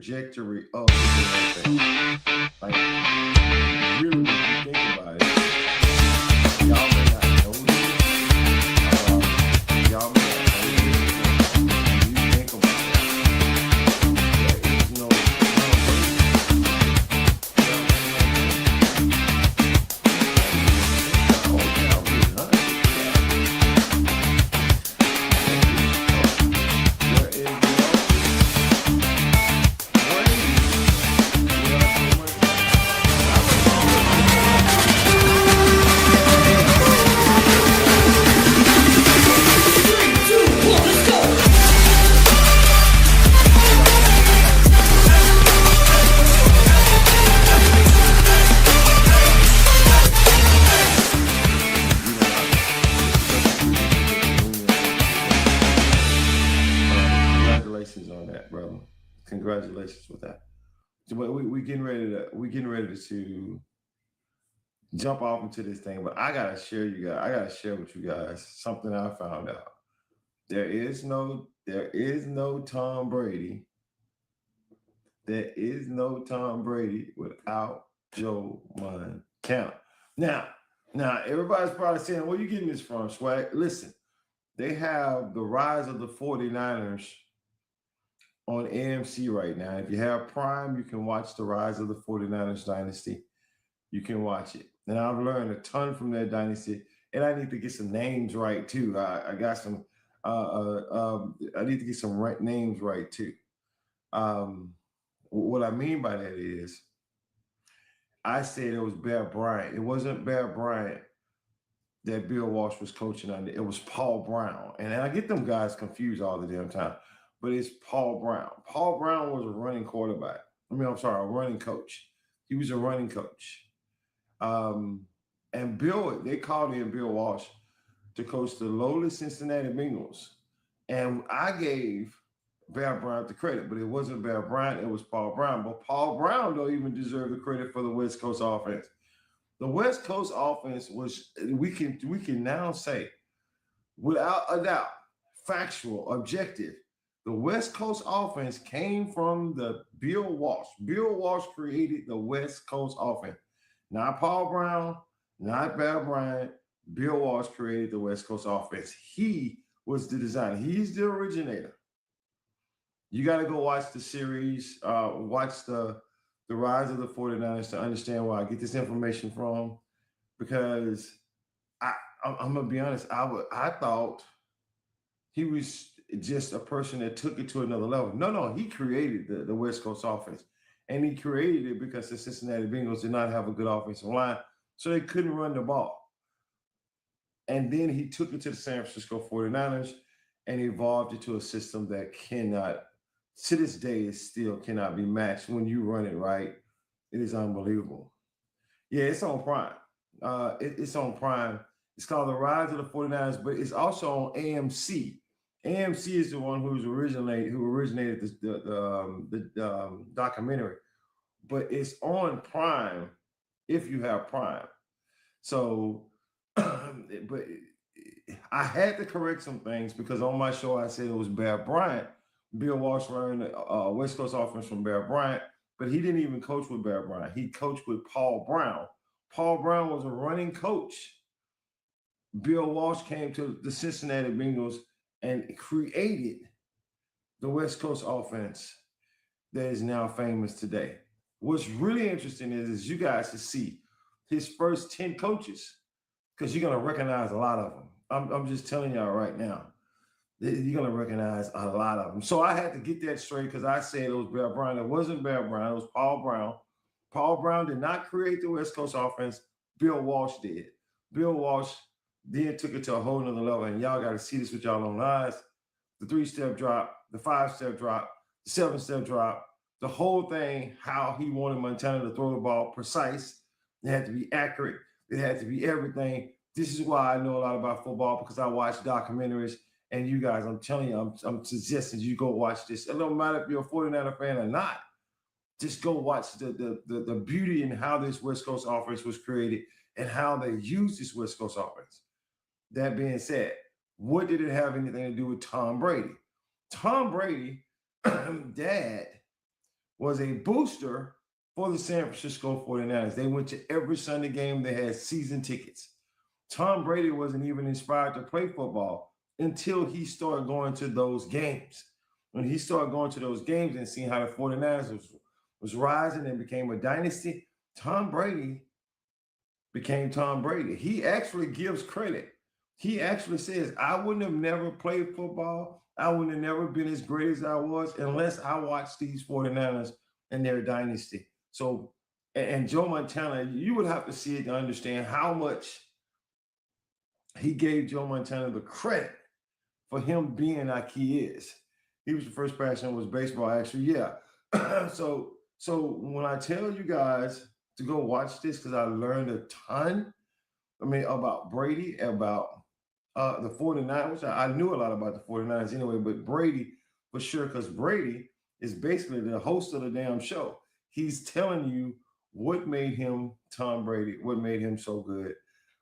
trajectory of the thing. Like, really, when you think about it, y'all may not know this. Y'all may not know this. When you think about it, there is no congratulations on that, brother. Congratulations with that. So, but we getting ready to jump off into this thing. But I gotta share with you guys something I found out. There is no Tom Brady. There is no Tom Brady without Joe Montana. Now, now everybody's probably saying, where you getting this from, Swag? Listen, they have the rise of the 49ers on AMC right now. If you have Prime, you can watch the rise of the 49ers dynasty. You can watch it. And I've learned a ton from that dynasty. And I need to get some names right too. I got some, I need to get some right names right too. Um, what I mean by that is, I said it was Bear Bryant. It wasn't Bear Bryant that Bill Walsh was coaching under. It was Paul Brown. And I get them guys confused all the damn time. But it's Paul Brown. Paul Brown was a running quarterback. I'm sorry, a running coach. He was a running coach. And they called in Bill Walsh to coach the lowly Cincinnati Bengals. And I gave Bear Bryant the credit, but it wasn't Bear Bryant, it was Paul Brown. But Paul Brown don't even deserve the credit for the West Coast offense. The West Coast offense was, we can now say, without a doubt, factual, objective, the West Coast offense came from the Bill Walsh. Bill Walsh created the West Coast offense. Not Paul Brown, not Bear Bryant. Bill Walsh created the West Coast offense. He was the designer. He's the originator. You got to go watch the series, watch the rise of the 49ers to understand where I get this information from. Because I'm going to be honest, I thought he was just a person that took it to another level. No, he created the West Coast offense. And he created it because the Cincinnati Bengals did not have a good offensive line, so they couldn't run the ball. And then he took it to the San Francisco 49ers and evolved it to a system that cannot, to this day, it still cannot be matched. When you run it right, it is unbelievable. Yeah, it's on Prime. It's on Prime. It's called The Rise of the 49ers, but it's also on AMC. AMC is the one who originated the documentary, but it's on Prime if you have Prime. So, but I had to correct some things because on my show I said it was Bear Bryant. Bill Walsh learned West Coast offense from Bear Bryant, but he didn't even coach with Bear Bryant. He coached with Paul Brown. Paul Brown was a running coach. Bill Walsh came to the Cincinnati Bengals and created the West Coast offense that is now famous today. What's really interesting is you guys to see his first 10 coaches, because you're going to recognize a lot of them. I'm just telling y'all right now, you're going to recognize a lot of them. So I had to get that straight because I said it was Bear Bryant. It wasn't Bear Bryant. It was Paul Brown. Paul Brown did not create the West Coast offense. Bill Walsh did. Bill Walsh then took it to a whole nother level. And y'all got to see this with y'all own eyes. The 3-step drop, the 5-step drop, the 7-step drop, the whole thing, how he wanted Montana to throw the ball precise. It had to be accurate. It had to be everything. This is why I know a lot about football, because I watch documentaries. And you guys, I'm telling you, I'm suggesting you go watch this. It don't matter if you're a 49er fan or not. Just go watch the beauty in how this West Coast offense was created and how they used this West Coast offense. That being said, what did it have anything to do with Tom Brady? Tom Brady, dad, was a booster for the San Francisco 49ers. They went to every Sunday game. They had season tickets. Tom Brady wasn't even inspired to play football until he started going to those games. When he started going to those games and seeing how the 49ers was rising and became a dynasty, Tom Brady became Tom Brady. He actually gives credit. He actually says, I wouldn't have never played football. I wouldn't have never been as great as I was unless I watched these 49ers and their dynasty. So, and Joe Montana, you would have to see it to understand how much he gave Joe Montana the credit for him being like he is. He was the first passion was baseball, actually. Yeah. so when I tell you guys to go watch this, because I learned a ton, about Brady, about the 49ers. I knew a lot about the 49ers anyway, but Brady for sure, because Brady is basically the host of the damn show. He's telling you what made him Tom Brady, what made him so good,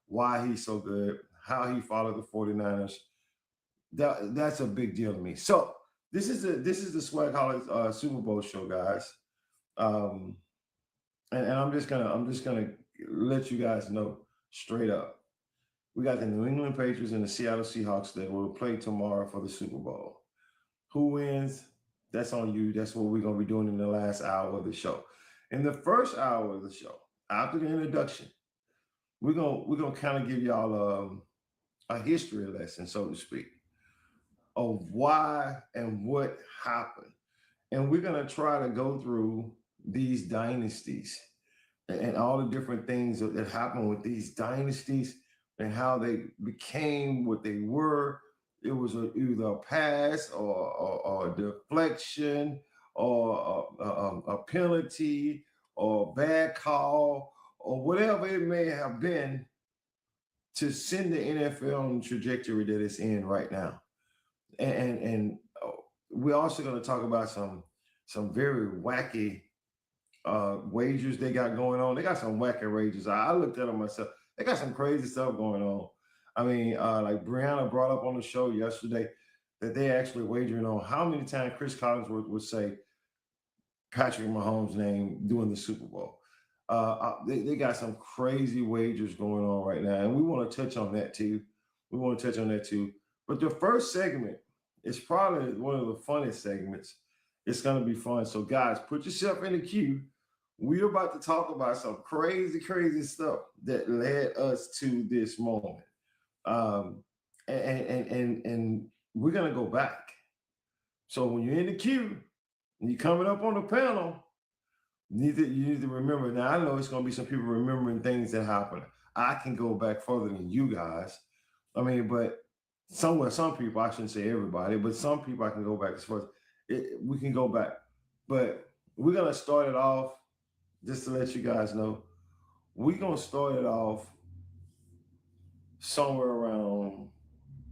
why he's so good, how he followed the 49ers. That's a big deal to me. So this is the Swaghollic Super Bowl show, guys. And I'm just gonna let you guys know straight up. We got the New England Patriots and the Seattle Seahawks that will play tomorrow for the Super Bowl. Who wins? That's on you. That's what we're gonna be doing in the last hour of the show. In the first hour of the show, after the introduction, we're gonna kind of give y'all a history lesson, so to speak, of why and what happened. And we're going to try to go through these dynasties and all the different things that happened with these dynasties and how they became what they were. It was either a pass or a deflection or a penalty or a bad call or whatever it may have been to send the NFL on the trajectory that it's in right now. And we're also going to talk about some very wacky wagers they got going on. They got some wacky wagers. I looked at them myself. They got some crazy stuff going on. Like Brianna brought up on the show yesterday that they actually wagering on how many times Chris Collinsworth would say Patrick Mahomes' name during the Super Bowl. They got some crazy wagers going on right now, and we want to touch on that too. But the first segment is probably one of the funnest segments. It's going to be fun. So, guys, put yourself in the queue. We're about to talk about some crazy, crazy stuff that led us to this moment. And we're going to go back. So when you're in the queue and you're coming up on the panel, you need to remember. Now, I know it's going to be some people remembering things that happened. I can go back further than you guys. But some people, I shouldn't say everybody, but some people I can go back as far as we can go back. But we're going to start it off, just to let you guys know, we're going to start it off somewhere around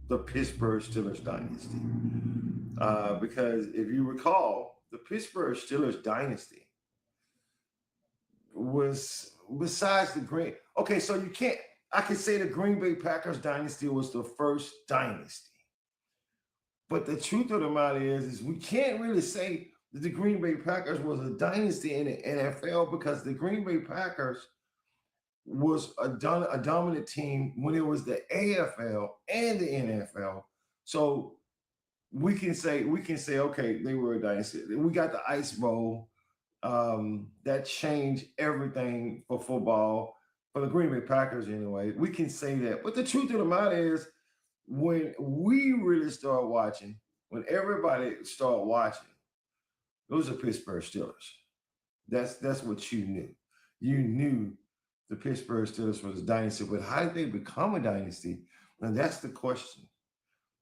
the Pittsburgh Steelers dynasty. Because if you recall, the Pittsburgh Steelers dynasty was, besides the Green, okay, so you can't, I can say the Green Bay Packers dynasty was the first dynasty. But the truth of the matter is we can't really say that the Green Bay Packers was a dynasty in the NFL because the Green Bay Packers was a dominant team when it was the AFL and the NFL. So we can say, okay, they were a dynasty. We got the Ice Bowl. That changed everything for football. For the Green Bay Packers, anyway, we can say that. But the truth of the matter is, when we really start watching, when everybody started watching, those are Pittsburgh Steelers. That's what you knew. You knew the Pittsburgh Steelers was a dynasty. But how did they become a dynasty? And that's the question.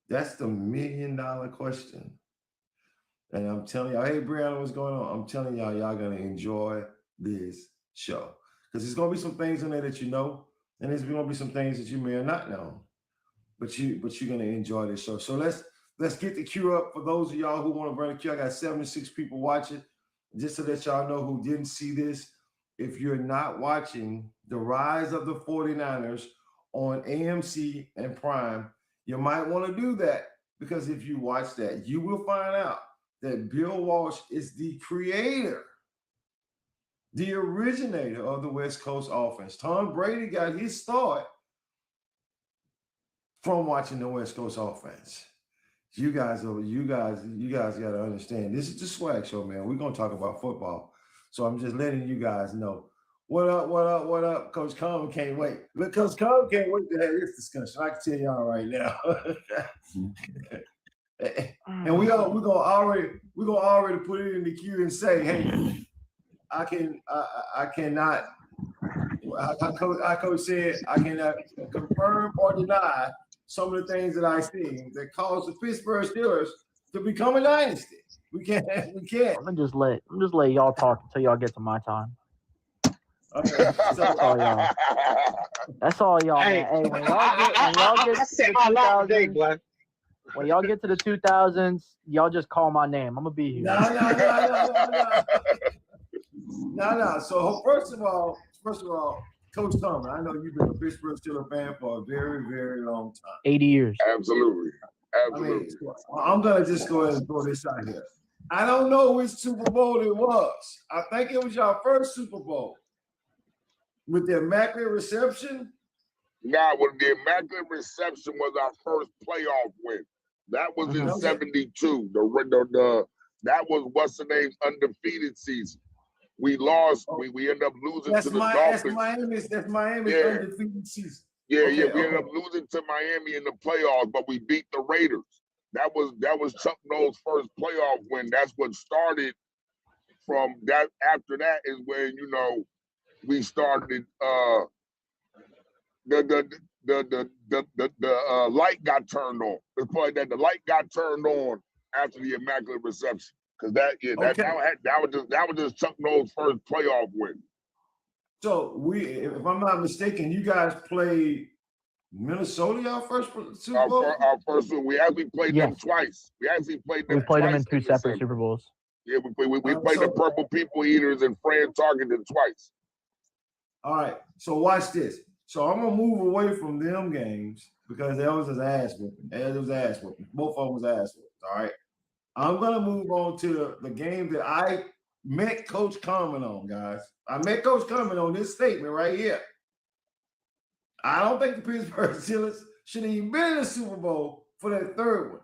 That's the $1 million question. And I'm telling y'all, hey, Brianna, what's going on? I'm telling y'all going to enjoy this show. Because there's going to be some things in there that you know, and there's going to be some things that you may have not known. But you're going to enjoy this show. So let's get the queue up for those of y'all who want to run the queue. I got 76 people watching. Just to let y'all know who didn't see this, if you're not watching The Rise of the 49ers on AMC and Prime, you might want to do that, because if you watch that, you will find out that Bill Walsh is the creator the originator of the West Coast offense. Tom Brady got his start from watching the West Coast offense. You guys got to understand. This is the Swag Show, man. We're gonna talk about football, so I'm just letting you guys know. What up? What up? What up? Coach Coleman can't wait. Look, Coach Coleman can't wait to have this discussion. I can tell y'all right now. And we're gonna already put it in the queue and say, hey, I cannot. Coach said I cannot confirm or deny some of the things that I see that caused the Pittsburgh Steelers to become a dynasty. We can't. I'm just let y'all talk until y'all get to my time. Okay, that's all y'all. Hey, when y'all get to the 2000s, y'all just call my name. I'm gonna be here. No. So first of all, Coach Coleman, I know you've been a Pittsburgh Steelers fan for a very, very long time. 80 years. Absolutely. I mean, I'm gonna just go ahead and throw this out here. I don't know which Super Bowl it was. I think it was your first Super Bowl with the Immaculate Reception. Nah, well, the Immaculate Reception was our first playoff win. That was in '72. That was what's the name's undefeated season. We lost. We ended up losing to the Dolphins. That's Miami's undefeated season. We ended up losing to Miami in the playoffs, but we beat the Raiders. That was Chuck Noll's first playoff win. That's what started from that. After that is when we started. The light got turned on. It's probably that the light got turned on after the Immaculate Reception, because that was just Chuck Noll's first playoff win. So if I'm not mistaken, you guys played Minnesota our first Super Bowl. Our first one. We actually played them twice. We played them in two separate Super Bowls. Yeah, we played the Purple People Eaters and Fran Tarkenton twice. All right. So watch this. So I'm gonna move away from them games because that was his ass whooping. Both of them was ass whooping. All right. I'm gonna move on to the game that I met Coach Coleman on, guys. I met Coach Coleman on this statement right here. I don't think the Pittsburgh Steelers should have even been in the Super Bowl for that third one.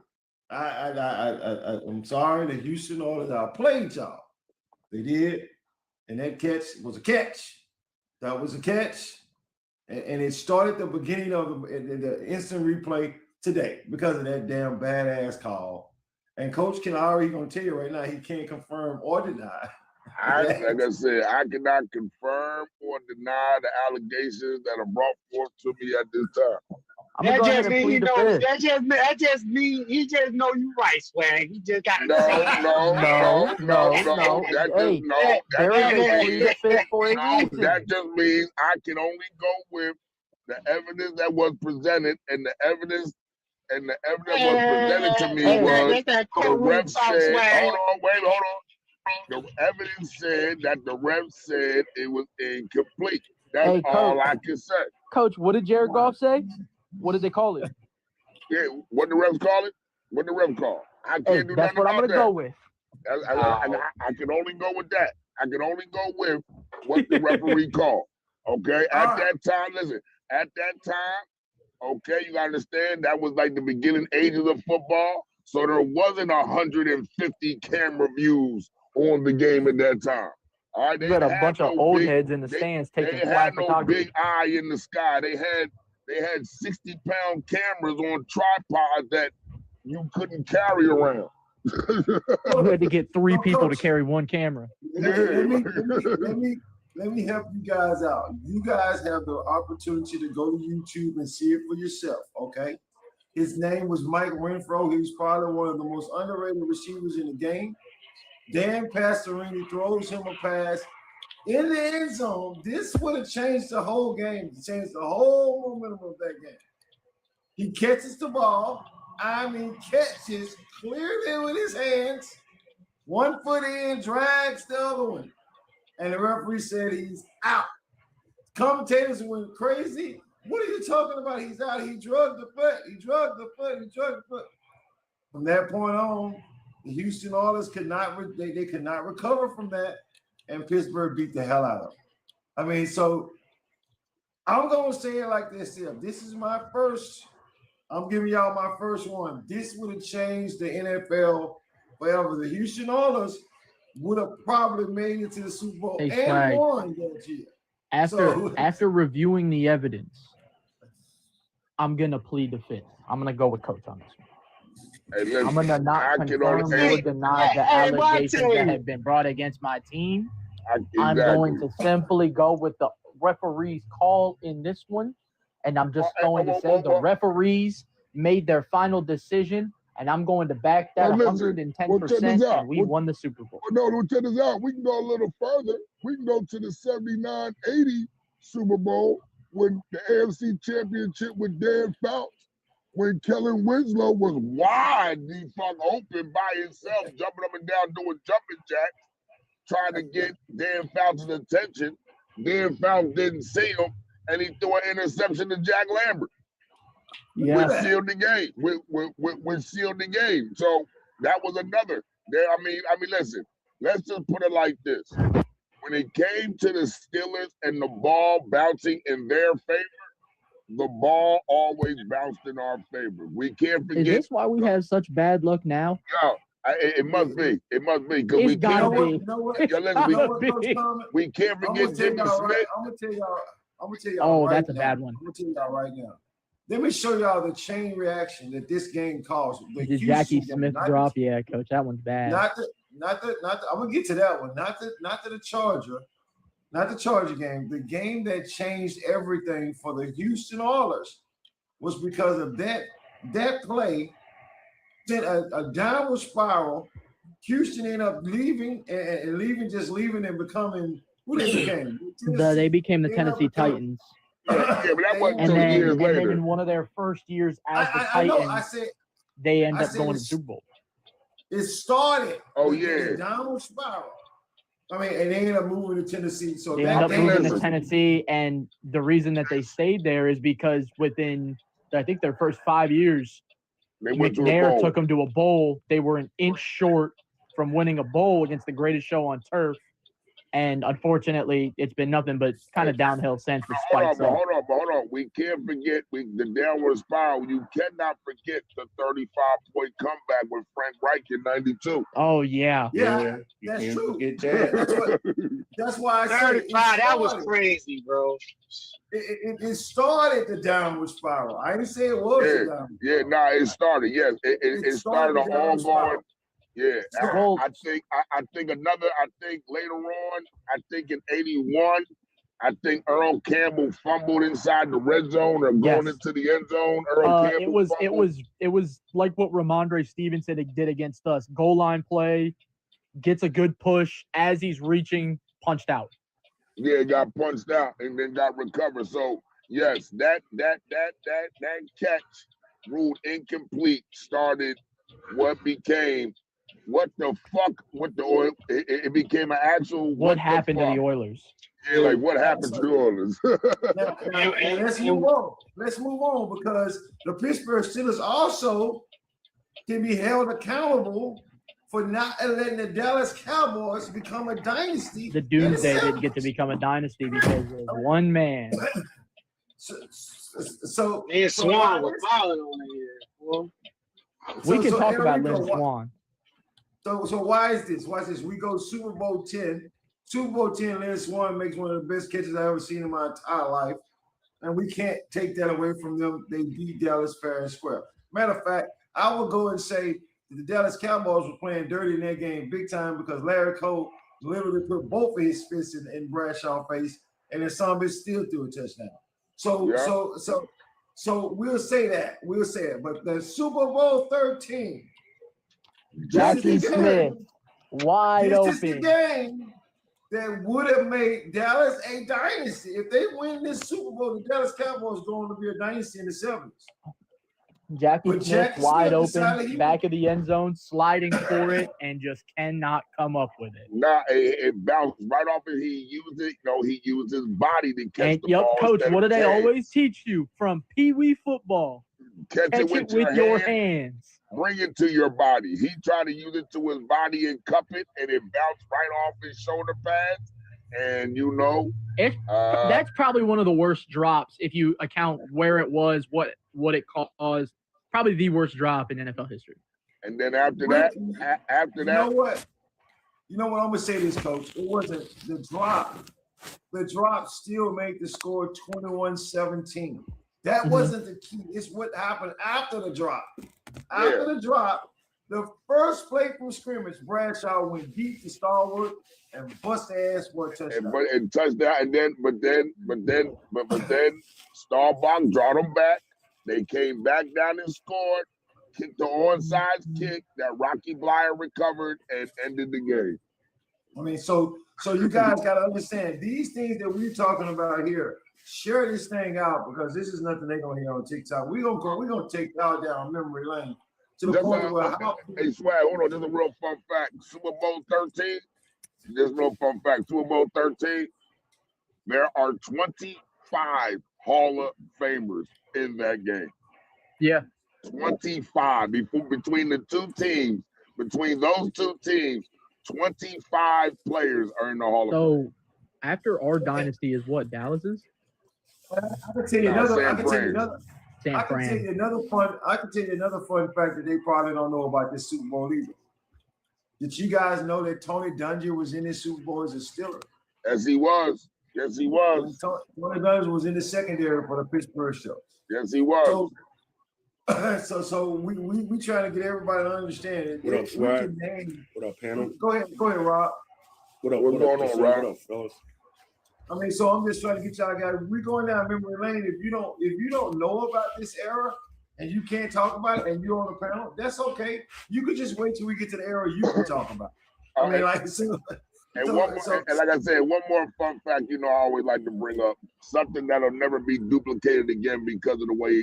I'm sorry, the Houston Oilers outplayed y'all. They did, and that catch was a catch. That was a catch. And it started the beginning of the instant replay today because of that damn badass call. And Coach can already gonna tell you right now he can't confirm or deny. Like I said, I cannot confirm or deny the allegations that are brought forth to me at this time. That just means he just know you right, Swag. He just got no. That just means I can only go with the evidence that was presented, and the evidence was presented to me was the ref said. Hold on. The evidence said that the ref said it was incomplete. That's all I can say. Coach, what did Jared Goff say? What did they call it? Yeah, what the refs call it? What the ref call? I can't do that's nothing what I'm about gonna go with. I can only go with that. I can only go with what the referee called. Okay, at that time, okay, you gotta understand that was like the beginning ages of football, so there wasn't 150 camera views on the game at that time. All right, they had a bunch of old heads in the stands taking flag photography. They had no big eye in the sky. They had 60-pound cameras on tripods that you couldn't carry around. You had to get three people to carry one camera. Let me help you guys out. You guys have the opportunity to go to YouTube and see it for yourself, okay? His name was Mike Renfro. He's probably one of the most underrated receivers in the game. Dan Pastorini throws him a pass in the end zone. This would have changed the whole game, changed the whole momentum of that game. He catches the ball. Catches clearly with his hands. 1 foot in, drags the other one. And the referee said he's out. Commentators went crazy. What are you talking about? He's out. He drugged the foot. From that point on, the Houston Oilers could not recover from that. and Pittsburgh beat the hell out of them. I mean, so I'm going to say it like this here. This is my first. I'm giving y'all my first one. This would have changed the NFL forever. The Houston Oilers would have probably made it to the Super Bowl and won that year. After reviewing the evidence, I'm gonna plead the fifth. I'm gonna go with Coach on this one. Hey, listen, I'm gonna not confirm or deny the allegations that have been brought against my team. I'm going to simply go with the referee's call in this one, and I'm just going to say the referees made their final decision, and I'm going to back that 110%, and we won the Super Bowl. No, check this out. We can go a little further. We can go to the 79-80 Super Bowl when the AFC Championship with Dan Fouts, when Kellen Winslow was wide the fuck open by himself, jumping up and down doing jumping jacks, trying to get Dan Fouts' attention. Dan Fouts didn't see him, and he threw an interception to Jack Lambert. Yeah, which sealed the game. Which sealed the game. So that was another. I mean, listen. Let's just put it like this: when it came to the Steelers and the ball bouncing in their favor, the ball always bounced in our favor. We can't forget. Is this why we have such bad luck now? No, it must be. It must be because we can't. We can't forget Jimmy Smith. I'm gonna tell y'all. Oh, that's a bad one. I'm gonna tell y'all right now. Let me show y'all the chain reaction that this game caused. Did Jackie Smith drop? Yeah, Coach, that one's bad. Not the. I'm gonna get to that one. Not the Charger game. The game that changed everything for the Houston Oilers was because of that play. Sent a downward spiral. Houston ended up leaving and becoming who they became. They became the Tennessee Titans. Yeah, but that wasn't until years later. And then in one of their first years as the Titans, they end up going to the Super Bowl. It started. Oh with yeah, a downward spiral. I mean, and they ended up moving to Tennessee. So they ended up moving to Tennessee, and the reason that they stayed there is because within, I think, their first 5 years, McNair took them to a bowl. They were an inch short from winning a bowl against the greatest show on turf. And unfortunately, it's been nothing but kind of downhill since. Hold on. We can't forget the downward spiral. You cannot forget the 35-point comeback with Frank Reich in '92. Oh, yeah. Yeah, that's true. That's why I said 35. That was crazy, bro. It started the downward spiral. I didn't say it was the downward spiral. Yeah, nah, it started. Yes, it started an ongoing. Yeah, I think later on, I think in '81, I think Earl Campbell fumbled inside the red zone or going into the end zone. It was like what Ramondre Stevenson did against us. Goal line play, gets a good push as he's reaching, punched out. Yeah, got punched out and then got recovered. So yes, that catch ruled incomplete started what became. What the fuck with the oil? It became an actual. What happened to the Oilers? Yeah, like what happened to the Oilers? Now, let's move on. Let's move on because the Pittsburgh Steelers also can be held accountable for not letting the Dallas Cowboys become a dynasty. The Doomsday didn't get to become a dynasty because of one man. So Lynn Swan was falling on here. Well, we can talk about Lynn Swan. So why is this? We go Super Bowl 10. Super Bowl 10, Lynn Swan makes one of the best catches I've ever seen in my entire life. And we can't take that away from them. They beat Dallas fair and square. Matter of fact, I would go and say that the Dallas Cowboys were playing dirty in that game big time because Larry Cole literally put both of his fists in Bradshaw's face, and then some bitch still threw a touchdown. So we'll say that. But the Super Bowl 13, Jackie Smith, wide open. This is the game that would have made Dallas a dynasty. If they win this Super Bowl, the Dallas Cowboys are going to be a dynasty in the 70s. Jackie Smith, wide open, back of the end zone, sliding for it, and just cannot come up with it. Nah, it bounced right off it. He used his body to catch the ball. Coach, what do they always teach you from Pee Wee football? Catch it with your hands. bring it to your body. He tried to use it to his body and cup it, and it bounced right off his shoulder pads. And that's probably one of the worst drops if you account where it was, what it caused. Probably the worst drop in NFL history. And then after that, you know what? You know what? I'm gonna say this, Coach. It wasn't the drop. The drop still made the score 21-17. That wasn't the key. It's what happened after the drop. After the drop, the first play from scrimmage, Bradshaw went deep to Starwood and bust their ass for a touchdown. And touchdown, but then Starbuck brought them back. They came back down and scored, kicked the onside kick that Rocky Blyer recovered and ended the game. I mean, so you guys got to understand these things that we're talking about here. Share this thing out because this is nothing they're gonna hear on TikTok. We're gonna take y'all down memory lane to the point where hey Swag, hold on, this is a real fun fact. Super Bowl 13. This is a real fun fact. Super Bowl 13. There are 25 Hall of Famers in that game. Yeah. 25 between the two teams. Between those two teams, 25 players are in the Hall of Fame. So after our dynasty is what, Dallas's? I can tell you another. I can tell you another fun fact that they probably don't know about this Super Bowl either. Did you guys know that Tony Dungy was in this Super Bowl as a Steeler? Yes, he was. Yes, he was. Tony Dungy was in the secondary for the Pittsburgh Shows. Yes, he was. So we trying to get everybody to understand it. What up, Swag? What up, panel? Go ahead, Rob. What's going on, Rob? What up, fellas? I mean, so I'm just trying to get y'all guys. We're going down memory lane. If you don't know about this era and you can't talk about it and you're on the panel, that's okay. You could just wait till we get to the era you can talk about. I mean, like and like I said, one more fun fact. I always like to bring up something that'll never be duplicated again because of the way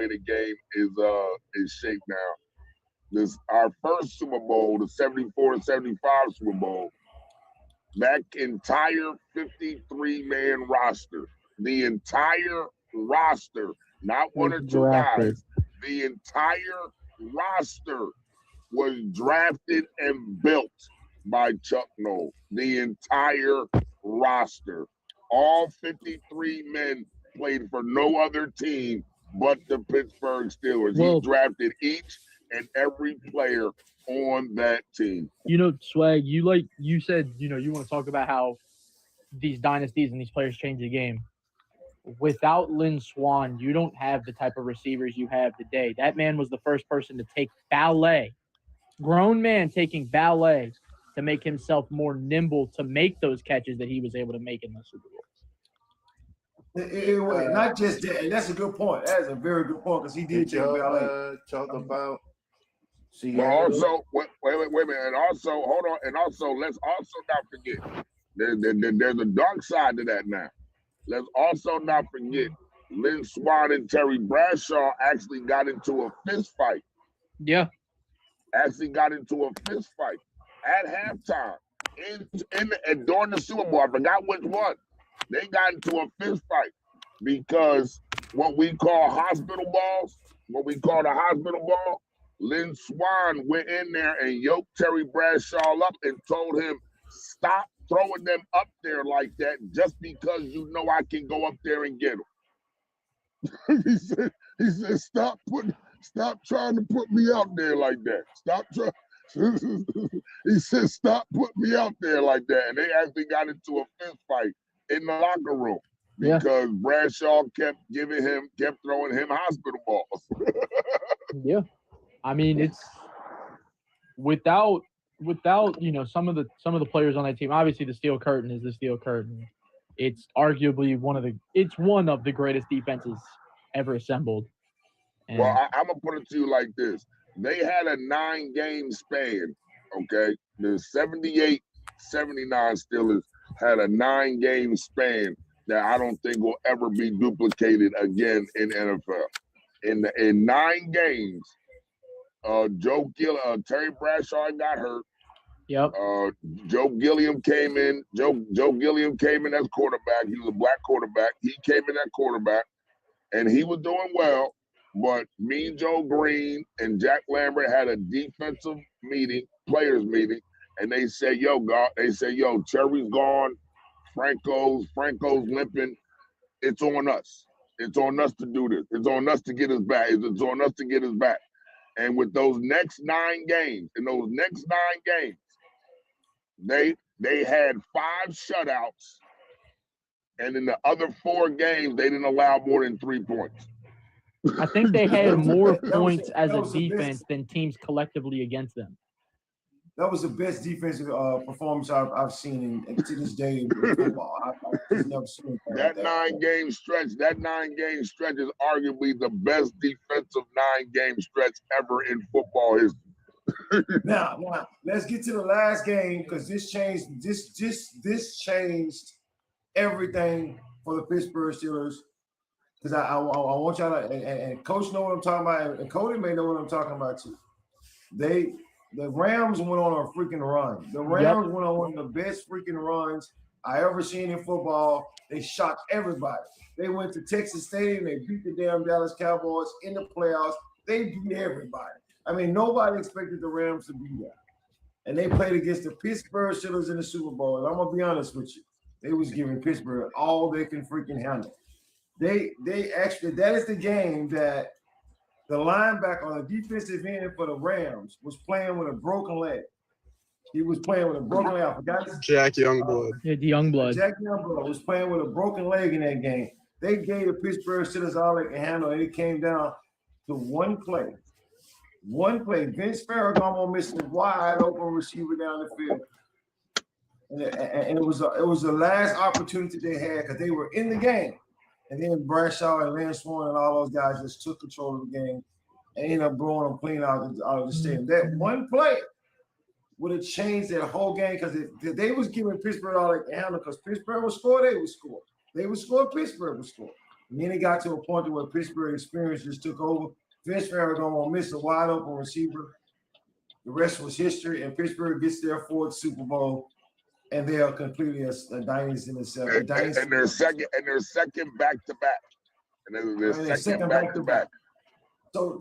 the game is shaped now. Our first Super Bowl, the 74-75 Super Bowl. That entire 53-man roster, the entire roster, not one or two guys, the entire roster was drafted and built by Chuck Noll. The entire roster. All 53 men played for no other team but the Pittsburgh Steelers. He drafted each and every player on that team. Swag, you said, you want to talk about how these dynasties and these players change the game. Without Lynn Swann, you don't have the type of receivers you have today. That man was the first person to take ballet, grown man taking ballet to make himself more nimble to make those catches that he was able to make in the Super Bowl. Not just that, and that's a good point. That is a very good point because he did take ballet. Talk about. But also, wait a minute, and also, hold on, and also, let's also not forget, there's a dark side to that now. Let's also not forget, Lynn Swann and Terry Bradshaw actually got into a fist fight. Yeah. Actually got into a fist fight at halftime and during the Super Bowl. I forgot which one. They got into a fist fight because what we call hospital balls, what we call the hospital ball, Lynn Swann went in there and yoked Terry Bradshaw up and told him, stop throwing them up there like that just because I can go up there and get them. he said, stop trying to put me out there like that. He said, stop putting me out there like that. And they actually got into a fist fight in the locker room because Bradshaw kept throwing him hospital balls. Yeah. I mean, it's without some of the players on that team. Obviously, the Steel Curtain is the Steel Curtain. It's arguably one of the greatest defenses ever assembled. And well, I'm gonna put it to you like this: they had a 9-game span. Okay, the 78-79 Steelers had a 9-game span that I don't think will ever be duplicated again in NFL. In 9 games. Terry Bradshaw got hurt. Yep. Joe Gilliam came in. Joe Gilliam came in as quarterback. He was a black quarterback. He came in at quarterback, and he was doing well. But Mean Joe Green and Jack Lambert had a defensive meeting, players meeting, and they said, yo, Cherry's gone, Franco's limping. It's on us. It's on us to do this. It's on us to get us back. It's on us to get us back. And with those next 9 games, they had 5 shutouts, and in the other 4 games, they didn't allow more than 3 points. I think they had more points as a defense than teams collectively against them. That was the best defensive performance I've seen to this day in football. I've never seen that 9-game stretch. That 9-game stretch is arguably the best defensive 9-game stretch ever in football history. Now, let's get to the last game because this changed. This changed everything for the Pittsburgh Steelers. Because I want y'all to, and Coach know what I'm talking about, and Cody may know what I'm talking about too. The Rams went on a freaking run. The Rams went on one of the best freaking runs I ever seen in football. They shocked everybody. They went to Texas Stadium. They beat the damn Dallas Cowboys in the playoffs. They beat everybody. I mean, nobody expected the Rams to be there. And they played against the Pittsburgh Steelers in the Super Bowl. And I'm going to be honest with you. They was giving Pittsburgh all they can freaking handle. They actually, that is the game that the linebacker on the defensive end for the Rams was playing with a broken leg. He was playing with a broken leg. I forgot his Jack Youngblood. Yeah, the Youngblood. Jack Youngblood was playing with a broken leg in that game. They gave the Pittsburgh Steelers all they can handle, and it came down to one play. One play. Vince Ferragamo missed a wide open receiver down the field. And it was the last opportunity they had because they were in the game. And then Bradshaw and Lance Swan and all those guys just took control of the game and ended up blowing them clean out of the stadium. That one play would have changed that whole game because they was giving Pittsburgh all they can handle because Pittsburgh would score, they would score. They would score, Pittsburgh would score. And then it got to a point where Pittsburgh experience just took over. Vince Ferragamo missed a wide open receiver. The rest was history, and Pittsburgh gets their 4th Super Bowl. And they are completely a dynasty in themselves. And their second back-to-back. And their second back-to-back. So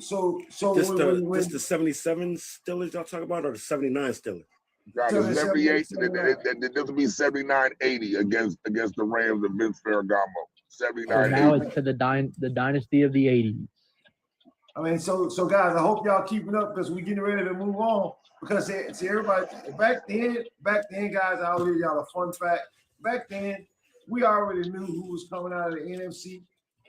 this the 77 Steelers y'all talking about, or the 79 Steelers? Right, 78. This will be 79-80 against the Rams of Vince Ferragamo. 79. Now it's to the dynasty of the 80s. I mean, so guys, I hope y'all keeping up because we're getting ready to move on. Because see everybody back then, guys, I'll give y'all a fun fact. Back then, we already knew who was coming out of the NFC.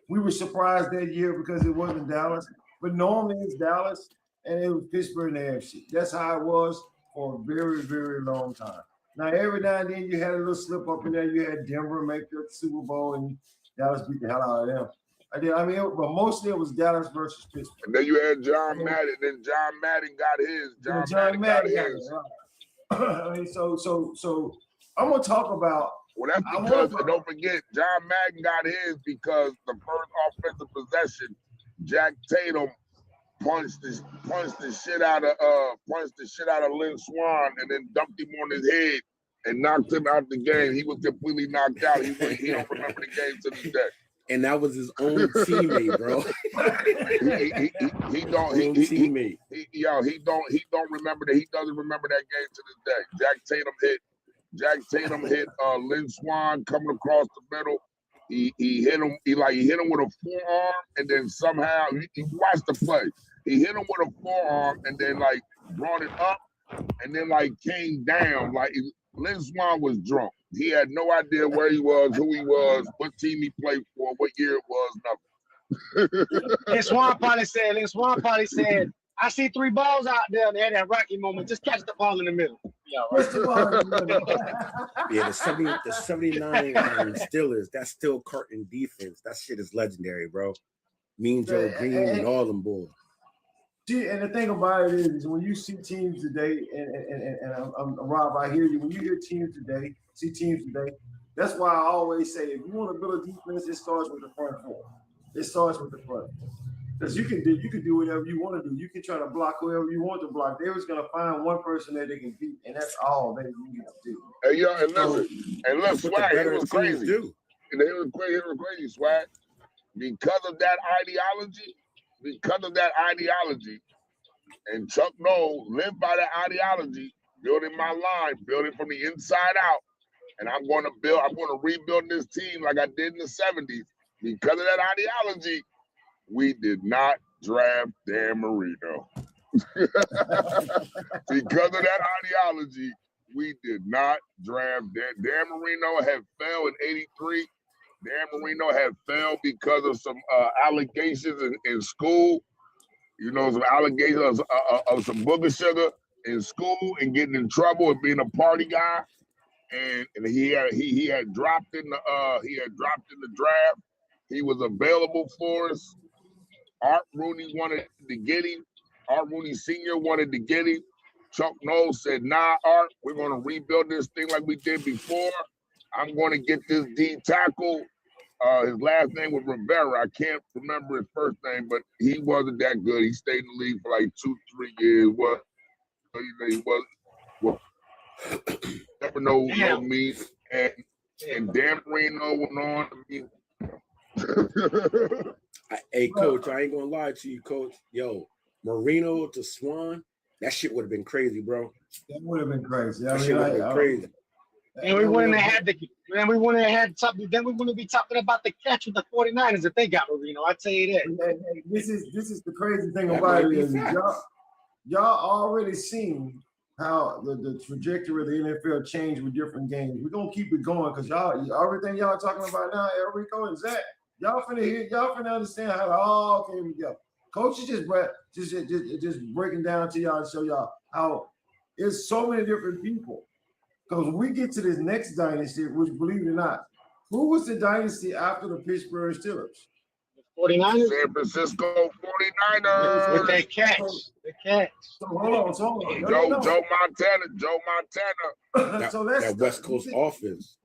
We were surprised that year because it wasn't Dallas, but normally it's Dallas and it was Pittsburgh in the NFC. That's how it was for a very, very long time. Now, every now and then you had a little slip up in there. You had Denver make the Super Bowl and Dallas beat the hell out of them. But mostly it was Dallas versus Pittsburgh. And then you had John Madden. Then John Madden got his. John Madden got his. I mean, so I'm gonna talk about. Well, that's because, and don't forget, John Madden got his because the first offensive possession, Jack Tatum punched the shit out of Lynn Swan and then dumped him on his head and knocked him out the game. He was completely knocked out. He don't remember the game to this day. And that was his own teammate, bro. He don't remember that. He doesn't remember that game to this day. Jack Tatum hit Lynn Swan coming across the middle. He hit him. He hit him with a forearm, and then somehow he watched the play. He hit him with a forearm, and then brought it up, and then came down. Lynn Swan was drunk. He had no idea where he was, who he was, what team he played for, what year it was, nothing. Lynn Swan probably said, I see 3 balls out there, and they had that Rocky moment. Just catch the ball in the middle. Yeah, Yeah, the 79 Steelers, that's still curtain defense. That shit is legendary, bro. Mean Joe Green and all them boys. See, and the thing about it is when you see teams today, and I'm Rob, I hear you. When you hear teams today, that's why I always say if you want to build a defense, it starts with the front four. It starts with the front. Because you can do whatever you want to do. You can try to block whoever you want to block. They're just gonna find one person that they can beat, and that's all they need to do. Hey, yo, and listen, Swag, it was crazy. And it was crazy, Swag. Because of that ideology, because of that ideology, and Chuck Noll lived by that ideology, building my line, building from the inside out. And I'm going to rebuild this team like I did in the 70s. Because of that ideology, we did not draft Dan Marino. Because of that ideology, we did not draft Dan. Dan Marino had fell in '83. Dan Marino had fell because of some allegations in school. You know, some allegations of some booger sugar in school and getting in trouble and being a party guy. And he had dropped in the draft. He was available for us. Art Rooney wanted to get him. Art Rooney Sr. wanted to get him. Chuck Noll said, "Nah, Art, we're going to rebuild this thing like we did before. I'm going to get this D tackle." His last name was Rivera. I can't remember his first name, but he wasn't that good. He stayed in the league for like 2-3 years. He was never know me. And Dan Marino went on to be. Hey, Coach, I ain't gonna lie to you, Coach. Yo, Marino to Swan, that shit would have been crazy, bro. That would have been crazy. That shit would have been crazy. And we wouldn't have had then we wouldn't be talking about the catch with the 49ers if they got Marino. I tell you that. This is the crazy thing about it is y'all already seen how the trajectory of the NFL changed with different games. We're gonna keep it going because everything y'all talking about now, Enrico and Zach, y'all finna understand how it all came together. Coach is just breaking down to y'all and show y'all how it's so many different people. Because when we get to this next dynasty, which believe it or not, who was the dynasty after the Pittsburgh Steelers? 49ers? San Francisco 49ers. With that catch. The catch. So hold on. Joe Montana. So that West Coast offense.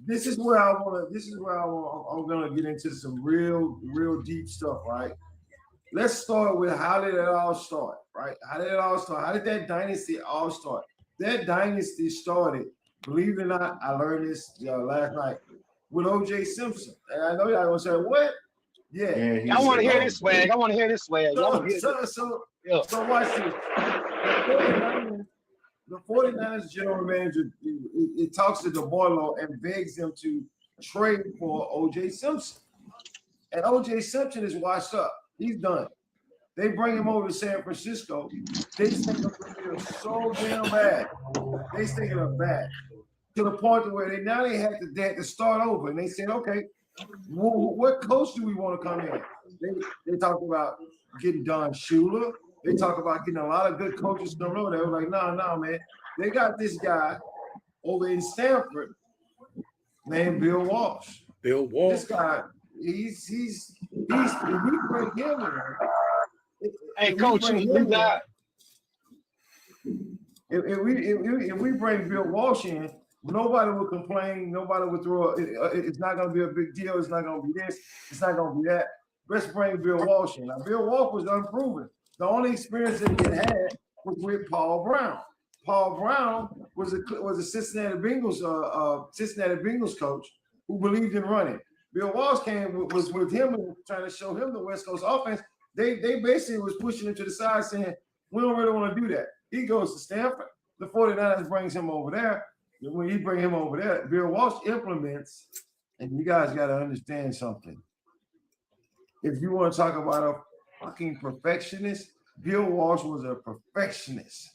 This is where I'm gonna get into some real deep stuff, right? Let's start with how did it all start, right? How did it all start? How did that dynasty all start? That dynasty started, believe it or not, I learned this last night with O.J. Simpson. And I know y'all gonna say, what? Yeah. I want to hear this swag. So watch this. The 49ers general manager, it talks to DeBartolo and begs him to trade for O.J. Simpson. And O.J. Simpson is washed up. He's done. They bring him over to San Francisco. They think him so damn bad. They think him bad to the point where they had to start over. And they said, okay, what coach do we want to come in? They talked about getting Don Shula. They talk about getting a lot of good coaches to come over. They were like, no, man. They got this guy over in Stanford named Bill Walsh. This guy, he's if we bring him in. Hey, Coach, if we bring Bill Walsh in, nobody will complain. Nobody will throw it's not going to be a big deal. It's not going to be this. It's not going to be that. Let's bring Bill Walsh in. Now, Bill Walsh was unproven. The only experience that he had was with Paul Brown. Paul Brown was a Cincinnati Bengals coach who believed in running. Bill Walsh was with him and trying to show him the West Coast offense. They basically was pushing him to the side saying, we don't really want to do that. He goes to Stanford. The 49ers brings him over there. And when you bring him over there, Bill Walsh implements, and you guys got to understand something. If you want to talk about a fucking perfectionist, Bill Walsh was a perfectionist.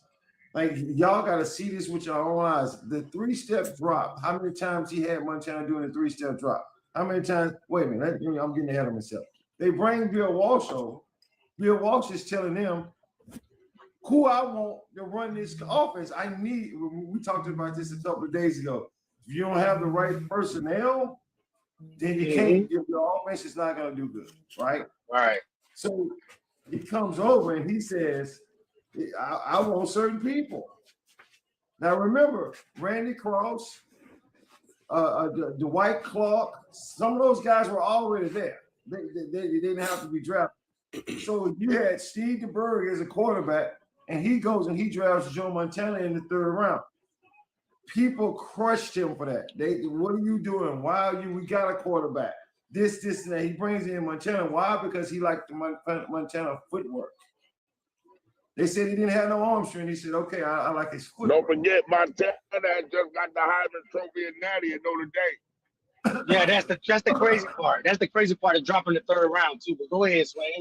Like, y'all got to see this with your own eyes. The 3-step drop, how many times he had Montana doing the 3-step drop? How many times? Wait a minute, I'm getting ahead of myself. They bring Bill Walsh over. Bill Walsh is telling them who I want to run this offense. We talked about this a couple of days ago. If you don't have the right personnel, then you can't, your offense is not going to do good, right? Right. So he comes over and he says, I want certain people. Now remember, Randy Cross, Dwight Clark, some of those guys were already there. They didn't have to be drafted. So you had Steve DeBerg as a quarterback, and he goes and he drafts Joe Montana in the 3rd round. People crushed him for that. What are you doing? Why are you? We got a quarterback. this, and that. He brings in Montana. Why? Because he liked the Montana footwork. They said he didn't have no arm strength. He said, okay, I like his footwork. Don't forget, Montana just got the Heisman Trophy in Natty at Notre Dame. Yeah, that's the crazy part. That's the crazy part of dropping the third round too. But go ahead, Sway.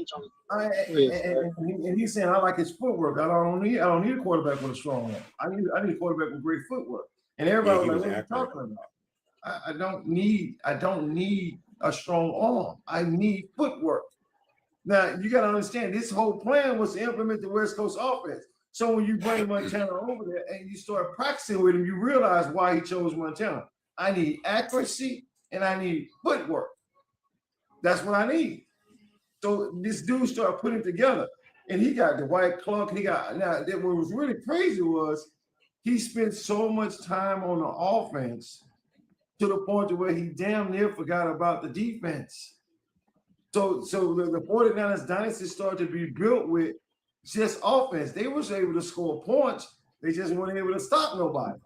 And he's saying I like his footwork. I don't need a quarterback with a strong arm. I need a quarterback with great footwork. And everybody was like, what are you talking about? I don't need a strong arm. I need footwork. Now you got to understand this whole plan was to implement the West Coast offense. So when you bring Montana over there and you start practicing with him, you realize why he chose Montana. I need accuracy and I need footwork. That's what I need. So this dude started putting it together, and he got the white cloak. What was really crazy was he spent so much time on the offense to the point to where he damn near forgot about the defense. So the 49ers dynasty started to be built with just offense. They was able to score points. They just weren't able to stop nobody.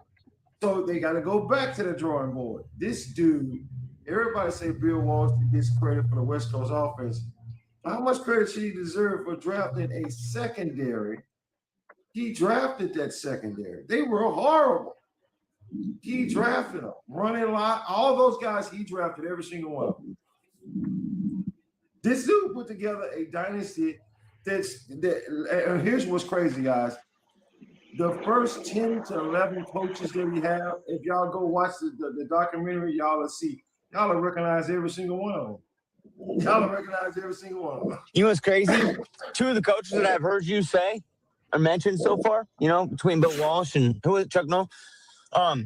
So they got to go back to the drawing board. This dude, everybody say Bill Walsh gets credit for the West Coast offense. How much credit should he deserve for drafting a secondary? He drafted that secondary. They were horrible. He drafted them. Running lot, all those guys, he drafted every single one of them. This dude put together a dynasty and here's what's crazy, guys. The first 10 to 11 coaches that we have, if y'all go watch the documentary, y'all will recognize every single one of them. Y'all will recognize every single one of them. You know what's crazy? Two of the coaches that I've heard you say or mentioned so far, between Bill Walsh and who was it, Chuck Noll? I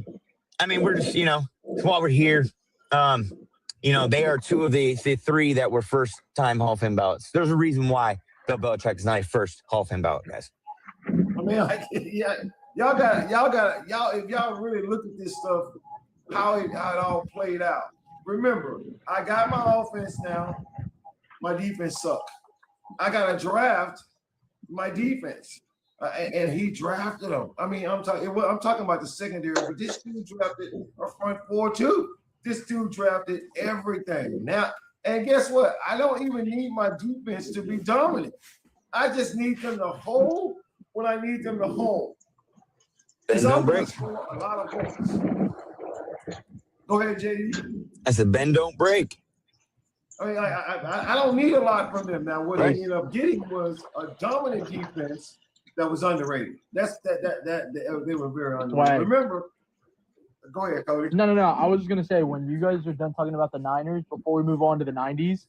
mean, we're just, while we're here, they are two of the three that were first-time Hall of Fame ballots. There's a reason why Bill Belichick is not a first Hall of Fame ballot, guys. I mean, y'all got if y'all really look at this stuff, how it all played out. Remember, I got my offense now. My defense sucked. I got to draft my defense, and he drafted them. I mean, I'm talking about the secondary, but this dude drafted a front four too. This dude drafted everything. Now, and guess what? I don't even need my defense to be dominant. I just need them to hold when I need them to hold. Bend don't break. A lot of points. Go ahead, JD. I said, bend don't break. I mean, I don't need a lot from them. Now, what I ended up getting was a dominant defense that was underrated. They were very underrated. Right. Remember, go ahead, Cody. No. I was just gonna say, when you guys are done talking about the Niners, before we move on to the 90s,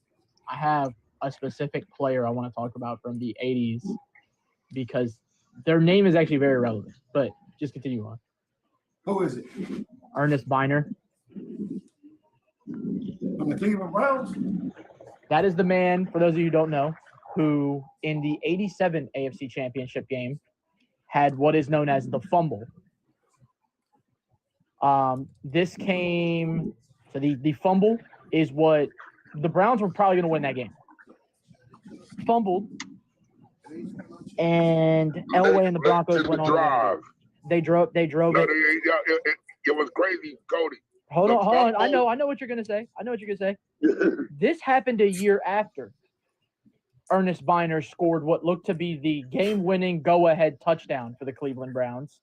I have a specific player I want to talk about from the 80s because their name is actually very relevant. But just continue on. Who is it? Ernest Biner. From the Cleveland Browns? That is the man, for those of you who don't know, who in the 87 AFC Championship game had what is known as the fumble. This came – so the fumble is what – the Browns were probably going to win that game. Fumbled, and Elway and the Broncos went on. Drive. They drove it. It was crazy, Cody. Hold on. I know what you're gonna say. This happened a year after Ernest Biner scored what looked to be the game-winning go-ahead touchdown for the Cleveland Browns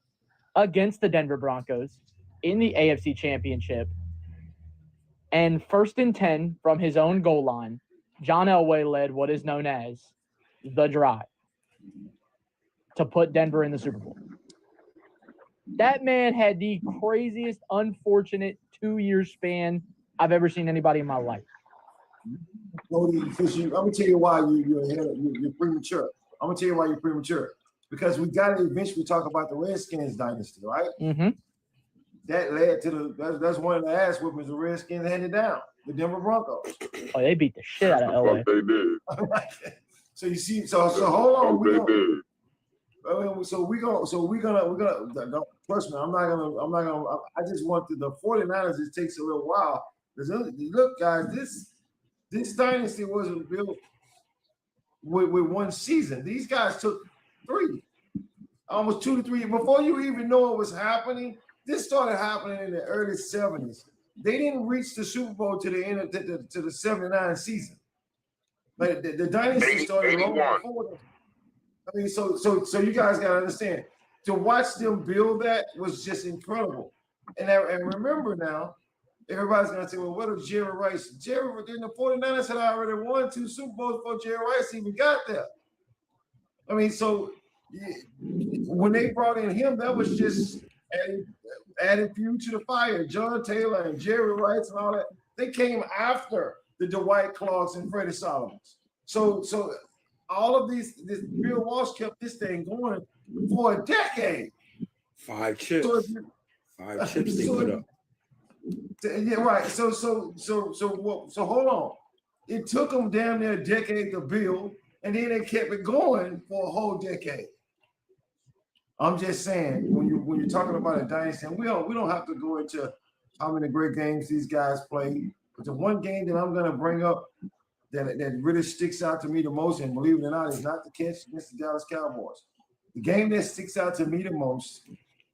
against the Denver Broncos in the AFC Championship. And 1st and 10 from his own goal line, John Elway led what is known as the drive to put Denver in the Super Bowl. That man had the craziest, unfortunate 2-year span I've ever seen anybody in my life. I'm gonna tell you why you're premature. I'm gonna tell you why you're premature. Because we got to eventually talk about the Redskins dynasty, right? Mm-hmm. That led to that's one of the ass whoopings the Redskins handed down. The Denver Broncos. Oh, they beat the shit out of LA. They did. So you see, so hold on. They did. We're gonna don't trust me. I'm not gonna. I just want the 49ers. It takes a little while. Look, guys, this dynasty wasn't built with one season. These guys took 3, almost 2 to 3 before you even know it was happening. This started happening in the early 70s. they didn't reach the Super Bowl to the end of the 79 season. Like the dynasty started long before that. I mean, so you guys gotta understand, to watch them build that was just incredible. And remember now, everybody's gonna say, well, what if Jerry Rice? The 49ers had already won 2 Super Bowls before Jerry Rice even got there. I mean, so when they brought in him, that was just adding fuel to the fire. John Taylor and Jerry Rice and all that, they came after the Dwight Clarks and Freddie Solomons. So all of this Bill Walsh kept this thing going for a decade. 5 chips. So 5 chips they put up. Yeah, right. So hold on. It took them damn near a decade to build, and then they kept it going for a whole decade. I'm just saying, when you're talking about a dynasty, and we don't have to go into how many great games these guys played, but the one game that I'm gonna bring up that really sticks out to me the most, and believe it or not, is not the catch against the Dallas Cowboys. The game that sticks out to me the most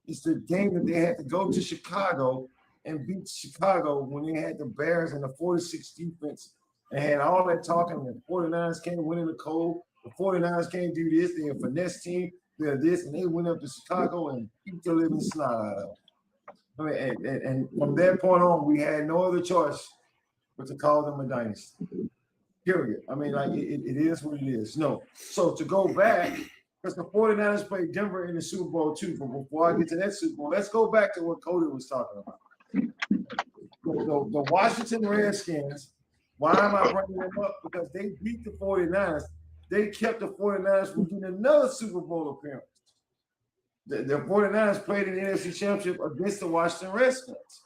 is the game that they had to go to Chicago and beat Chicago when they had the Bears and the 46 defense and had all that talking. The 49ers can't win in the cold. The 49ers can't do this. They're a finesse team. They're this, and they went up to Chicago and beat the living snot out of them. I mean, and from that point on, we had no other choice but to call them a dynasty. Period. I mean, like it is what it is. No. So to go back, because the 49ers played Denver in the Super Bowl too. But before I get to that Super Bowl, let's go back to what Cody was talking about. The Washington Redskins, why am I bringing them up? Because they beat the 49ers. They kept the 49ers from getting another Super Bowl appearance. The 49ers played in the NFC Championship against the Washington Redskins.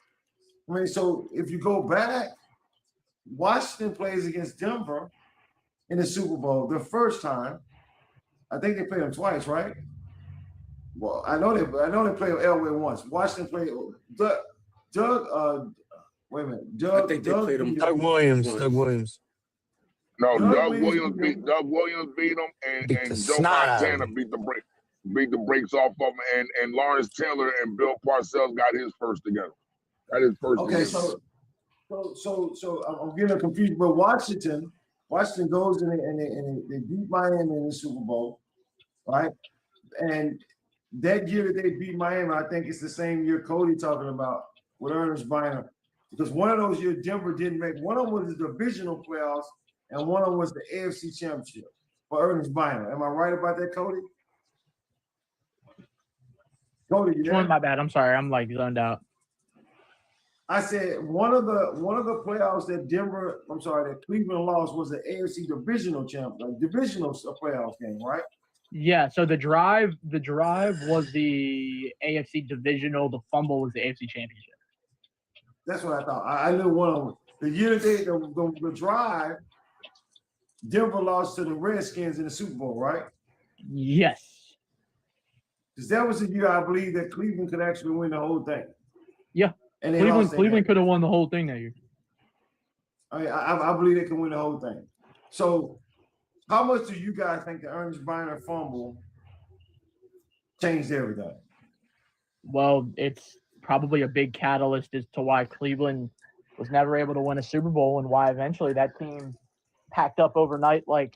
I mean, so if you go back, Washington plays against Denver in the Super Bowl the first time. I think they played them twice, right? Well, I know they played Elway once. Washington played Doug. Wait a minute. I think they played them. Doug Williams. Doug Williams. No, Doug Williams beat them, and Joe Montana beat the brakes off of him, and Lawrence Taylor and Bill Parcells got his first together. That is first. Okay, together. So I'm getting confused. But Washington goes in and they beat Miami in the Super Bowl, right? And that year that they beat Miami, I think it's the same year Cody talking about with Ernest Biner, because one of those years Denver didn't make. One of them was the divisional playoffs, and one of them was the AFC Championship for Ernest Biner. Am I right about that, Cody? Cody, you there? My bad. I'm sorry. I'm like zoned out. I said one of the playoffs that Cleveland lost was the AFC divisional playoffs game, right? Yeah. So the drive was the AFC divisional. The fumble was the AFC championship. That's what I thought. I knew one of them. The year that the drive, Denver lost to the Redskins in the Super Bowl, right? Yes. Because that was the year I believe that Cleveland could actually win the whole thing. Yeah. And Cleveland could have won the whole thing that year. I believe they can win the whole thing. So, how much do you guys think the Ernest Biner fumble changed everything? Well, it's probably a big catalyst as to why Cleveland was never able to win a Super Bowl and why eventually that team packed up overnight like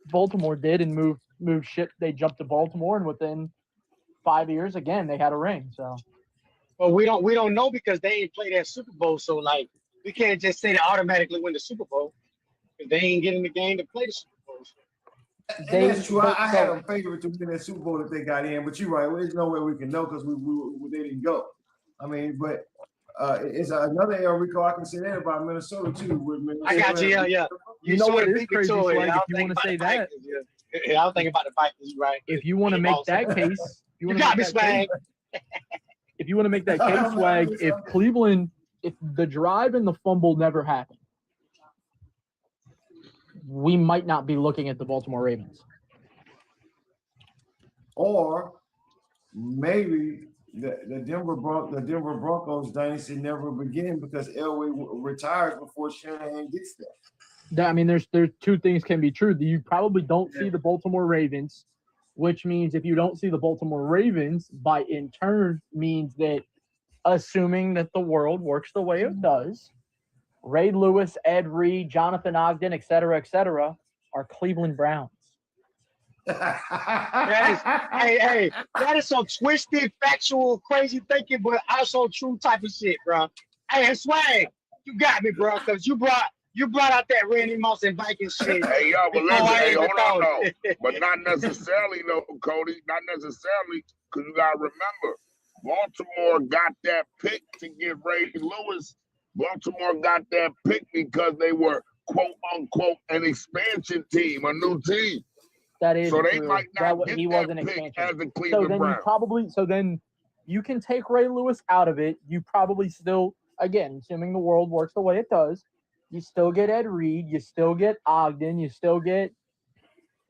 Baltimore did and moved ship. They jumped to Baltimore, and within 5 years, again, they had a ring. So. Well, we don't know because they ain't played that Super Bowl, so like we can't just say they automatically win the Super Bowl if they ain't getting the game to play the Super Bowl. That's true. I had them favorite to win that Super Bowl if they got in, but you're right. Well, there's no way we can know because they didn't go. I mean, but it's another area, Rico. I can say that about Minnesota too. I got you. Yeah. You know what is crazy? Like, if you want to say that, I don't think about the Vikings, right? If you want to make that case, you got me, Swag. If you want to make that case, Swag, if the drive and the fumble never happened, we might not be looking at the Baltimore Ravens. Or maybe the Denver Broncos dynasty never began because Elway retires before Shanahan gets there. I mean, there's two things can be true. You probably don't see the Baltimore Ravens, which means if you don't see the Baltimore Ravens, by in turn means that assuming that the world works the way it does, Ray Lewis, Ed Reed, Jonathan Ogden, et cetera, are Cleveland Browns. Hey, that is some twisted, factual, crazy thinking, but also true type of shit, bro. Hey, and Swag, you got me, bro, because you brought out that Randy Moss and Viking shit. Hey, yo, but before listen, I hey, even hold on, thought. no. But not necessarily, no, Cody. Not necessarily, because you got to remember, Baltimore got that pick to get Ray Lewis. Baltimore got that pick because they were, quote, unquote, an expansion team, a new team. That is so they true. might not get he was that an pick expansion. as a So Cleveland then Brown. You can take Ray Lewis out of it. You probably still, again, assuming the world works the way it does, you still get Ed Reed, you still get Ogden, you still get,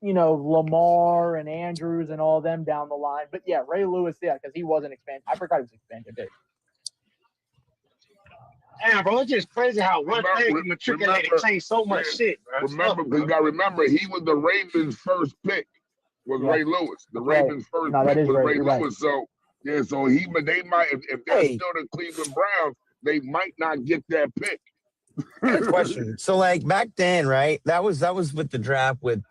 Lamar and Andrews and all them down the line. But yeah, Ray Lewis, yeah, because he was an expansion. I forgot he was expansion big. Damn, bro, it's just crazy how one thing can matriculate and change so much shit, bro. Remember, because you got to remember, he was the Ravens' first pick. Was Ray Lewis. The Ravens' first pick was Ray Lewis. So yeah, so they might if they're still the Cleveland Browns, they might not get that pick. Good question. So like back then, right? That was with the draft with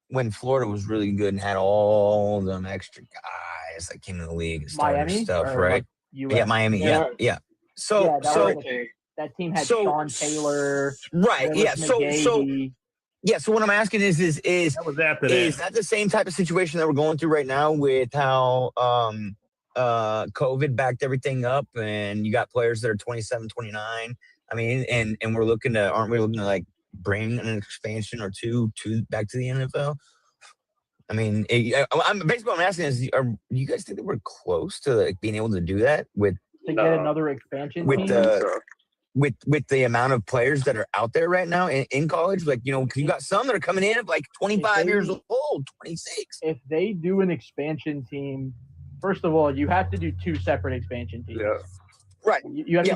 when Florida was really good and had all them extra guys that came in the league and started stuff, right? Yeah, Miami. Yeah. So that team had Sean Taylor. Right. Yeah. So what I'm asking is that the same type of situation that we're going through right now with how COVID backed everything up and you got players that are 27, 29. I mean, and aren't we looking to like bring an expansion or two back to the NFL? I mean, I'm asking is, do you guys think that we're close to like being able to do that to get another expansion team? With the amount of players that are out there right now in college, like, you got some that are coming in at like 25 years old, 26. If they do an expansion team, first of all, you have to do two separate expansion teams. Yeah. Right. You have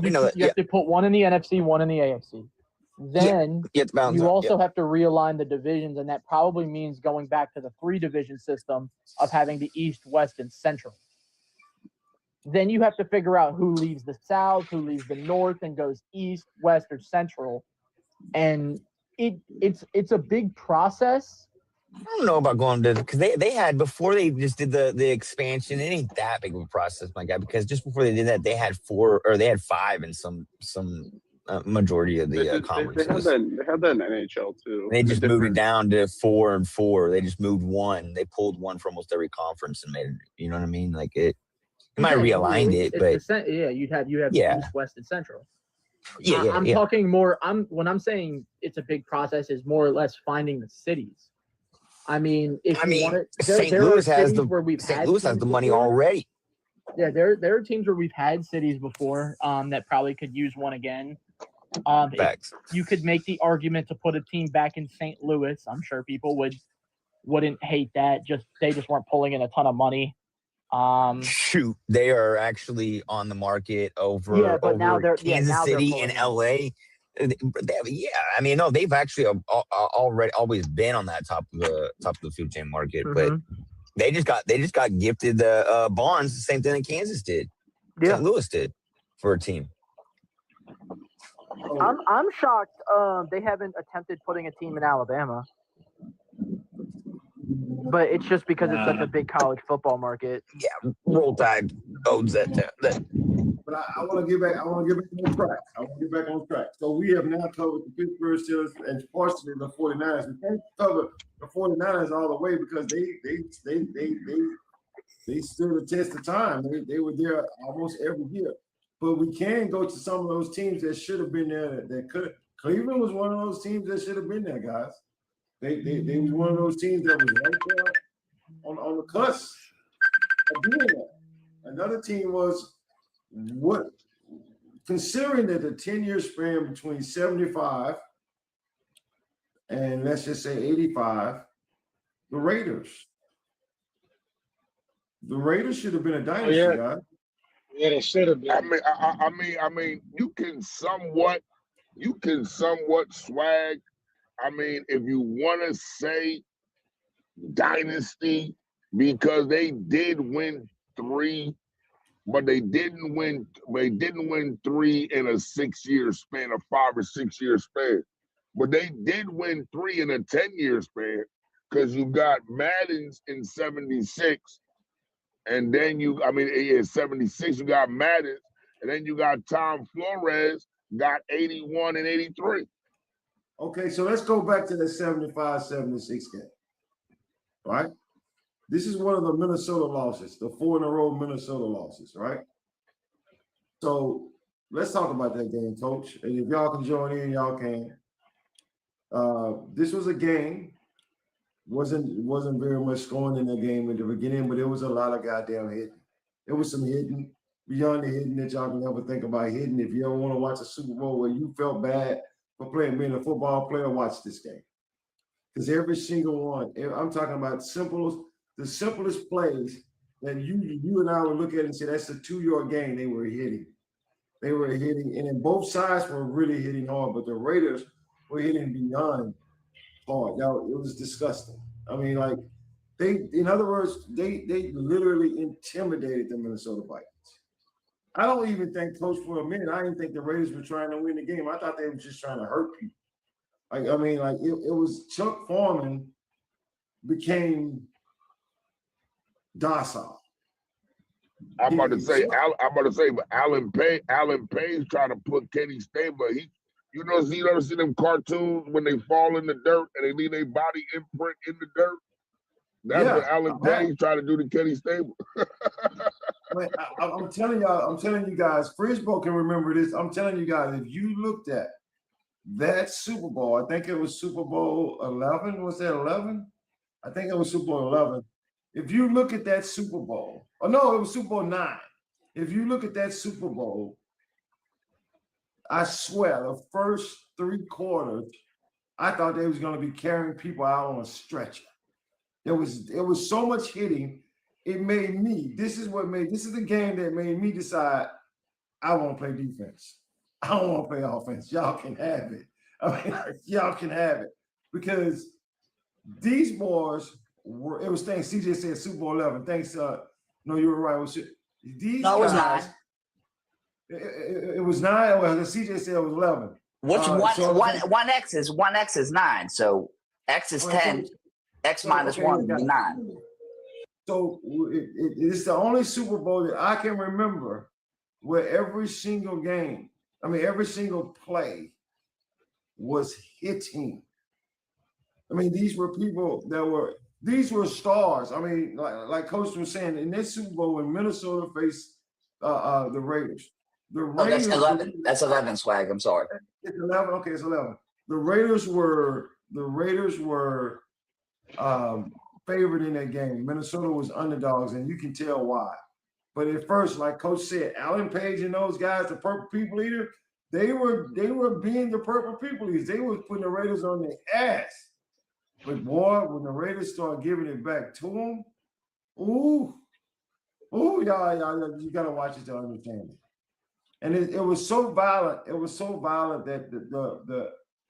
to put one in the NFC, one in the AFC. Then you also have to realign the divisions, and that probably means going back to the 3-division system of having the East, West, and Central. Then you have to figure out who leaves the South, who leaves the North, and goes East, West, or Central. And it's a big process. I don't know about going to because they had before they just did the expansion. It ain't that big of a process, my guy. Because just before they did that, they had 5 in some majority of the conferences. They had that in NHL too. They just moved it down to 4 and 4. They just moved one. They pulled one from almost every conference and made it. You know what I mean? Like it. You might have realigned it, but you'd have East, West, and Central. I'm talking more. When I'm saying it's a big process, is more or less finding the cities. I mean, St. Louis has the money already. Yeah, there are teams where we've had cities before that probably could use one again. You could make the argument to put a team back in St. Louis. I'm sure people wouldn't hate that. They just weren't pulling in a ton of money. Shoot, they are actually on the market over Kansas City and LA. They've actually always been on that top of the food chain market, but they just got gifted the Barnes, the same thing that Kansas did, St. Louis did for a team. I'm shocked they haven't attempted putting a team in Alabama. But it's just because it's such a big college football market. Yeah, Roll Tide owns that. But I want to get back. on track. So we have now covered the Pittsburgh Steelers and partially the 49ers. We can't cover the 49ers all the way because they stood the test of time. They were there almost every year. But we can go to some of those teams that should have been there that could. Cleveland was one of those teams that should have been there, guys. They was one of those teams that was right there on the cusp of doing that. Another team was considering that the 10-year span between 75 and let's just say 85, the Raiders. The Raiders should have been a dynasty, guys. Yeah, they should have been. I mean, you can somewhat swag. I mean, if you want to say dynasty, because they did win 3 but they didn't win. They didn't win 3 in a 6-year span, a 5 or 6 year span. But they did win 3 in a 10-year span because you got Madden's in '76, and then in '76 you got Madden's, and then you got Tom Flores got 81 and 83. Okay, so let's go back to the 75-76 game. Right? This is one of the Minnesota losses, the 4 in a row Minnesota losses, right? So let's talk about that game, Coach. And if y'all can join in, y'all can. This was a game. Wasn't very much scoring in the game at the beginning, but it was a lot of goddamn hitting. There was some hitting beyond the hitting that y'all can never think about hitting. If you ever want to watch a Super Bowl where you felt bad for being a football player, watch this game. Because every single one, I'm talking about the simplest plays that you and I would look at and say that's a 2-yard game. They were hitting, and then both sides were really hitting hard, but the Raiders were hitting beyond hard. Now it was disgusting. I mean, like in other words, they literally intimidated the Minnesota Vikings. I don't even think, Coach, for a minute, I didn't think the Raiders were trying to win the game. I thought they were just trying to hurt people. It was Chuck Foreman became docile. I'm about to say, but Alan Page trying to put Kenny Stabler. You ever see them cartoons when they fall in the dirt and they leave their body imprint in the dirt? That's what Alan Page trying to do to Kenny Stabler. I'm telling you guys, Frisbo can remember this. I'm telling you guys, if you looked at that Super Bowl, I think it was Super Bowl 11. Was that 11? I think it was Super Bowl 11. If you look at that Super Bowl, it was Super Bowl 9. If you look at that Super Bowl, I swear, the first 3 quarters, I thought they was going to be carrying people out on a stretcher. It was so much hitting. It made me. This is the game that made me decide I want to play defense. I don't want to play offense. Y'all can have it. Y'all can have it because these boys were. It was things. CJ said Super Bowl 11. Thanks. No, you were right. These no, it was guys. 9. It was 9. Well, CJ said it was 11. Which one X is 9. So X is 10. X minus 1 would be 9. So it's the only Super Bowl that I can remember where every single game, every single play was hitting. These were people these were stars. Like Coach was saying, in this Super Bowl when Minnesota faced the Raiders. That's 11. That's 11, Swag. I'm sorry. It's 11. Okay, it's 11. The Raiders were favored in that game. Minnesota was underdogs, and you can tell why. But at first, like Coach said, Alan Page and those guys, the Purple People Eater, they were being the Purple People Eaters. They was putting the Raiders on their ass. But boy, when the Raiders started giving it back to them, y'all, you gotta watch it to understand it. And it was so violent. It was so violent that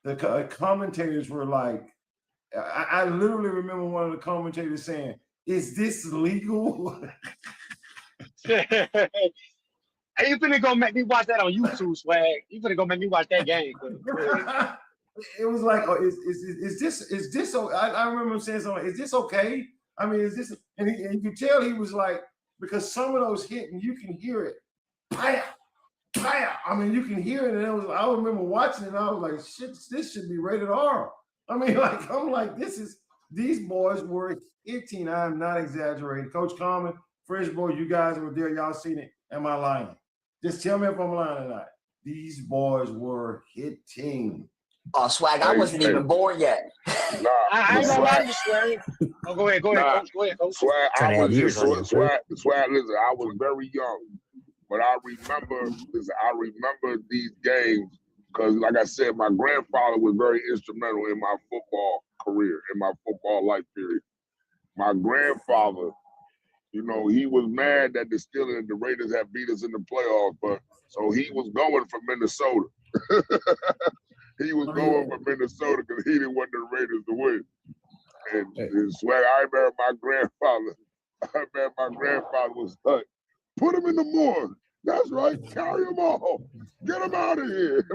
the commentators were like, I literally remember one of the commentators saying, "Is this legal?" Hey, you finna go make me watch that on YouTube, Swag. You finna go make me watch that game. It was like, is this? I remember him saying something. Is this okay? Is this? And you could tell he was like, because some of those hitting, you can hear it. Paya, paya. You can hear it, and I remember watching it. And I was like, shit, this should be rated R. These boys were hitting. I'm not exaggerating. Coach Common, Fresh Boy, you guys were there. Y'all seen it. Am I lying? Just tell me if I'm lying or not. These boys were hitting. Oh, Swag, I wasn't even born yet. Nah, I ain't gonna lie to you, Swag. Oh, go ahead, Coach. Go ahead, Coach. Swag, listen, I was very young, but I remember these games because, like I said, my grandfather was very instrumental in my football career, in my football life period. My grandfather, he was mad that the Steelers and the Raiders had beat us in the playoffs, but so he was going for Minnesota. He was going for Minnesota because he didn't want the Raiders to win. And Swag, I remember my grandfather was like, Put him in the morgue. That's right. Carry him off. Get him out of here.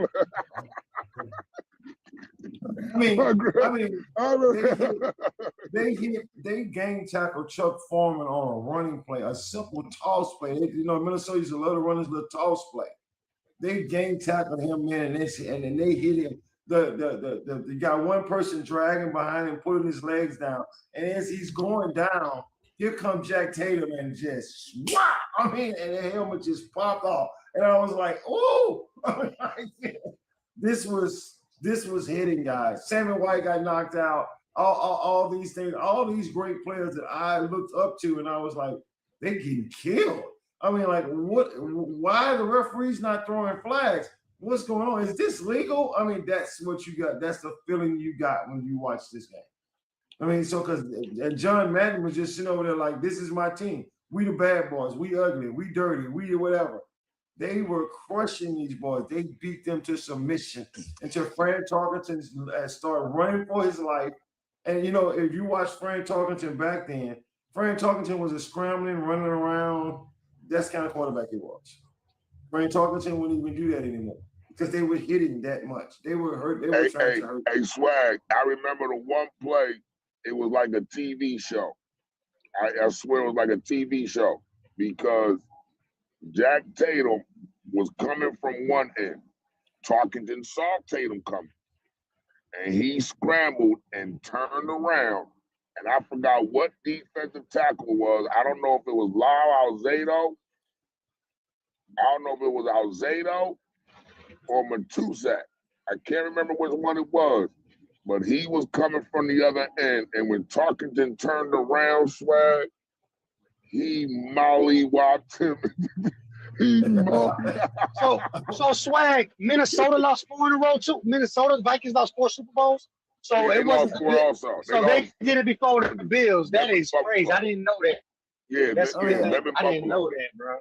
They gang tackled Chuck Foreman on a running play, a simple toss play. Minnesota used to love to run this little toss play. They gang tackled him, man, and then they hit him. You got one person dragging behind him, putting his legs down, and as he's going down, here comes Jack Tatum and just wow! And the helmet just popped off, and I was like, "Oh!" This was hitting, guys. Sammy White got knocked out. All these things, all these great players that I looked up to, and I was like, they getting killed. What? Why are the referees not throwing flags? What's going on? Is this legal? That's what you got. That's the feeling you got when you watch this game. Because John Madden was just sitting over there like, this is my team. We the bad boys. We ugly. We dirty. We whatever. They were crushing these boys. They beat them to submission until Fran Tarkenton started running for his life. And, if you watch Fran Tarkenton back then, Fran Tarkenton was a scrambling, running around. That's the kind of quarterback he was. Fran Tarkenton wouldn't even do that anymore because they were hitting that much. They were hurt. They were trying to hurt. Hey, Swag, I remember the one play, it was like a TV show. I swear it was like a TV show because Jack Tatum was coming from one end. Tarkenton saw Tatum coming. And he scrambled and turned around. And I forgot what defensive tackle was. I don't know if it was Lyle Alzado. I don't know if it was Alzado or Matusak. I can't remember which one it was. But he was coming from the other end. And when Tarkenton turned around, Swag, he mollywopped him. So Swag, Minnesota lost 4 in a row too. Minnesota Vikings lost 4 Super Bowls. So it wasn't. They did it before the Bills. That is crazy. I didn't know that. Yeah, that's crazy. I didn't know that, bro.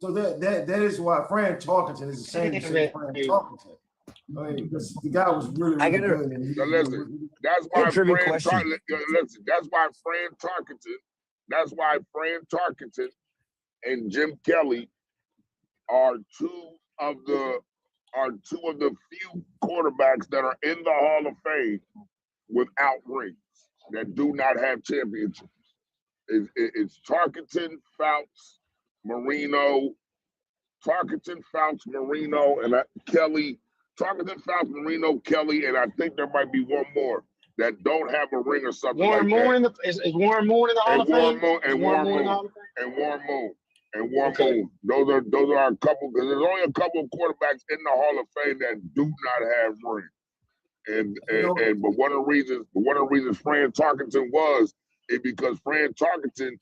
So that is why Fran Tarkenton is the same as Fran Tarkenton. Because the guy was really good. That's why Fran Tarkenton and Jim Kelly are two of the few quarterbacks that are in the Hall of Fame without rings that do not have championships. It's Tarkenton, Fouts, Marino, and Kelly. Tarkenton, Fouts, Marino, Kelly, and I think there might be one more that don't have a ring or something Warren like Moon that. Is Warren Moon in the Hall of Fame? Warren Moon. Those are a couple, because there's only a couple of quarterbacks in the Hall of Fame that do not have rings. But one of the reasons Fran Tarkenton is because Fran Tarkenton,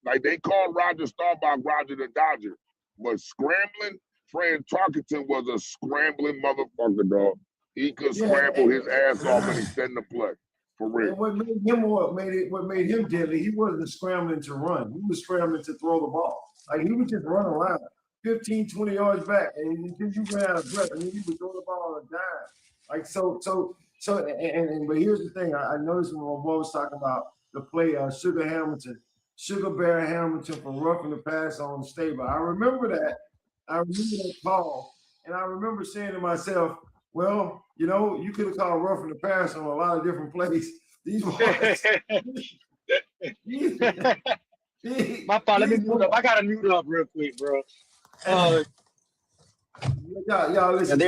like they called Roger Staubach Roger the Dodger, but scrambling, Fran Tarkenton was a scrambling motherfucker, dog. He could scramble his ass off and extend the play. For real. And what made him deadly, he wasn't scrambling to run. He was scrambling to throw the ball. Like he would just run around 15, 20 yards back. And until you ran out of breath, and then he would throw the ball on a dime. Like but here's the thing. I noticed when my boy was talking about the play Sugar Bear Hamilton for roughing the pass on the stable. I remember that call, and I remember saying to myself, well, you could have called roughing the pass on a lot of different plays. These boys. My fault. Let me mute up. I gotta mute up real quick, bro. Y'all listen.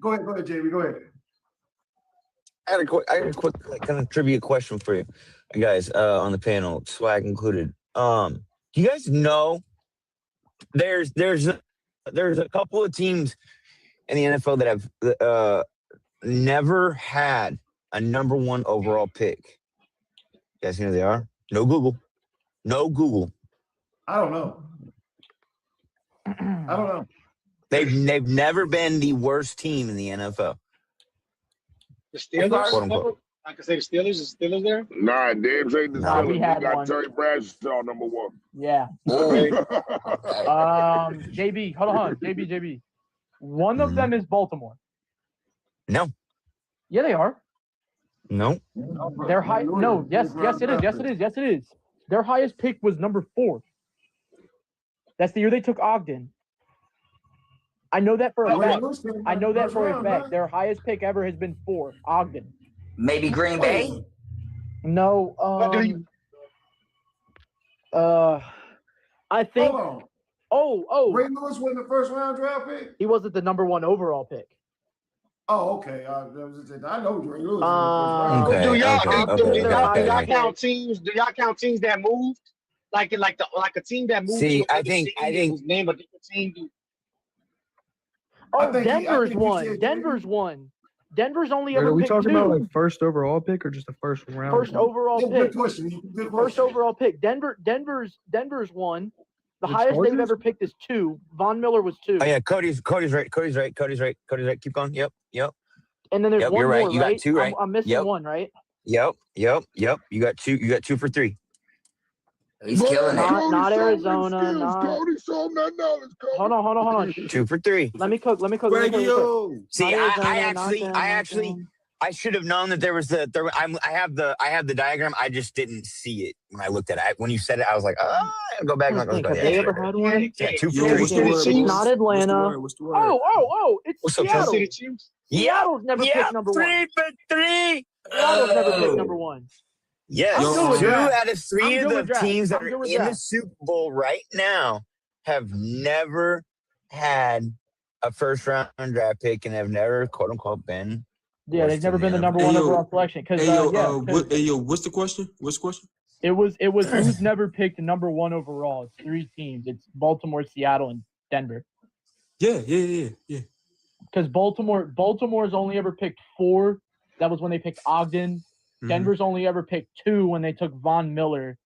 Go ahead, JB. Go ahead. I had a quick kind of trivia question for you guys on the panel, Swag included. Do you guys know there's a couple of teams in the NFL that have never had a number 1 overall pick? You guys know who they are? No Google. I don't know. They've never been the worst team in the NFL. The Steelers? I can say the Steelers. Is the Steelers there? Nah, Dave ain't the Steelers. We got Terry Bradshaw number 1. Yeah. JB, hold on. JB. One of them is Baltimore. No. Yeah, they are. No. They're high. No. Yes, it is. Yes, it is. Their highest pick was number 4. That's the year they took Ogden. I know that for a fact. I know that for a fact. Right? Their highest pick ever has been 4, Ogden. Maybe Green Bay? No, I think. Hold on. Oh. Ray Lewis wasn't the first round draft pick? He wasn't the number 1 overall pick. Oh, okay. I know Ray Lewis was the first round. Do y'all okay. count teams? Do y'all count teams that moved? Like a team that moved? See, to I think name a different team. Oh, Denver's won. Denver's won. Denver's only ever Are we picked talking 2. about like first overall pick or just the first round? First overall pick. Good question. First overall pick. Denver's won. The highest they've ever picked is 2. Von Miller was 2. Oh yeah, Cody's right. Cody's right. Keep going. Yep. And then there's one you're more, right. You got 2 right. I'm missing one, right? Yep. You got 2. You got 2 for 3. He's killing it. Not Arizona. Cody showed that knowledge. Hold on. 2 for 3. Let me cook. See, I should have known that there was I have the diagram. I just didn't see it when I looked at it. When you said it, I was like, I'll go back and look. Have they ever had one? Yeah, 2 Yo, for 3. what's the word? It's not Atlanta. What's the word? Oh, it's What's up, Seattle. Seattle's never picked number 1. 3 for 3. Seattle's never picked number 1. Yes, Yo, 2 out of 3 I'm of good the with that. teams that I'm are good with in that. the Super Bowl right now have never had a first round draft pick and have never, quote unquote, been. Yeah, they've never been the number 1 overall selection. Because what's the question? It was who's never picked number 1 overall. It's 3 teams. It's Baltimore, Seattle, and Denver. Yeah. Because Baltimore's only ever picked 4. That was when they picked Ogden. Denver's only ever picked 2 when they took Von Miller.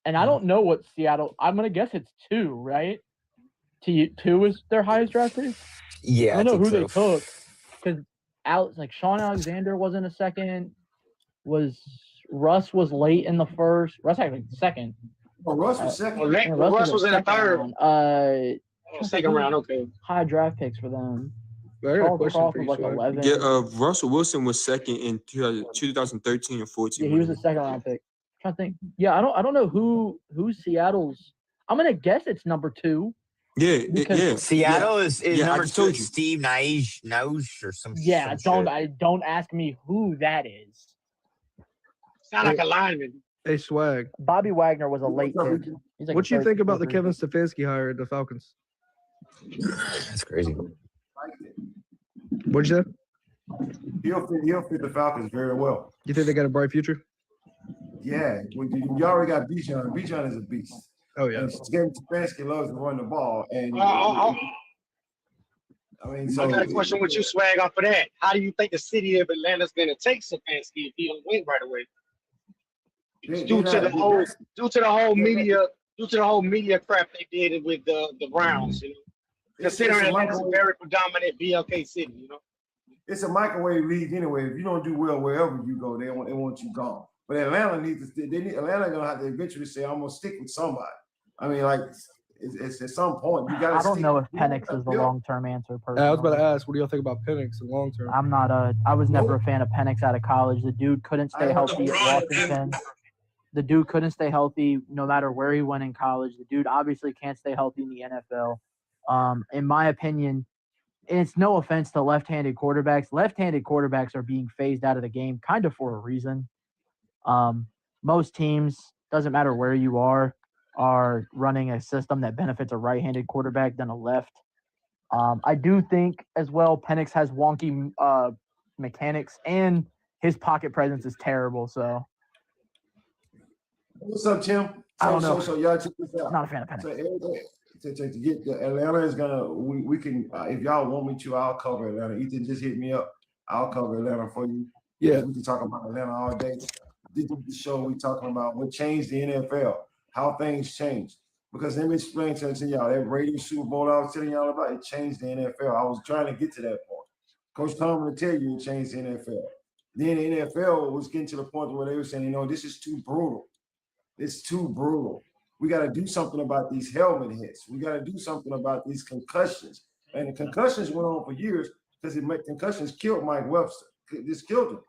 And I don't know what Seattle. I'm gonna guess it's 2, right? 2 is their highest draft pick. Yeah, I don't know who they took because Sean Alexander wasn't a second. Russ was late in the first. Russ actually second. Oh, Russ was second. Russ was in the third. Second round. Okay. High draft picks for them. I got a question for you. Like 11. Russell Wilson was second in 2013 and 14. Yeah, he was a second round pick. I'm trying to think. Yeah, I don't know who Seattle's. I'm gonna guess it's number 2. Yeah. Seattle is number 2. You. Steve Nige or some. Yeah, some don't ask me who that is. Sound like a lineman. Hey, Swag. Bobby Wagner was a late pick. Like what you think about the Kevin Stefanski hire at the Falcons? That's crazy. What'd you say? He'll fit the Falcons very well. You think they got a bright future? Yeah, you already got Bijan. Bijan is a beast. Oh yeah. Kevin Stefanski loves to run the ball, and I got a question with you, Swag, off of that. How do you think the city of Atlanta's going to take Stefanski if he don't win right away? Due to the whole media crap they did with the Browns, you know. Considering Atlanta's a very predominant BLK city, you know. It's a microwave league anyway. If you don't do well wherever you go, they want you gone. But Atlanta Atlanta gonna have to eventually say, I'm gonna stick with somebody. I mean, like it's at some point you gotta. I don't know if Penix is the long-term answer. Personally. I was about to ask, what do y'all think about Penix in long term? I'm not I was never a fan of Penix out of college. The dude couldn't stay healthy at Washington. The dude couldn't stay healthy no matter where he went in college. The dude obviously can't stay healthy in the NFL. In my opinion, and it's no offense to left-handed quarterbacks. Left-handed quarterbacks are being phased out of the game kind of for a reason. Most teams, doesn't matter where you are running a system that benefits a right-handed quarterback than a left. I do think as well Penix has wonky mechanics and his pocket presence is terrible. So what's up, Tim? I don't know. So y'all check this out. I'm not a fan of Penix. So to get the Atlanta is gonna we can if y'all want me to, I'll cover Atlanta. Ethan, just hit me up. I'll cover Atlanta for you. Yeah, we can talk about Atlanta all day. This is the show we talking about what changed the NFL, how things changed. Because let me explain to y'all that radio Super Bowl I was telling y'all about, it changed the NFL. I was trying to get to that point. Coach Tom will tell you it changed the NFL. Then the NFL was getting to the point where they were saying, this is too brutal. It's too brutal. We got to do something about these helmet hits. We got to do something about these concussions. And the concussions went on for years because concussions killed Mike Webster. Just killed him.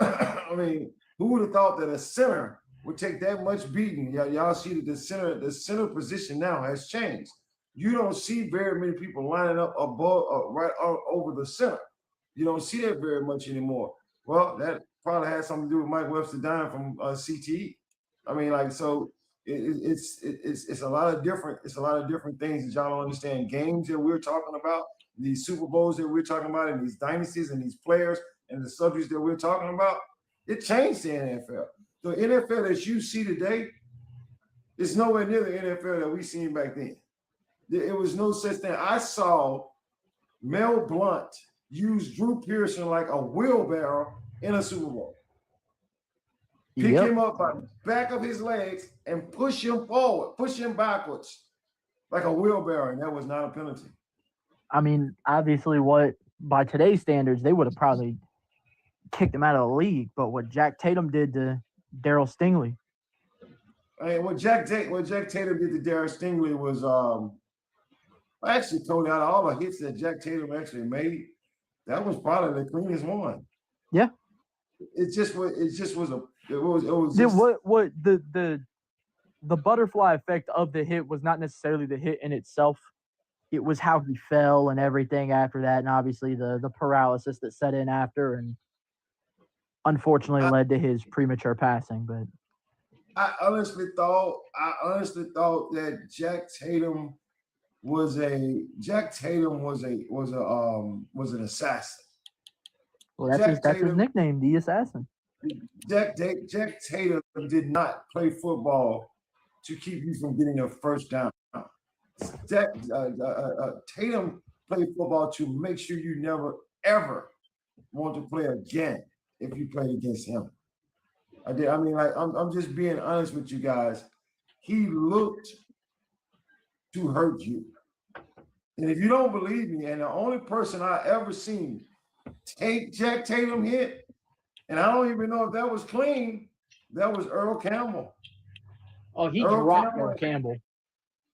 I mean, who would have thought that a center would take that much beating? Y'all see that the center position now has changed. you don't see very many people lining up above, right over the center. You don't see that very much anymore. Well, that probably has something to do with Mike Webster dying from CTE. I mean, like, so it's a lot of different things that y'all don't understand. Games that we're talking about, these Super Bowls that we're talking about, and these dynasties and these players and the subjects that we're talking about, it changed the NFL. The NFL that you see today is nowhere near the NFL that we seen back then. It was no such thing. I saw Mel Blount use Drew Pearson like a wheelbarrow in a Super Bowl. Pick him up by the back of his legs and push him forward, push him backwards like a wheelbarrow, and that was not a penalty. I mean, obviously, by today's standards, they would have probably kicked him out of the league. But what Jack Tatum did to Darryl Stingley. I mean, what Jack Tatum did to Darryl Stingley was I actually told out all the hits that Jack Tatum actually made. That was probably the cleanest one. Yeah. It was the butterfly effect of the hit was not necessarily the hit in itself. It was how he fell and everything after that, and obviously the paralysis that set in after, and unfortunately led to his premature passing. But I honestly thought that Jack Tatum was an assassin. Well, that's his nickname, the Assassin. Jack Tatum did not play football to keep you from getting a first down. Tatum played football to make sure you never ever want to play again if you played against him. I did. I mean, like, I'm just being honest with you guys. He looked to hurt you. And if you don't believe me, and the only person I ever seen take Jack Tatum hit, and I don't even know if that was clean, that was Earl Campbell. Oh, he dropped Earl Campbell.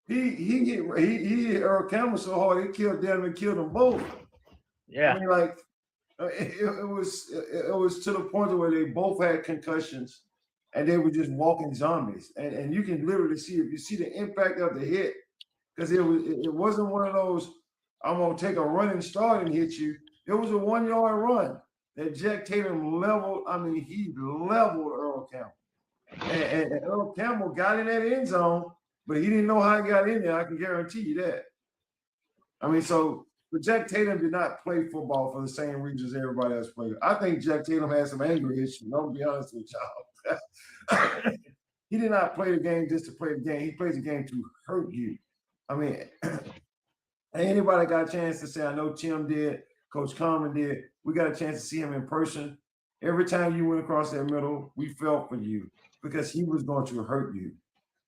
He hit Earl Campbell so hard it killed them both. Yeah. I mean, like, it was to the point where they both had concussions and they were just walking zombies. And you can literally see, if you see the impact of the hit, because it wasn't one of those, I'm gonna take a running start and hit you. It was a 1-yard run that Jack Tatum leveled. I mean, he leveled Earl Campbell. And Earl Campbell got in that end zone, but he didn't know how he got in there. I can guarantee you that. I mean, but Jack Tatum did not play football for the same reasons everybody else played. I think Jack Tatum had some anger issues. I'll be honest with y'all. He did not play the game just to play the game. He plays the game to hurt you. I mean, anybody got a chance to say, I know Tim did, Coach Common did, we got a chance to see him in person. Every time you went across that middle, we felt for you because he was going to hurt you.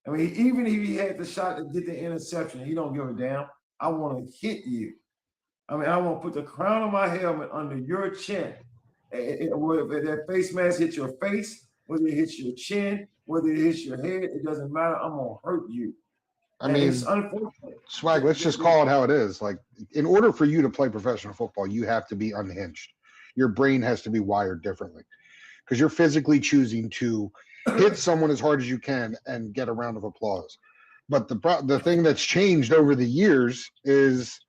I mean, even if he had the shot to get the interception, he don't give a damn. I want to hit you. I mean, I want to put the crown of my helmet under your chin. Whether that face mask hits your face, whether it hits your chin, whether it hits your head, it doesn't matter. I'm going to hurt you. I mean, it's unfortunate. Swag, let's just call it how it is. Like, in order for you to play professional football, you have to be unhinged. Your brain has to be wired differently because you're physically choosing to hit someone as hard as you can and get a round of applause. But the thing that's changed over the years is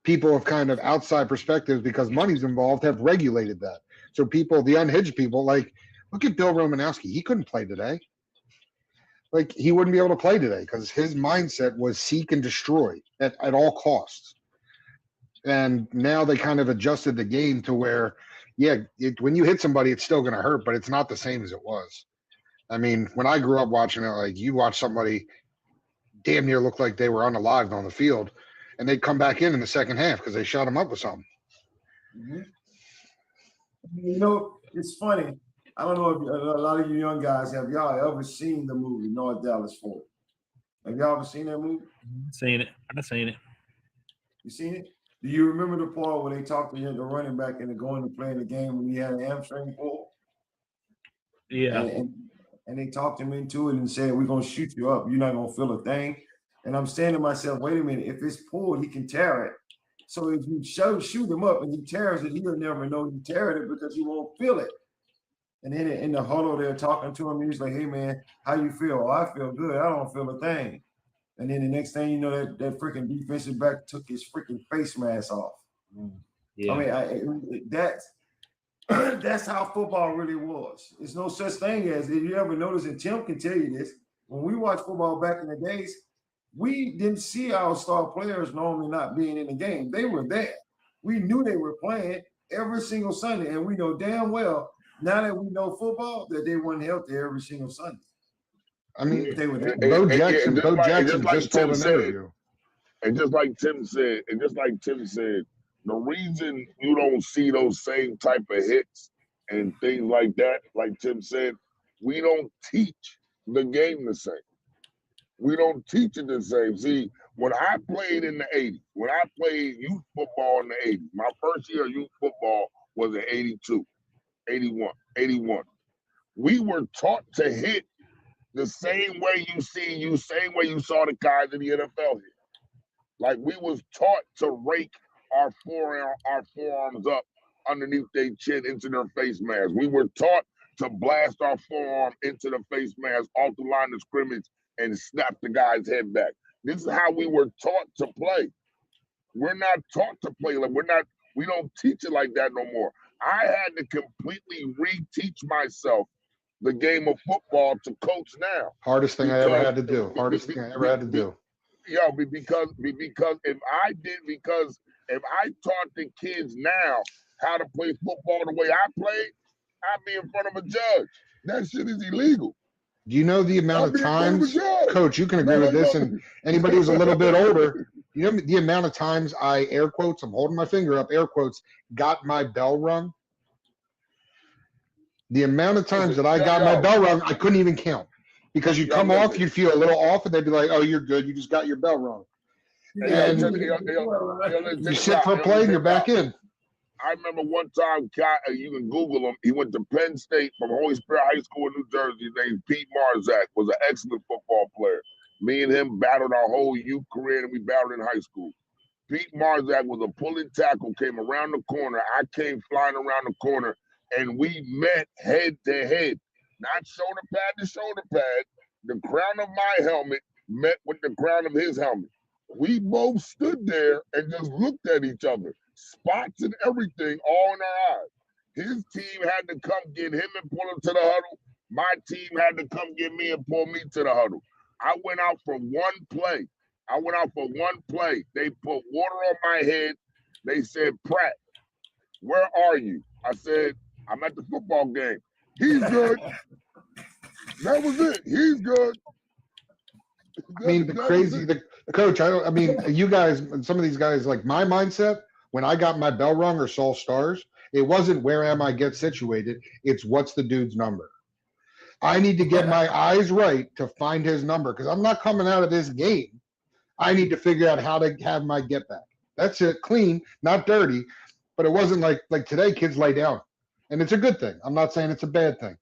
people have kind of outside perspectives because money's involved have regulated that. So people, the unhinged people, like, look at Bill Romanowski. He couldn't play today. Like, he wouldn't be able to play today because his mindset was seek and destroy at all costs. And now they kind of adjusted the game to where, when you hit somebody, it's still going to hurt, but it's not the same as it was. I mean, when I grew up watching it, like, you watch somebody damn near look like they were unalived on the field, and they'd come back in the second half because they shot them up with something. Mm-hmm. You know, it's funny. I don't know if a lot of you young guys, have y'all ever seen the movie North Dallas 4? Have y'all ever seen that movie? I've seen it. You seen it? Do you remember the part where they talked to the running back into going to play in the game when he had an hamstring pull? Yeah. And they talked him into it and said, we're going to shoot you up. You're not going to feel a thing. And I'm saying to myself, wait a minute. If it's pulled, he can tear it. So if you shoot him up and he tears it, he'll never know he teared it because he won't feel it. And then in the huddle, they're talking to him. And he's like, hey, man, how you feel? Oh, I feel good. I don't feel a thing. And then the next thing you know, that freaking defensive back took his freaking face mask off. Yeah. I mean, that's how football really was. There's no such thing as, if you ever notice, and Tim can tell you this, when we watched football back in the days, we didn't see our star players normally not being in the game. They were there. We knew they were playing every single Sunday, and we know damn well, now that we know football, that they weren't healthy every single Sunday. I mean, they were there. Bo Jackson just told an interview. And just like Tim said, the reason you don't see those same type of hits and things like that, like Tim said, we don't teach the game the same. We don't teach it the same. See, when I played in the 80s, when I played youth football in the 80s, my first year of youth football was in 82, 81. We were taught to hit the same way you saw the guys in the NFL hit. Like, we was taught to rake our forearms up underneath their chin into their face mask. We were taught to blast our forearm into the face mask off the line of scrimmage and snap the guy's head back. This is how we were taught to play. We're not taught to play like we don't teach it like that no more. I had to completely reteach myself the game of football to coach now. Hardest thing I ever had to do. Yeah, because if I taught the kids now how to play football the way I played, I'd be in front of a judge. That shit is illegal. Do you know the amount of times, Coach, you can agree with this, and anybody who's a little bit older, you know the amount of times I, air quotes, I'm holding my finger up, air quotes, got my bell rung? The amount of times that I got my bell rung, I couldn't even count. Because you come off, you'd feel a little off, and they'd be like, oh, you're good, you just got your bell rung. And you sit for a play, and you're back in. I remember one time, you can Google him. He went to Penn State from Holy Spirit High School in New Jersey. His name's Pete Marzak, was an excellent football player. Me and him battled our whole youth career, and we battled in high school. Pete Marzak was a pulling tackle, came around the corner. I came flying around the corner, and we met head to head. Not shoulder pad to shoulder pad. The crown of my helmet met with the crown of his helmet. We both stood there and just looked at each other. Spots and everything all in our eyes. His team had to come get him and pull him to the huddle. My team had to come get me and pull me to the huddle. I went out for one play. They put water on my head. They said, Pratt, where are you? I said, I'm at the football game. He's good. That was it. He's good. I mean, the coach, you guys, some of these guys, like my mindset, when I got my bell rung or saw stars, it wasn't where am I get situated. It's what's the dude's number. I need to get my eyes right to find his number because I'm not coming out of this game. I need to figure out how to have my get back. That's it. Clean, not dirty. But it wasn't like today kids lay down. And it's a good thing. I'm not saying it's a bad thing.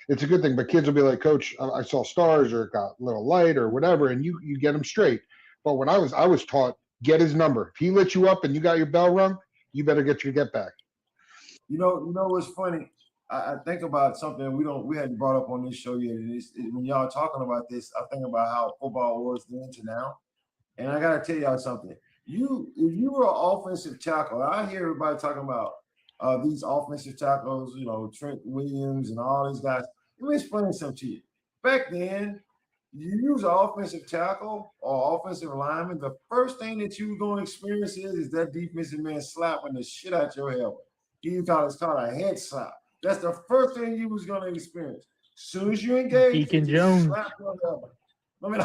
It's a good thing. But kids will be like, Coach, I saw stars or it got a little light or whatever. And you get them straight. But when I was taught, get his number. If he lit you up and you got your bell rung, you better get your get back. You know what's funny? I think about something we hadn't brought up on this show yet. When y'all talking about this, I think about how football was then to now. And I gotta tell y'all something. If you were an offensive tackle, I hear everybody talking about these offensive tackles, Trent Williams and all these guys. Let me explain something to you. Back then, you use an offensive tackle or offensive lineman, the first thing that you're going to experience is that defensive man slapping the shit out your helmet. It's called a head slap. That's the first thing you was going to experience. As soon as you engage, Deacon Jones. Slap your helmet. I mean,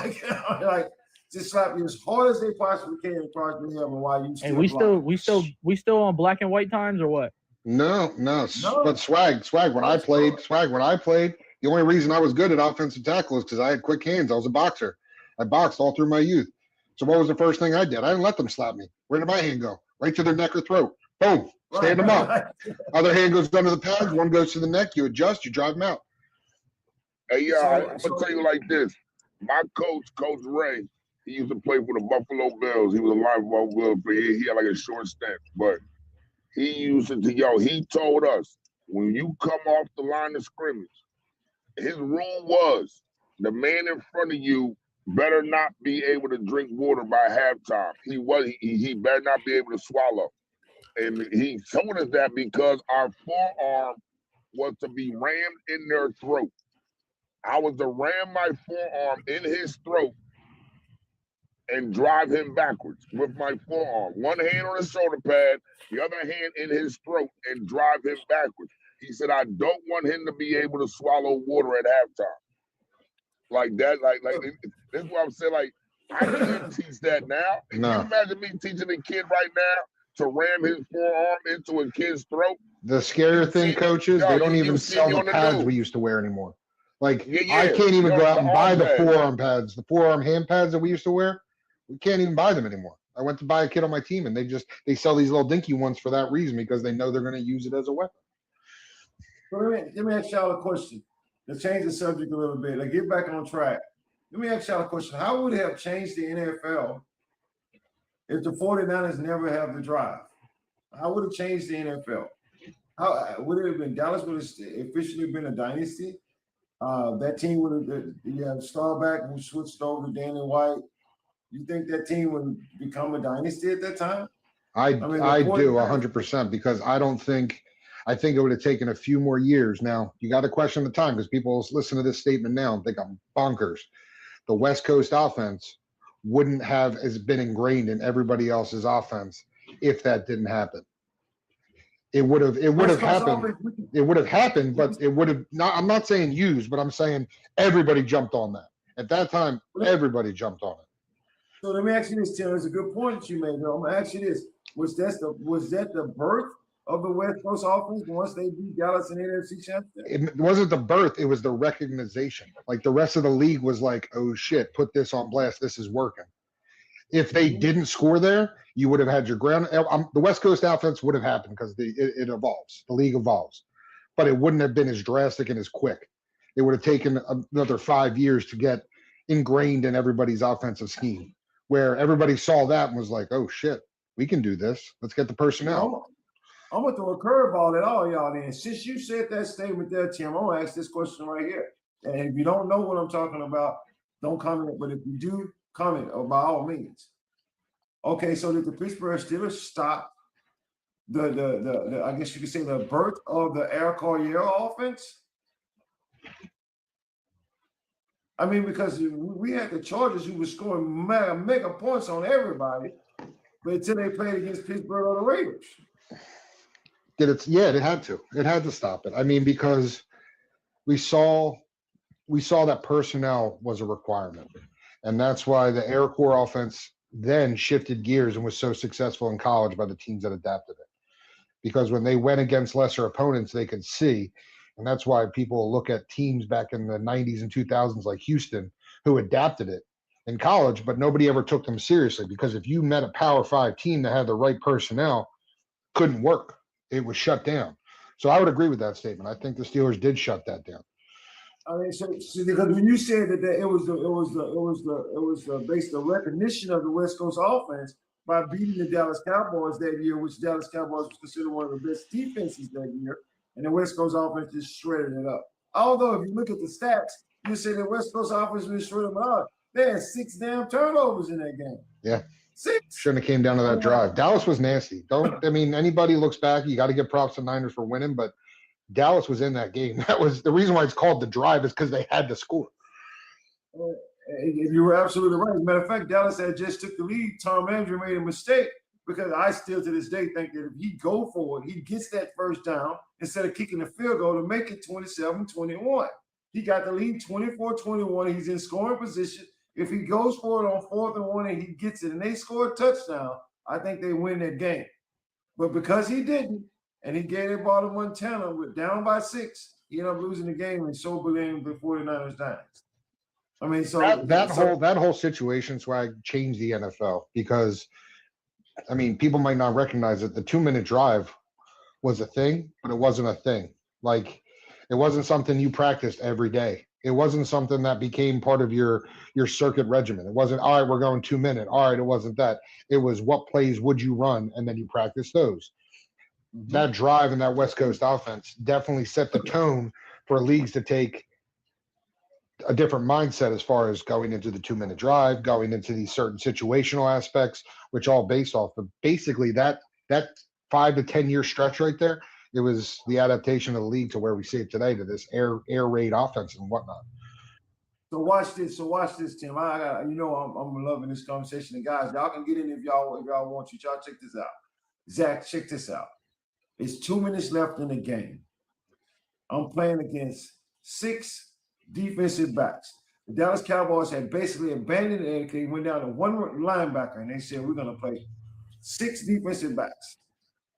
like just slap you as hard as they possibly can across the helmet while you still. Hey, we still on black and white times or what? No. But swag. When I played, the only reason I was good at offensive tackle is because I had quick hands. I was a boxer. I boxed all through my youth. So what was the first thing I did? I didn't let them slap me. Where did my hand go? Right to their neck or throat. Boom. Stand them up. Other hand goes under the pads. One goes to the neck. You adjust. You drive them out. Hey, I'm going to tell you like this. My coach, Coach Ray, he used to play for the Buffalo Bills. He was a linebacker. He had like a short stint. But he told us, when you come off the line of scrimmage, his rule was the man in front of you better not be able to drink water by halftime. He better not be able to swallow. And he told us that because our forearm was to be rammed in their throat. I was to ram my forearm in his throat and drive him backwards with my forearm. One hand on his shoulder pad, the other hand in his throat, and drive him backwards. He said, I don't want him to be able to swallow water at halftime. Like that, this is what I'm saying. Like, I couldn't teach that now. Can you imagine me teaching a kid right now to ram his forearm into a kid's throat? The scarier thing, coaches, they don't even sell the pads we used to wear anymore. Like, I can't even go out and buy the forearm pads, the forearm hand pads that we used to wear. We can't even buy them anymore. I went to buy a kid on my team, and they sell these little dinky ones for that reason, because they know they're going to use it as a weapon. So let me ask y'all a question. To change the subject a little bit, get back on track. Let me ask y'all a question. How would it have changed the NFL if the 49ers never have the drive? How would it change the NFL? How would it have been? Dallas would have officially been a dynasty. That team would have Starback who switched over to Danny White. You think that team would become a dynasty at that time? I do 100%, because I think it would have taken a few more years. Now, you got to question the time, because people listen to this statement now and think I'm bonkers. The West Coast offense wouldn't have been ingrained in everybody else's offense if that didn't happen. It would have happened. It would have happened, but it would have not. I'm not saying used, but I'm saying everybody jumped on that. At that time, everybody jumped on it. So let me ask you this, Tim. It's a good point that you made. Though. I'm gonna ask you this: was that the birth of the West Coast offense once they beat Dallas in the NFC Championship? It wasn't the birth; it was the recognition. Like, the rest of the league was like, "Oh shit, put this on blast. This is working." If they didn't score there, you would have had your ground. The West Coast offense would have happened because it evolves. The league evolves, but it wouldn't have been as drastic and as quick. It would have taken another 5 years to get ingrained in everybody's offensive scheme, where everybody saw that and was like, "Oh shit, we can do this. Let's get the personnel." I'm gonna throw a curveball at all y'all. Then, since you said that statement there, Tim, I'm gonna ask this question right here. And if you don't know what I'm talking about, don't comment. But if you do, comment by all means. Okay, so did the Pittsburgh Steelers stop the I guess you could say the birth of the Air Coryell offense? I mean, because we had the Chargers who were scoring mega points on everybody, but until they played against Pittsburgh or the Raiders. It had to. It had to stop it. I mean, because we saw that personnel was a requirement. And that's why the Air Corps offense then shifted gears and was so successful in college by the teams that adapted it. Because when they went against lesser opponents, they could see. And that's why people look at teams back in the 90s and 2000s like Houston who adapted it in college, but nobody ever took them seriously. Because if you met a Power 5 team that had the right personnel, couldn't work. It was shut down. So I would agree with that statement. I think the Steelers did shut that down. I mean, so because when you said that it was based the recognition of the West Coast offense by beating the Dallas Cowboys that year, which Dallas Cowboys was considered one of the best defenses that year, and the West Coast offense just shredded it up. Although if you look at the stats, you say the West Coast offense was shredded up. They had 6 damn turnovers in that game. Yeah. 6. Shouldn't have came down to that drive. Dallas was nasty. Anybody looks back, you got to give props to Niners for winning, but Dallas was in that game. That was the reason why it's called the drive, is because they had to score. You were absolutely right. As a matter of fact, Dallas had just took the lead. Tom Andrew made a mistake, because I still to this day think that if he go for it, he gets that first down instead of kicking the field goal to make it 27-21. He got the lead 24-21. He's in scoring position. If he goes for it on 4th and 1 and he gets it and they score a touchdown, I think they win that game. But because he didn't, and he gave that ball to Montana with down by 6, he ended up losing the game and so blamed the 49ers Giants. I mean, so that whole situation Swag changed the NFL, because I mean, people might not recognize it. The 2-minute drive was a thing, but it wasn't a thing. Like, it wasn't something you practiced every day. It wasn't something that became part of your circuit regimen. It wasn't, all right, we're going 2 minute. All right, it wasn't that. It was, what plays would you run, and then you practice those. That drive and that West Coast offense definitely set the tone for leagues to take a different mindset as far as going into the 2-minute drive, going into these certain situational aspects, which all based off of basically that 5 to 10 year stretch right there. It was the adaptation of the league to where we see it today, to this air raid offense and whatnot. So watch this. Tim. I'm loving this conversation. And guys, y'all can get in if y'all want to. Y'all check this out. Zach, check this out. It's 2 minutes left in the game. I'm playing against 6 defensive backs. The Dallas Cowboys had basically abandoned it. They went down to 1 linebacker, and they said, we're going to play 6 defensive backs.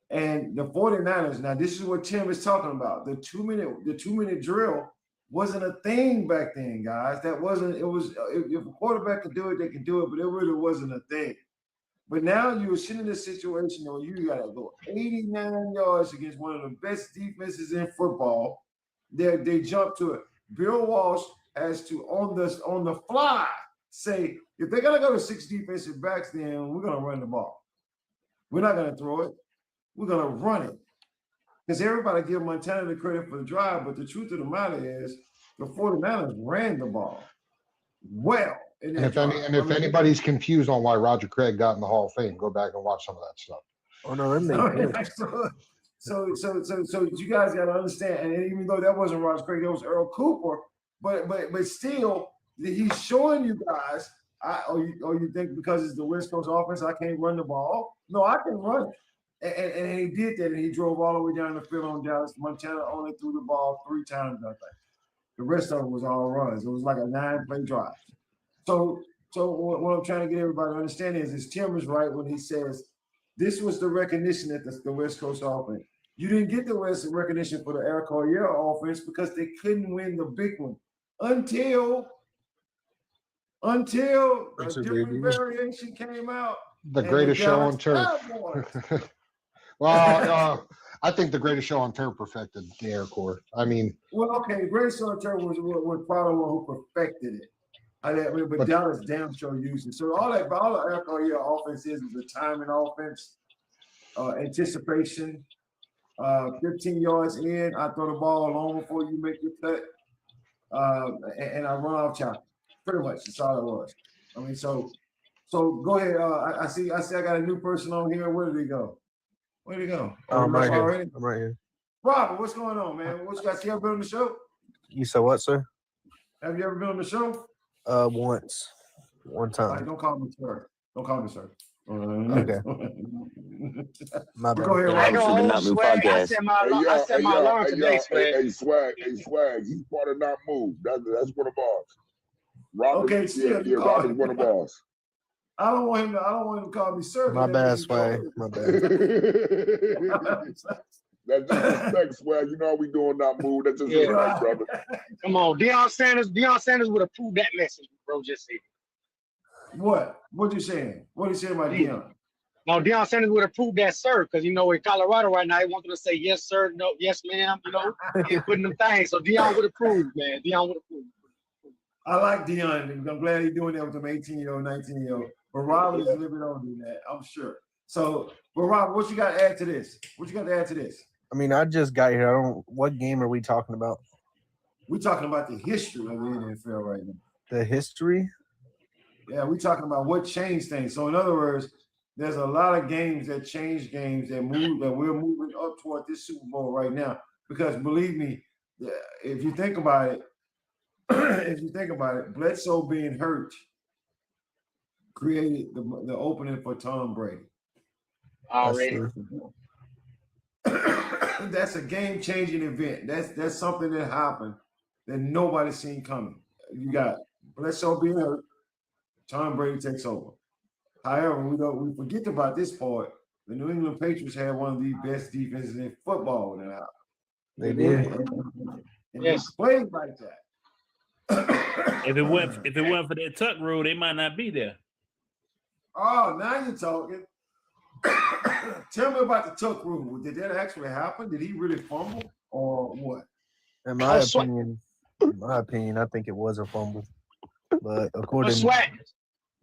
And the 49ers, now this is what Tim is talking about. The 2-minute drill wasn't a thing back then, guys. That wasn't, it was, if a quarterback could do it, they could do it, but it really wasn't a thing. But now you're sitting in a situation where you got to go 89 yards against one of the best defenses in football. They jump to it. Bill Walsh has to, on the fly, say, if they're going to go to 6 defensive backs, then we're going to run the ball. We're not going to throw it. We're going to run it. Because everybody give Montana the credit for the drive, but the truth of the matter is the 49ers ran the ball well. And if anybody's confused on why Roger Craig got in the Hall of Fame, go back and watch some of that stuff. Oh no, that makes sense. So you guys got to understand, and even though that wasn't Roger Craig, that was Earl Cooper, but still, he's showing you guys. You think because it's the West Coast offense, I can't run the ball? No, I can run it, and he did that, and he drove all the way down the field on Dallas. Montana only threw the ball 3 times, I think. The rest of it was all runs. It was like a 9-play drive. So what I'm trying to get everybody to understand is Tim is right when he says this was the recognition that the West Coast offense. You didn't get the recognition for the Eric Coyer offense because they couldn't win the big one until a different variation came out. The greatest show on turf. Well, I think the greatest show on turf perfected the Air Corps. I mean, well, okay, the greatest show on turf was probably one who perfected it. But Dallas damn sure used it. So all the Air Coyer offense is a timing offense, anticipation. 15 yards in, I throw the ball long before you make your cut, and I run off chop. Pretty much, that's all it was. I mean, so go ahead. I see. I got a new person on here. Where did he go? I'm right here. Robert, what's going on, man? What you got? You ever been on the show? You said what, sir? Have you ever been on the show? Once. One time. Right, don't call me sir. Okay. My bad. Go ahead, Robert. I set my alarm today, Swag. Hey, Swag. He's part of Not Move. That's one of ours. Robert, okay, still, yeah, Robert's one of ours. I don't want him to call me sir. My bad, Swag. My bad. That's just respect, Swag. You know how we doing Not Move. That's just respect, brother. Come on, Deion Sanders would approve that message, bro. Just said. What? What you saying? What are you saying about Deion? No, Deion Sanders would approve that, sir, because in Colorado right now, he wanted to say yes, sir, no, yes, ma'am. He's putting them things. So Deion would approve, man. Deion would approve. I like Deion. I'm glad he's doing that with them 18-year-old, 19-year-old. But Robert is a little bit older than that, I'm sure. So, but Robert, what you got to add to this? I mean, I just got here. What game are we talking about? We're talking about the history of the NFL right now. The history? Yeah, we're talking about what changed things. So in other words, there's a lot of games that change games that we're moving up toward this Super Bowl right now. Because believe me, if you think about it, Bledsoe being hurt created the opening for Tom Brady. Already. That's a game-changing event. That's something that happened that nobody's seen coming. You got Bledsoe being hurt. Tom Brady takes over. However, we forget about this part. The New England Patriots had one of the best defenses in football now. They did. And they played like that. If it went for that tuck rule, they might not be there. Oh, now you're talking. Tell me about the tuck rule. Did that actually happen? Did he really fumble or what? In my opinion, I think it was a fumble. But according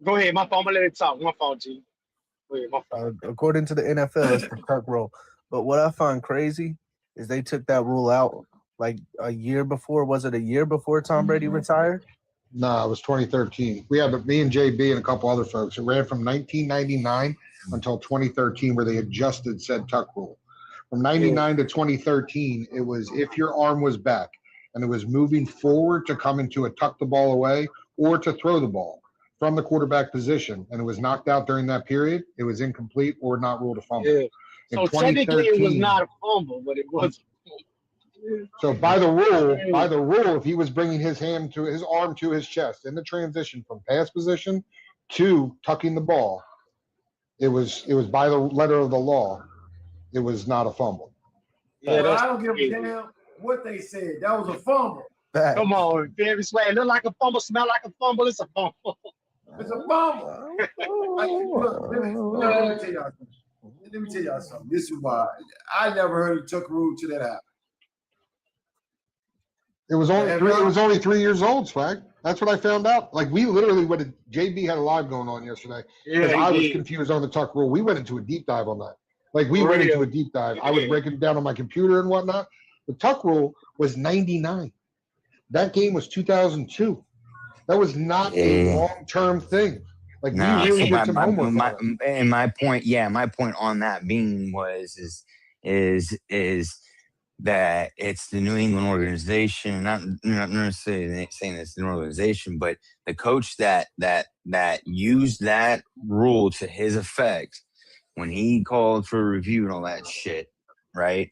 go ahead, my phone. I'm gonna let it talk. My phone, G. Go ahead, my phone. According to the NFL, it's the tuck rule. But what I find crazy is they took that rule out like a year before. Was it a year before Tom Brady retired? No, it was 2013. We had me and JB and a couple other folks. It ran from 1999 until 2013, where they adjusted said tuck rule. From 99 to 2013, it was if your arm was back and it was moving forward to come into a tuck the ball away or to throw the ball from the quarterback position, and it was knocked out during that period, it was incomplete or not ruled a fumble. Yeah. So technically, it was not a fumble, but it was. So by the rule, if he was bringing his arm to his chest in the transition from pass position to tucking the ball, it was by the letter of the law. It was not a fumble. Yeah, well, I don't give a damn what they said. That was a fumble. Come on, very swag. Look like a fumble, smell like a fumble. It's a fumble. It's a fumble. Look, let me tell y'all something. Let me tell y'all something. This is why I never heard of tuck rule till that happened. It was only 3 years old, Swag. That's what I found out. Like we literally JB had a live going on yesterday because I was confused on the tuck rule. We went into a deep dive on that. Like we went into a deep dive. I was breaking it down on my computer and whatnot. The tuck rule was 99. That game was 2002. That was not a long-term thing. Like we really did some homework. My point on that being is that it's the New England organization. Not necessarily saying it's an organization, but the coach that used that rule to his effect when he called for a review and all that shit, right?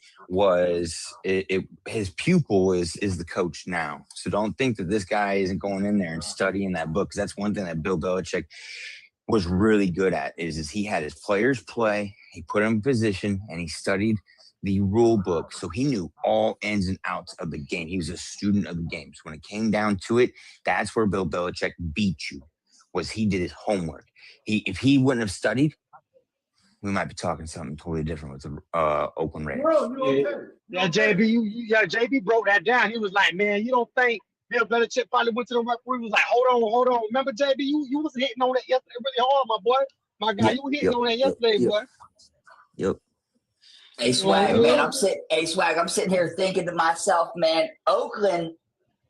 His pupil is the coach now. So don't think that this guy isn't going in there and studying that book, because that's one thing that Bill Belichick was really good at is he had his players play, he put them in position, and he studied the rule book. So he knew all ins and outs of the game. He was a student of the game. So when it came down to it, that's where Bill Belichick beat you, was he did his homework. If he wouldn't have studied, we might be talking something totally different with the Oakland Raiders. Yeah, JB broke that down. He was like, man, you don't think Bill Belichick probably went to the referee, was like, hold on. Remember, JB, you was hitting on that yesterday really hard, my boy. My guy, you were hitting on that yesterday, boy. Yep. Hey Swag, man, I'm sitting here thinking to myself, man, Oakland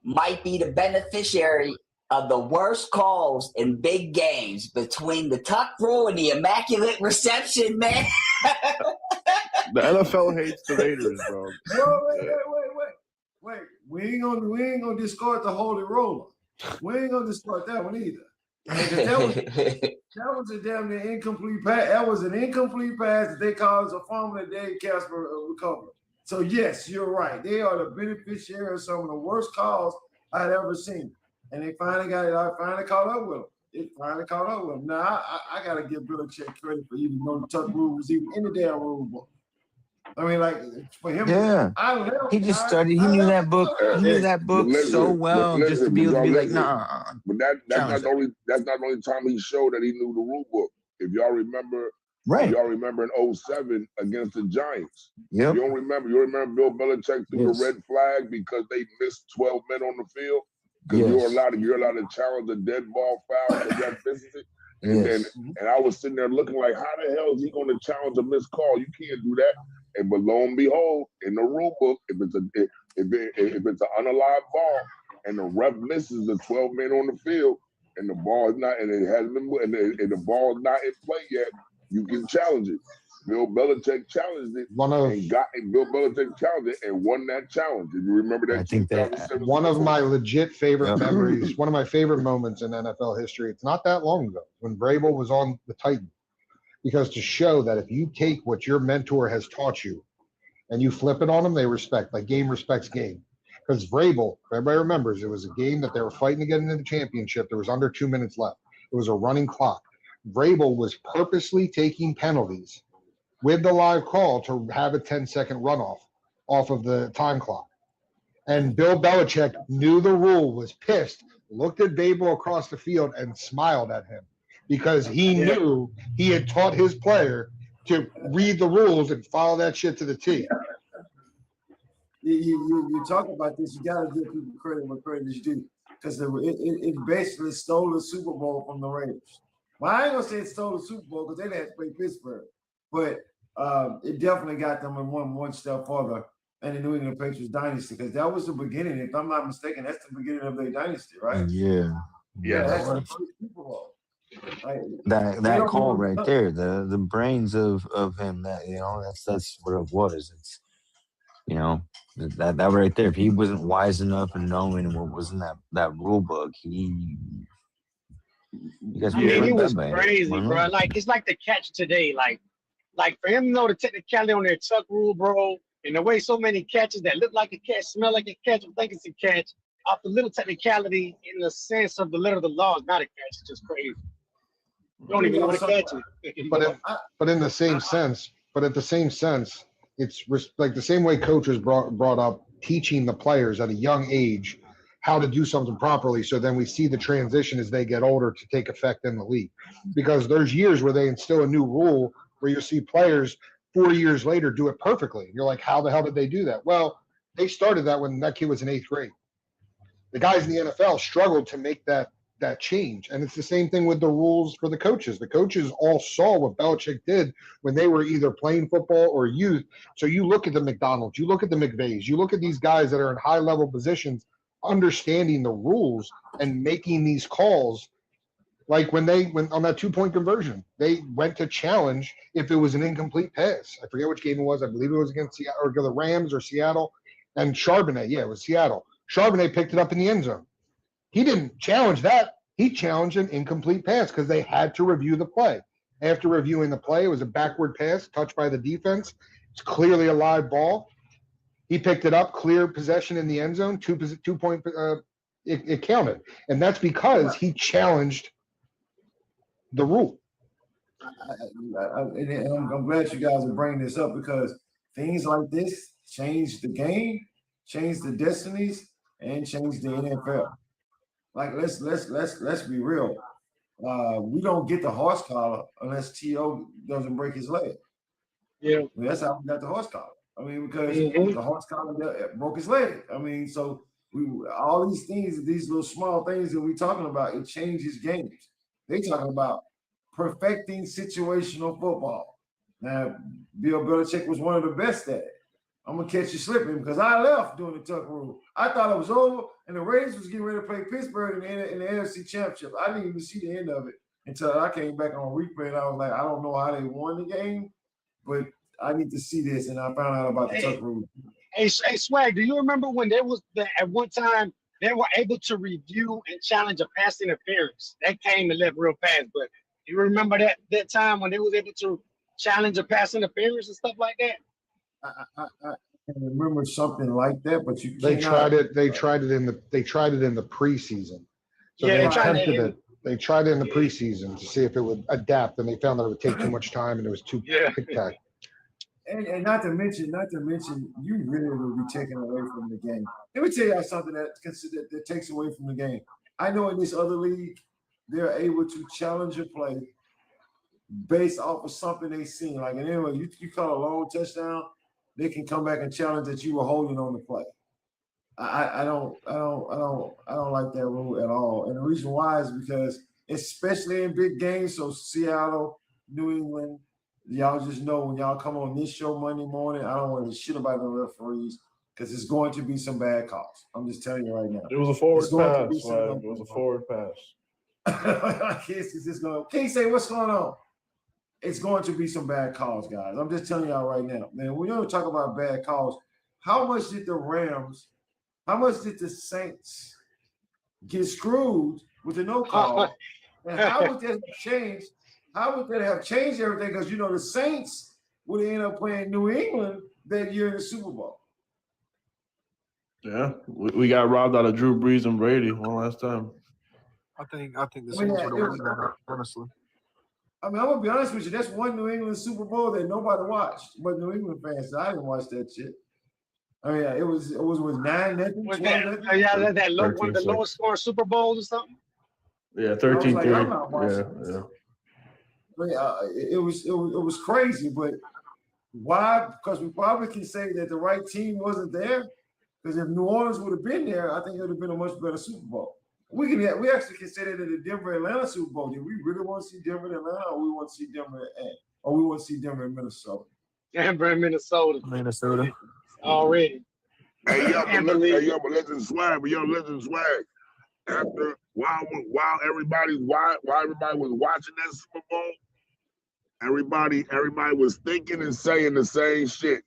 might be the beneficiary of the worst calls in big games between the tuck rule and the immaculate reception, man. The NFL hates the Raiders, bro. Wait. We ain't gonna discard the holy roller. We ain't gonna discard that one either. That was a damn near incomplete pass. That was an incomplete pass that they called a fumble that Dave Casper recovered. So yes, you're right. They are the beneficiary of some of the worst calls I'd ever seen. And they finally got it. I finally caught up with them. It finally caught up with them. Now I gotta give Belichick credit for even though the tuck rule was even in the damn rule book. I mean, like for him, he just studied. He knew that book. He knew that book so well, just to be able to be like, nah. But that's not the only time he showed that he knew the rule book. If y'all remember, in 07 against the Giants. Yep. You remember Bill Belichick threw the red flag because they missed 12 men on the field. Because you're allowed to challenge a dead ball foul if that misses it. And I was sitting there looking like, how the hell is he going to challenge a missed call? You can't do that. And but lo and behold, in the rule book, if it's an unalive ball and the ref misses the 12 men on the field and the ball is not, and it hasn't been, and the ball is not in play yet, you can challenge it. Bill Belichick challenged it Bill Belichick challenged it and won that challenge. Did you remember that? I think that one of my legit favorite memories, one of my favorite moments in NFL history. It's not that long ago when Vrabel was on the Titans, because to show that if you take what your mentor has taught you and you flip it on them, they respect. Like game respects game. Because Vrabel, if everybody remembers, it was a game that they were fighting to get into the championship. There was under 2 minutes left. It was a running clock. Vrabel was purposely taking penalties with the live call to have a 10-second runoff off of the time clock. And Bill Belichick knew the rule, was pissed, looked at Vrabel across the field and smiled at him because he knew he had taught his player to read the rules and follow that shit to the T. You talk about this, you got to give people credit where credit is due, because it basically stole the Super Bowl from the Raiders. Well, I ain't going to say it stole the Super Bowl because they didn't have to play Pittsburgh, but it definitely got them in one step further and the New England Patriots dynasty, because that was the beginning. If I'm not mistaken, that's the beginning of their dynasty, right? Yeah. Yeah. That's the first Super Bowl. Like, That call right there, the brains of him, that that's what it was. It's that right there. If he wasn't wise enough and knowing what was in that rule book, you guys would It have was done by crazy, bro. Like it's like the catch today. Like for him to know the technicality on their tuck rule, bro, and the way so many catches that look like a catch, smell like a catch, think it's a catch, off the little technicality in the sense of the letter of the law is not a catch. It's just crazy. You don't even know what a catch is. But in the same sense, it's like the same way coaches brought up teaching the players at a young age how to do something properly. So then we see the transition as they get older to take effect in the league, because there's years where they instill a new rule where you see players 4 years later do it perfectly. You're like, how the hell did they do that? Well, they started that when that kid was in 8th grade. The guys in the NFL struggled to make that change. And it's the same thing with the rules for the coaches. The coaches all saw what Belichick did when they were either playing football or youth. So you look at the McDonald's, you look at the McVays, you look at these guys that are in high level positions, understanding the rules and making these calls. Like when on that 2-point conversion, they went to challenge if it was an incomplete pass. I forget which game it was. I believe it was against Seattle, or the Rams or Seattle. And Charbonnet, it was Seattle. Charbonnet picked it up in the end zone. He didn't challenge that. He challenged an incomplete pass because they had to review the play. After reviewing the play, it was a backward pass touched by the defense. It's clearly a live ball. He picked it up, clear possession in the end zone, 2-point. It counted, and that's because he challenged the rule. I'm glad you guys are bringing this up, because things like this change the game, change the destinies, and change the NFL. Like let's be real. We don't get the horse collar unless T.O. doesn't break his leg. Yeah, I mean, that's how we got the horse collar. I mean, because the horse collar broke his leg. I mean, so all these things, these little small things that we're talking about, it changes games. They talking about perfecting situational football. Now, Bill Belichick was one of the best at it. I'm gonna catch you slipping, because I left during the tuck rule. I thought it was over, and the Raiders was getting ready to play Pittsburgh in the NFC Championship. I didn't even see the end of it until I came back on replay, and I was like, I don't know how they won the game, but I need to see this, and I found out about the tuck rule. Hey, Swag, do you remember when there was at one time they were able to review and challenge a pass interference? That came and left real fast, but you remember that time when they was able to challenge a pass interference and stuff like that? I can remember something like that, but you They tried it. They tried it in the preseason. So Yeah, they attempted it. They tried it in the preseason to see if it would adapt, and they found that it would take too much time and it was too tic-tac. And not to mention, you really will be taken away from the game. Let me tell you something that takes away from the game. I know in this other league, they're able to challenge a play based off of something they seen. Like, anyway, you call a long touchdown, they can come back and challenge that you were holding on the play. I don't like that rule at all. And the reason why is because, especially in big games, so Seattle, New England, y'all just know when y'all come on this show Monday morning, I don't want to shit about the referees, because it's going to be some bad calls. I'm just telling you right now. It was a forward pass. It was a forward pass. Can't say what's going on. It's going to be some bad calls, guys. I'm just telling y'all right now, man. When you talk about bad calls, how much did the Saints get screwed with the no call? And how would that have changed? How would that have changed everything? Because the Saints would have ended up playing New England that year in the Super Bowl. Yeah, we got robbed out of Drew Brees and Brady one last time. I think the Saints would have won that, honestly. I mean, I'm gonna be honest with you. That's one New England Super Bowl that nobody watched, but New England fans. I didn't watch that shit. I mean, it was with 9-0. Was that one of the lowest scoring Super Bowls or something? Yeah, 13-3. It was crazy, but why? Because we probably can say that the right team wasn't there. Because if New Orleans would have been there, I think it would have been a much better Super Bowl. We actually can say that in the Denver-Atlanta Super Bowl. Did we really want to see Denver in Atlanta, or we want to see Denver in Minnesota? Denver and Minnesota. already. Hey, yo, but listen, Swag. After while everybody was watching that Super Bowl, everybody was thinking and saying the same shit.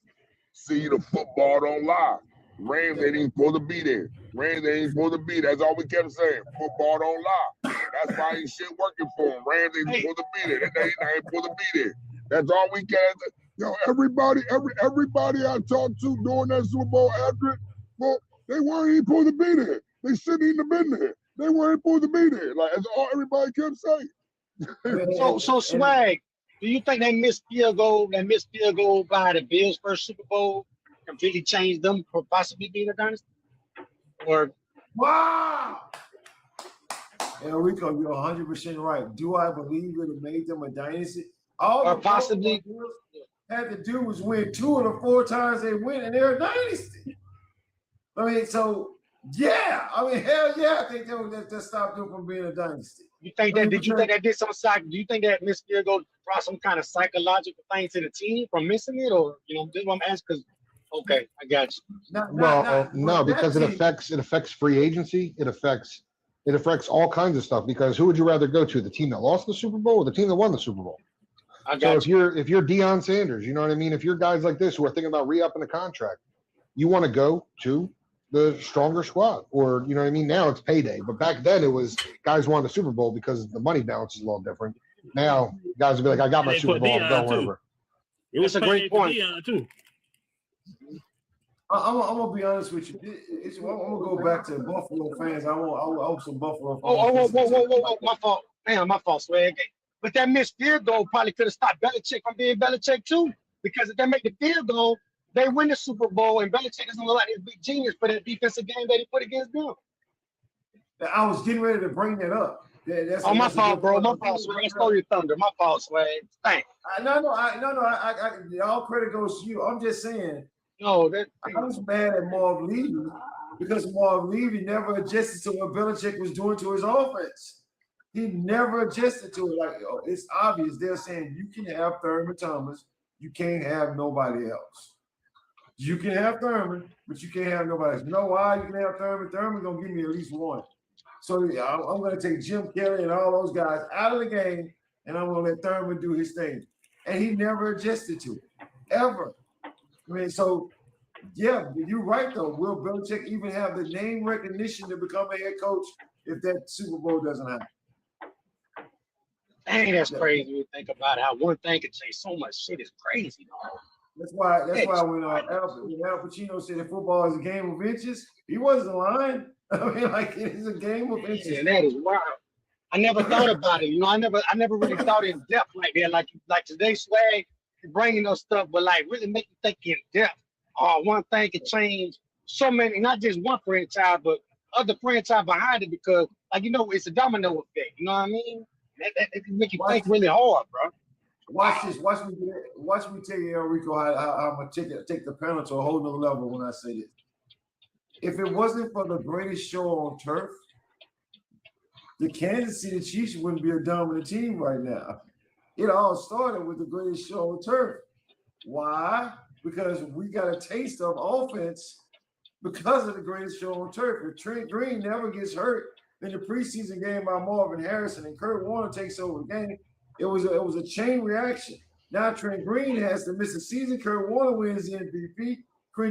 See, the football don't lie. Rams ain't even supposed to be there. That's all we kept saying. Football don't lie. That's why ain't shit working for them. Rams ain't supposed to be there. They ain't supposed to be there. That's all we kept. Yo, everybody I talked to during that Super Bowl after it, well, they weren't even supposed to be there. They shouldn't even have been there. They weren't supposed to be there. Like that's all everybody kept saying. So Swag, do you think they missed field goal by the Bills' first Super Bowl completely changed them for possibly being a dynasty? Or wow. Enrico, you're 100% right. Do I believe it made them a dynasty? All or possibly had to do was win 2 of the 4 times they win, and they're a dynasty. I mean, so yeah, I mean, hell yeah, I think that stopped them from being a dynasty. you think that? Did you think that did some do you think that missed field goal brought some kind of psychological thing to the team from missing it, or this is what I'm asking? Because okay, I got you. No, because it affects free agency. It affects all kinds of stuff. Because who would you rather go to? The team that lost the Super Bowl or the team that won the Super Bowl? So if you're Deion Sanders, you know what I mean? If you're guys like this who are thinking about re-upping the contract, you want to go to the stronger squad, or you know what I mean? Now it's payday, but back then it was guys won the Super Bowl because the money balance is a little different. Now guys will be like, I got my Super Bowl, I'm going wherever. It was a great point. I'm gonna be honest with you. I'm gonna go back to Buffalo fans. I hope some Buffalo fans. Whoa! My fault. Damn, my fault, Swag. But that missed field goal probably could have stopped Belichick from being Belichick too, because if they make the field goal, they win the Super Bowl, and Belichick doesn't look like this big genius for that defensive game that he put against them. I was getting ready to bring that up. That's my fault, bro. My fault, Swag. I stole your thunder. My fault, Swag. Thanks. No. All credit goes to you. I'm just saying. No, I was mad at Marv Levy because Marv Levy never adjusted to what Belichick was doing to his offense. He never adjusted to it. Like, it's obvious. They're saying you can have Thurman Thomas, you can't have nobody else. You can have Thurman, but you can't have nobody else. You know why you can have Thurman? Thurman's gonna give me at least one. So I'm gonna take Jim Kelly and all those guys out of the game, and I'm gonna let Thurman do his thing. And he never adjusted to it, ever. I mean, so yeah, you're right though. Will Belichick even have the name recognition to become a head coach if that Super Bowl doesn't happen? Dang, that's crazy when you think about how one thing can change so much shit. Is crazy, dog. That's why when Al Pacino said that football is a game of inches, he wasn't lying. I mean, like, it is a game of inches. Yeah, that is wild. I never thought about it. I never really thought in depth like that. Like today, Swag, bringing those stuff, but like really make you think in depth. One thing can change so many, not just one franchise, but other franchise behind it, because it's a domino effect. You know what I mean? That can make you think really hard, bro. Watch this. Watch me tell you, Enrico, how I'm gonna take the panel to a whole nother level when I say this. If it wasn't for the greatest show on turf, the Kansas City Chiefs wouldn't be a dominant team right now. It all started with the greatest show on turf. Why? Because we got a taste of offense because of the greatest show on turf. If Trent Green never gets hurt in the preseason game by Marvin Harrison and Kurt Warner takes over the game, it was a chain reaction. Now Trent Green has to miss a season. Kurt Warner wins the MVP.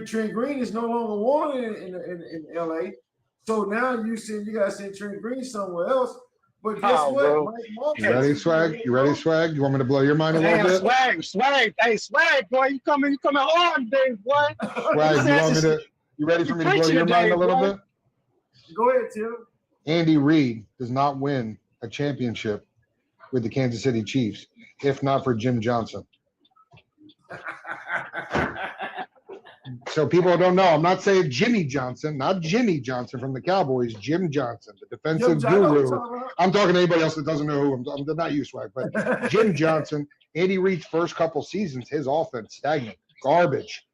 Trent Green is no longer wanted in LA. So now you got to send Trent Green somewhere else. But guess what? You ready, Swag? You want me to blow your mind a little bit? Swag. Hey, Swag, boy, you coming hard today, boy. Swag, you ready for me to blow your mind a little bit? Go ahead, Tim. Andy Reid does not win a championship with the Kansas City Chiefs, if not for Jim Johnson. So people don't know. I'm not saying Jimmy Johnson, not Jimmy Johnson from the Cowboys, Jim Johnson, the defensive guru. I'm talking to anybody else that doesn't know who I'm not you, Swag, but Jim Johnson, Andy Reid's first couple seasons, his offense stagnant, garbage,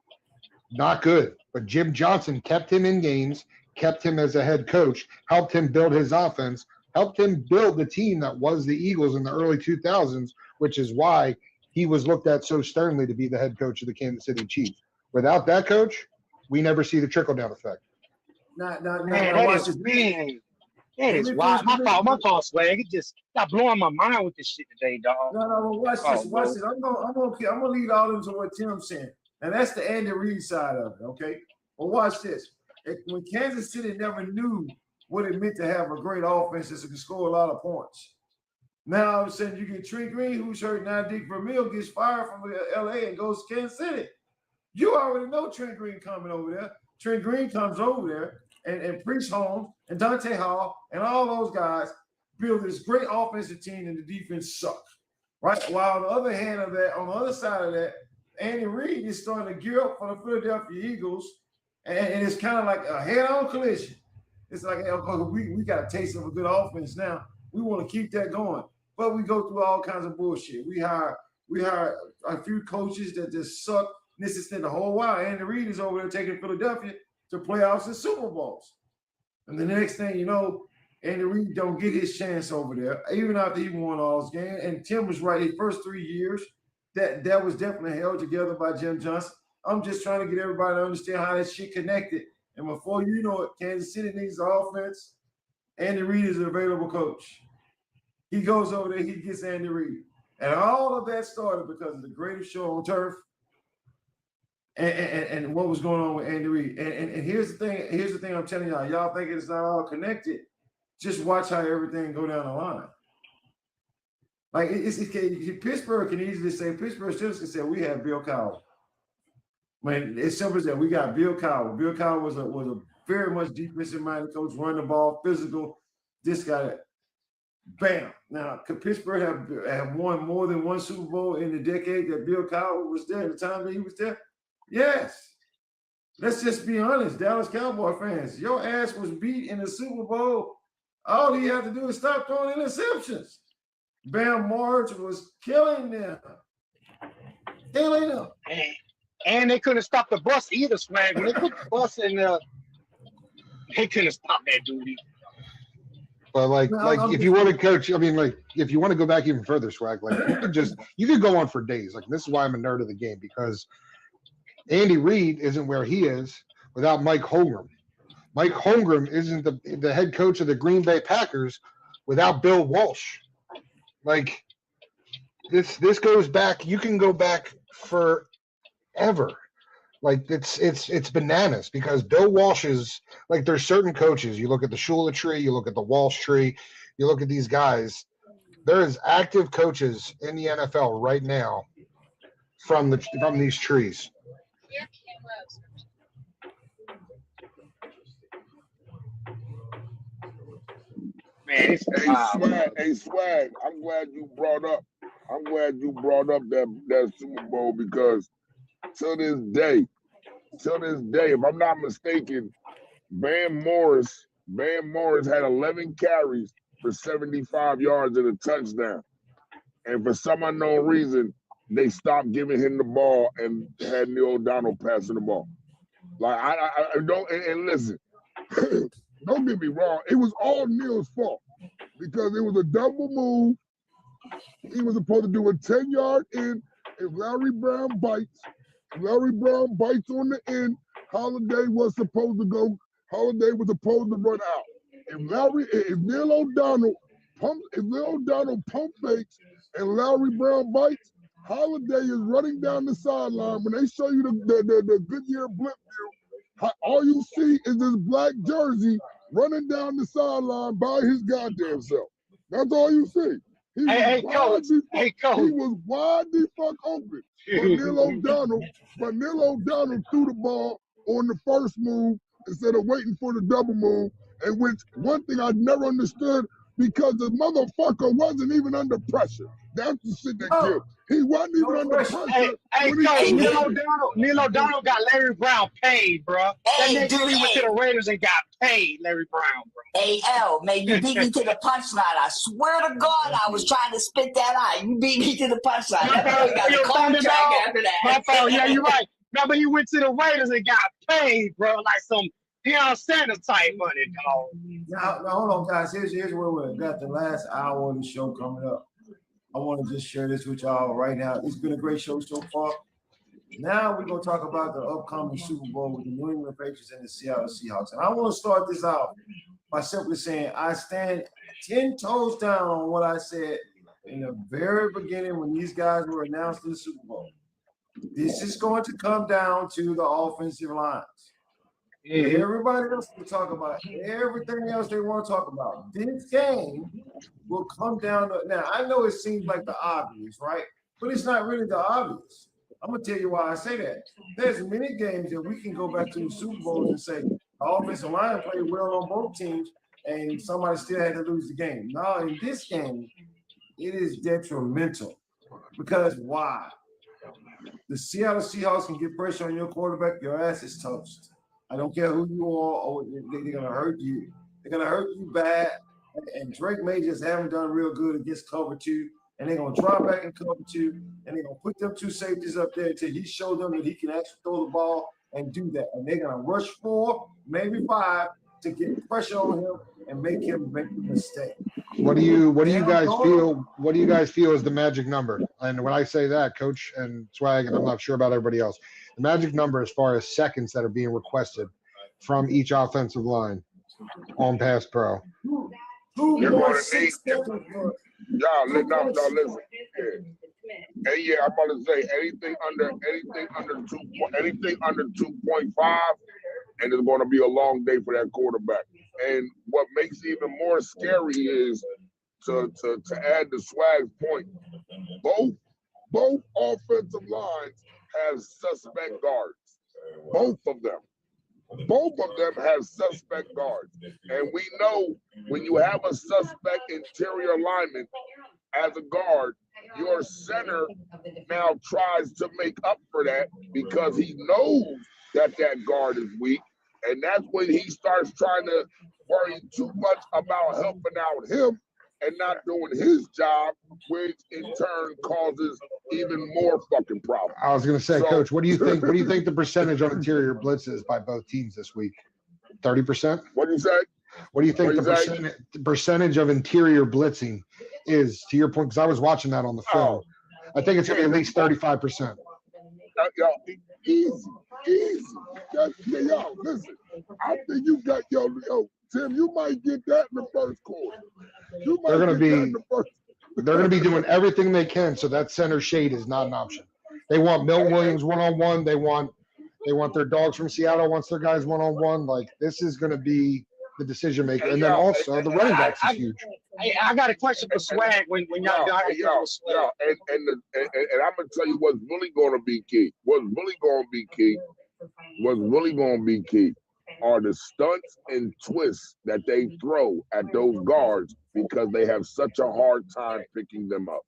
not good. But Jim Johnson kept him in games, kept him as a head coach, helped him build his offense, helped him build the team that was the Eagles in the early 2000s, which is why he was looked at so sternly to be the head coach of the Kansas City Chiefs. Without that coach, we never see the trickle down effect. Man, that is wild. My fault, Swag. It just got blowing my mind with this shit today, dog. No, watch this. I'm gonna lead all into what Tim's saying. And that's the Andy Reid side of it, okay? But watch this. When Kansas City never knew what it meant to have a great offense that can score a lot of points. Now all of a sudden you get Trent Green, who's hurt now. Dick Vermeil gets fired from LA and goes to Kansas City. You already know Trent Green coming over there. Trent Green comes over there and Priest Holmes and Dante Hall and all those guys build this great offensive team and the defense sucks. Right? While on the other hand of that, on the other side of that, Andy Reid is starting to gear up for the Philadelphia Eagles, and it's kind of like a head-on collision. It's like, we got a taste of a good offense now. We want to keep that going. But we go through all kinds of bullshit. We hire a few coaches that just suck. This is the whole while. Andy Reid is over there taking Philadelphia to playoffs and Super Bowls. And the next thing you know, Andy Reid don't get his chance over there, even after he won all those games. And Tim was right. His first 3 years, that was definitely held together by Jim Johnson. I'm just trying to get everybody to understand how that shit connected. And before you know it, Kansas City needs the offense. Andy Reid is an available coach. He goes over there, he gets Andy Reid. And all of that started because of the greatest show on turf and what was going on with Andy Reid. And here's the thing I'm telling y'all. Y'all think it's not all connected. Just watch how everything go down the line. Like Pittsburgh can easily say, Pittsburgh still can say, we have Bill Cowell. Man, it's simple as that. We got Bill Cowell. Bill Cowell was a very much defensive-minded coach, run the ball, physical. This guy, bam. Now, could Pittsburgh have won more than one Super Bowl in the decade that Bill Cowell was there, the time that he was there? Yes. Let's just be honest, Dallas Cowboy fans. Your ass was beat in the Super Bowl. All you have to do is stop throwing interceptions. Bam Marge was killing them. Killing them. And they couldn't stop the bus either, Swag. When they put the bus in they couldn't stop that dude either. But if you want to coach, I mean, like if you want to go back even further, Swag, like you could go on for days. Like this is why I'm a nerd of the game, because Andy Reid isn't where he is without Mike Holmgren. Mike Holmgren isn't the head coach of the Green Bay Packers without Bill Walsh. Like this goes back. You can go back forever. Like it's bananas, because Bill Walsh is like, there's certain coaches. You look at the Shula tree, you look at the Walsh tree, you look at these guys. There is active coaches in the NFL right now from these trees. Man, hey, Swag, I'm glad you brought up that Super Bowl, because till this day, if I'm not mistaken, Van Morris had 11 carries for 75 yards and a touchdown. And for some unknown reason, they stopped giving him the ball and had Neil O'Donnell passing the ball. Like I don't, and listen, don't get me wrong, it was all Neil's fault, because it was a double move. He was supposed to do a 10-yard in. If Larry Brown bites on the end, Holiday was supposed to run out. If Neil O'Donnell pump fakes and Larry Brown bites, Holiday is running down the sideline. When they show you the Goodyear blip view, all you see is this black jersey running down the sideline by his goddamn self. That's all you see. He was wide the fuck open. But Neil O'Donnell threw the ball on the first move instead of waiting for the double move. And which one thing I never understood, because the motherfucker wasn't even under pressure. That's the shit that killed. He wasn't even under pressure. Coach, Neil O'Donnell got Larry Brown paid, bro. That nigga went to the Raiders and got paid, Larry Brown, bro. Hey, L, man, you beat me to the punchline. I swear to God, I was trying to spit that out. You beat me to the punchline. My fault. Yeah, you're right. Remember, he went to the Raiders and got paid, bro, like some Deion Sanders type money, dog. Now, hold on, guys. Here's where we're got the last hour of the show coming up. I want to just share this with y'all right now. It's been a great show so far. Now we're going to talk about the upcoming Super Bowl with the New England Patriots and the Seattle Seahawks. And I want to start this out by simply saying I stand 10 toes down on what I said in the very beginning when these guys were announced in the Super Bowl. This is going to come down to the offensive lines. Everybody else can talk about everything else they want to talk about. This game will come down to, now I know it seems like the obvious, right? But it's not really the obvious. I'm gonna tell you why I say that. There's many games that we can go back to the Super Bowls and say the offensive line played well on both teams, and somebody still had to lose the game. Now in this game, it is detrimental because why? The Seattle Seahawks can get pressure on your quarterback, your ass is toast. I don't care who you are, or they're going to hurt you. They're going to hurt you bad. And Drake May just haven't done real good against cover 2. And they're going to drop back in cover 2. And they're going to put them 2 safeties up there until he shows them that he can actually throw the ball and do that. And they're going to rush 4, maybe 5 to get pressure on him and make him make the mistake. What do you guys feel? What do you guys feel is the magic number? And when I say that, Coach and Swag, and I'm not sure about everybody else, the magic number as far as seconds that are being requested from each offensive line on pass pro. You're going to need, listen. And yeah, I'm going to say anything under 2.5, and it's going to be a long day for that quarterback. And what makes it even more scary is to add to Swag's point, both offensive lines have suspect guards. Both of them have suspect guards. And we know when you have a suspect interior lineman as a guard, your center now tries to make up for that because he knows that guard is weak. And that's when he starts trying to worry too much about helping out him and not doing his job, which in turn causes even more fucking problems. I was going to say, so, Coach, what do you think? What do you think the percentage on interior blitzes by both teams this week? 30%? What do you say? What do you think the percentage of interior blitzing is, to your point? Because I was watching that on the film. I think it's going to be at least 35%. Easy. Yo, listen. I think you got yo, Tim. You might get that in the first quarter. They're going to be doing everything they can so that center shade is not an option. They want Milton Williams one-on-one. They want their dogs from Seattle wants their guys one-on-one. Like, this is going to be the decision maker. And then also the running backs is huge. I got a question for Swag when y'all got it. And I'm gonna tell you what's really gonna be key. What's really gonna be key are the stunts and twists that they throw at those guards because they have such a hard time picking them up.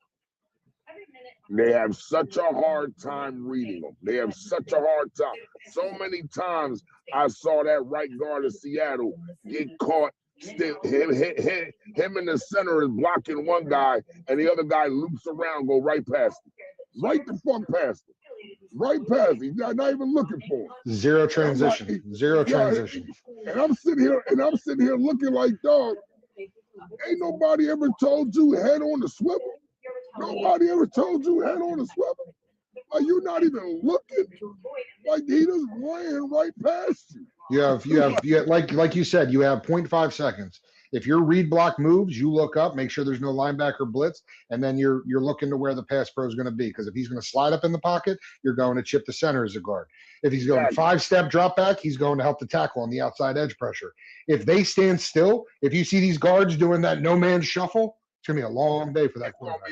They have such a hard time reading them. They have such a hard time. So many times I saw that right guard of Seattle get caught. Him in the center is blocking one guy, and the other guy loops around, go right past him. Right the fuck past him. Right past him. Not even looking for him. Zero transition. And I'm sitting here looking like, dog, ain't nobody ever told you head on the swivel. Nobody ever told you head on the swivel. Like, you're not even looking. Like, he just ran right past you. You have like you said, you have 0.5 seconds. If your read block moves, you look up, make sure there's no linebacker blitz, and then you're looking to where the pass pro is going to be. Because if he's going to slide up in the pocket, you're going to chip the center as a guard. If he's going 5-step drop back, he's going to help the tackle on the outside edge pressure. If they stand still, if you see these guards doing that no man shuffle, it's going to be a long day for that quarterback.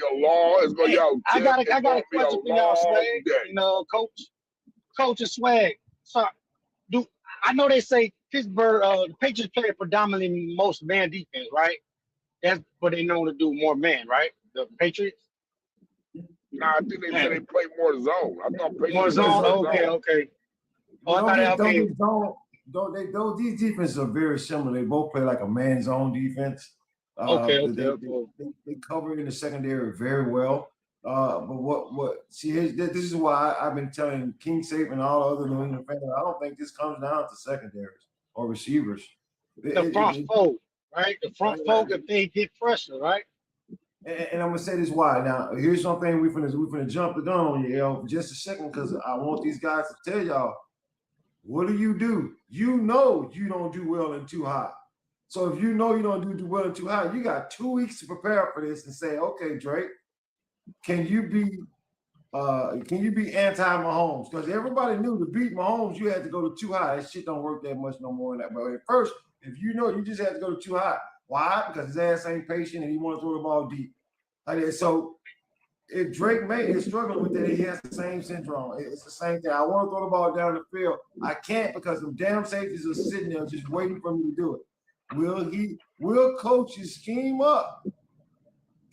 I got a question for y'all, Swag. You know, Coach and Swag. So, I know they say Pittsburgh, the Patriots play predominantly most man defense, right? That's what they know to do, more man, right? The Patriots. Nah, I think they say they play more zone. I thought Patriots more zone. Okay. Oh, I thought these defenses are very similar. They both play like a man zone defense. They cover in the secondary very well. But this is why I've been telling King Safe and all other New England fans, I don't think this comes down to secondaries or receivers. The front fold, right? The front fold, if they get pressure, right? And I'm gonna say this why. Now, here's something we're gonna jump the gun on you, for just a second, because I want these guys to tell y'all, what do? You know you don't do well in too high. So if you know you don't do well in too high, you got 2 weeks to prepare for this and say, okay, Drake, can you be anti-Mahomes? Because everybody knew to beat Mahomes, you had to go to too high. That shit don't work that much no more. But at first, if you know, you just have to go to too high. Why? Because his ass ain't patient and he want to throw the ball deep. So if Drake May is struggling with that, he has the same syndrome. It's the same thing. I want to throw the ball down the field. I can't because the damn safeties are sitting there just waiting for me to do it. Will coaches scheme up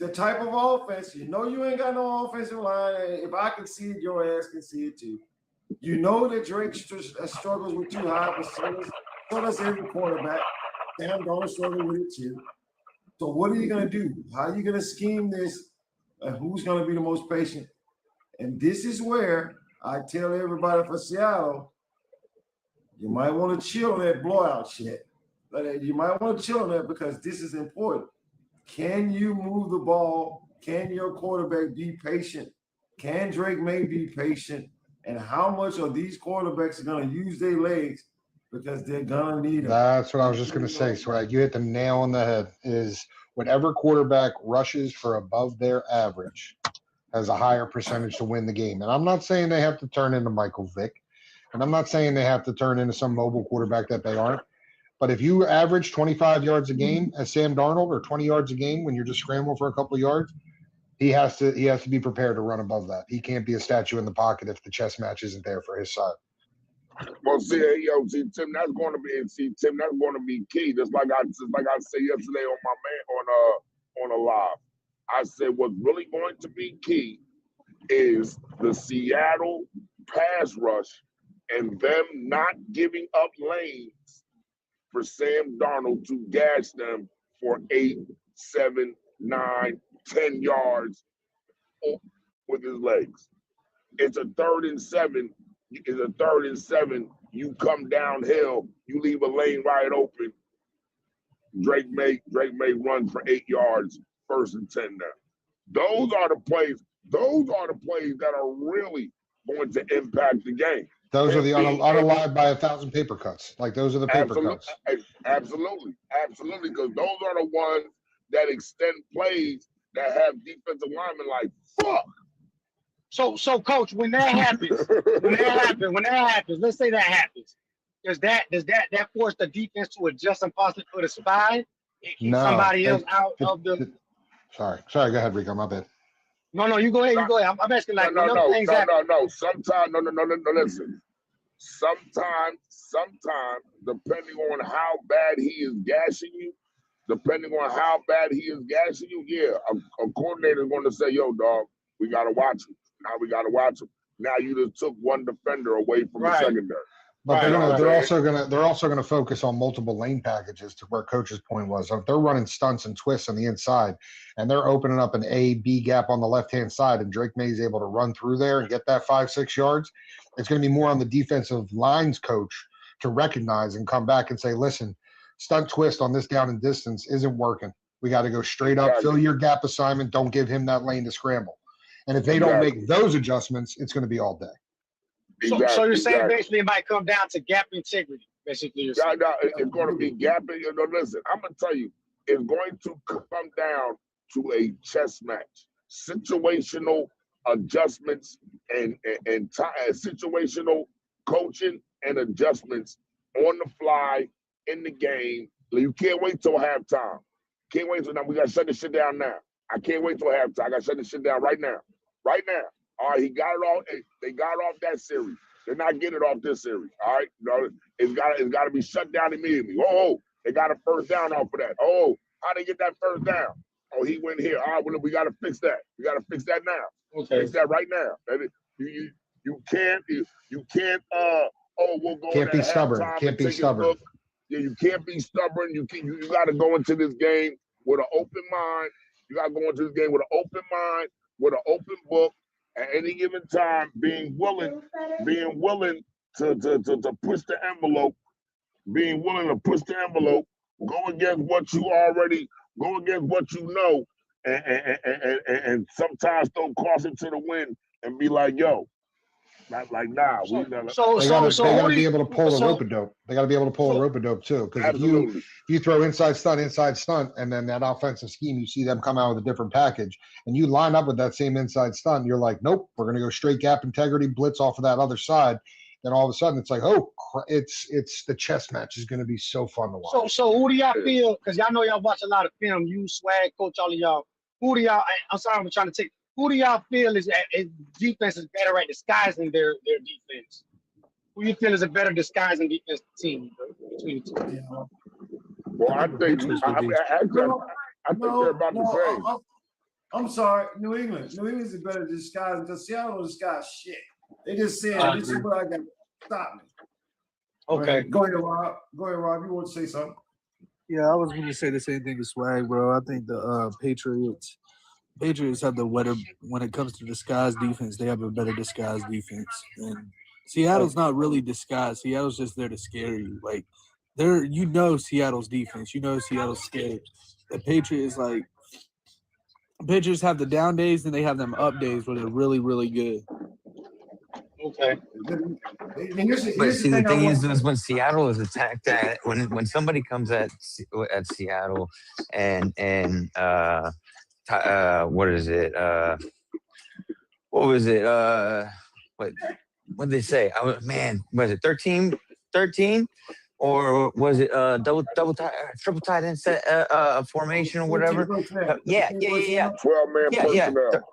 the type of offense? You know you ain't got no offensive line. If I can see it, your ass can see it too. You know that Drake struggles with too high, but so does every quarterback. Sam Darnold struggle with it too. So what are you going to do? How are you going to scheme this? Who's going to be the most patient? And this is where I tell everybody for Seattle, you might want to chill on that blowout shit. You might want to chill on that because this is important. Can you move the ball? Can your quarterback be patient? Can Drake May be patient? And how much of these quarterbacks are going to use their legs because they're going to need them? That's what I was just going to say, Swag. You hit the nail on the head. Is whatever quarterback rushes for above their average has a higher percentage to win the game. And I'm not saying they have to turn into Michael Vick, and I'm not saying they have to turn into some mobile quarterback that they aren't. But if you average 25 yards a game as Sam Darnold or 20 yards a game when you're just scrambling for a couple of yards, he has to be prepared to run above that. He can't be a statue in the pocket if the chess match isn't there for his side. Well, Tim, that's going to be key. Just like I said yesterday on my man on a live. I said what's really going to be key is the Seattle pass rush and them not giving up lanes for Sam Darnold to gash them for 8, 7, 9, 10 yards with his legs. It's a 3rd and 7. It's a 3rd and 7. You come downhill, you leave a lane wide open. Drake may run for 8 yards, 1st and 10 now. Those are the plays that are really going to impact the game. Those are the unalive by 1,000 paper cuts. Like those are the paper cuts. Absolutely. Because those are the ones that extend plays that have defensive linemen like, fuck. So coach, when that happens, let's say that happens. Does that force the defense to adjust and possibly put a spy? Keep somebody else out of the. Sorry. Go ahead, Rico. My bad. No, you go ahead. I'm asking like no. Sometimes, listen. Sometimes, depending on how bad he is gashing you, yeah, a coordinator is going to say, "Yo, dog, we got to watch him. Now we got to watch him. Now you just took one defender away from the secondary." But they're also gonna focus on multiple lane packages to where Coach's point was. So if they're running stunts and twists on the inside and they're opening up an A-B gap on the left-hand side and Drake May is able to run through there and get that 5-6 yards, it's going to be more on the defensive lines coach to recognize and come back and say, listen, stunt twist on this down and distance isn't working. We got to go straight up, fill your gap assignment, don't give him that lane to scramble. And if they don't make those adjustments, it's going to be all day. So you're saying basically it might come down to gap integrity, basically. It's going to be gapping. Listen, I'm going to tell you, it's going to come down to a chess match. Situational adjustments and situational coaching and adjustments on the fly in the game. You can't wait till halftime. Can't wait till now. We got to shut this shit down now. I can't wait till halftime. I got to shut this shit down right now. Right now. All right, he got it off. They got it off that series. They're not getting it off this series. All right, it's got to be shut down immediately. Oh, they got a first down off of that. Oh, how they get that first down? Oh, he went here. All right, well, we got to fix that. We got to fix that now. Okay. Fix that right now. You can't. We'll go. Can't be stubborn. Can't be stubborn. Yeah, you can't be stubborn. You got to go into this game with an open mind. You got to go into this game with an open mind, with an open book. At any given time, being willing to push the envelope, go against what you know, and sometimes throw caution to the wind and be like, yo, not like nah. So, We gotta. They gotta be able to pull a rope a dope. They gotta be able to pull a rope a dope too. Because if you throw inside stunt, and then that offensive scheme, you see them come out with a different package, and you line up with that same inside stunt, you're like, nope, we're gonna go straight gap integrity blitz off of that other side. Then all of a sudden, it's like, oh, it's the chess match is gonna be so fun to watch. So who do y'all feel? Because y'all know y'all watch a lot of film. You, Swag, Coach, all of y'all. Who do y'all? I'm sorry, I'm trying to take. Who do y'all feel is defense is better at disguising their defense? Who you feel is a better disguising defense team between the two? Well, I think they're about the same. I'm sorry, New England. New England's a better disguise because Seattle don't disguise shit. They just saying this is what I got. Stop me. Okay. Go ahead, Rob. You want to say something? Yeah, I was going to say the same thing as Swag, bro. I think the Patriots have the better, when it comes to disguise defense, they have a better disguise defense. And Seattle's not really disguised. Seattle's just there to scare you. Like, Seattle's defense. Seattle's scared. The Patriots, Patriots have the down days and they have them up days where they're really, really good. Okay. But see, the thing is when Seattle is attacked at when somebody comes at Seattle and what is it? What was it? What did they say? Was it 13? Or was it triple tight end set formation or whatever? Yeah. 12-man personnel.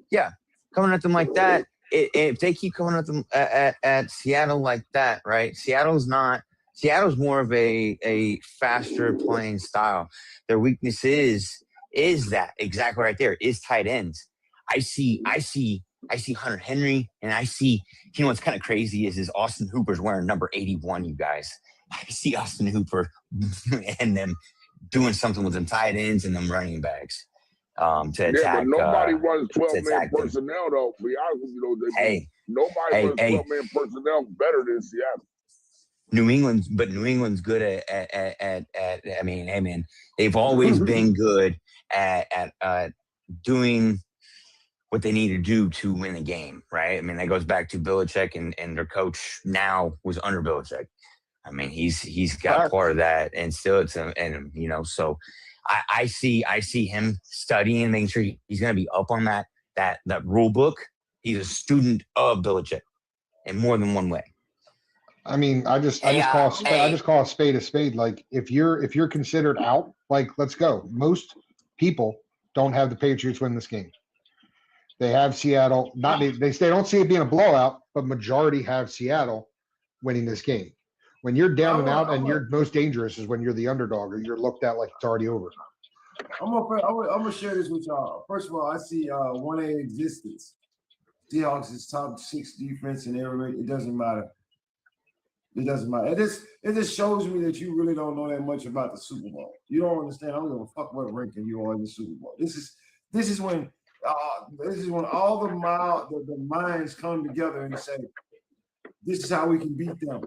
Yeah. Coming at them like that. If they keep coming at them at Seattle like that, right? Seattle's more of a faster playing style. Their weakness is that exactly right there is tight ends. I see Hunter Henry, and I see, what's kind of crazy is Austin Hooper's wearing number 81, you guys. I see Austin Hooper and them doing something with them tight ends and them running backs to attack. But nobody runs 12-man personnel, though. Be honest with you, nobody runs 12-man personnel better than Seattle. New England's good at I mean, hey man, they've always been good at doing what they need to do to win a game, right? I mean, that goes back to Belichick and their coach now was under Belichick. I mean, he's got part of that, and still so I see him studying, making sure he's going to be up on that rule book. He's a student of Belichick in more than one way. I mean, I just call a spade. Like if you're considered out, like let's go. Most people don't have the Patriots win this game. They have Seattle. They don't see it being a blowout, but majority have Seattle winning this game. When you're down and out, and you're most dangerous is when you're the underdog or you're looked at like it's already over. I'm gonna share this with y'all. First of all, I see 1A existence. Seahawks is top 6 defense in every. It doesn't matter. It doesn't matter. It just shows me that you really don't know that much about the Super Bowl. You don't understand. I don't give a fuck what ranking you are in the Super Bowl. This is when all the minds come together and say, this is how we can beat them.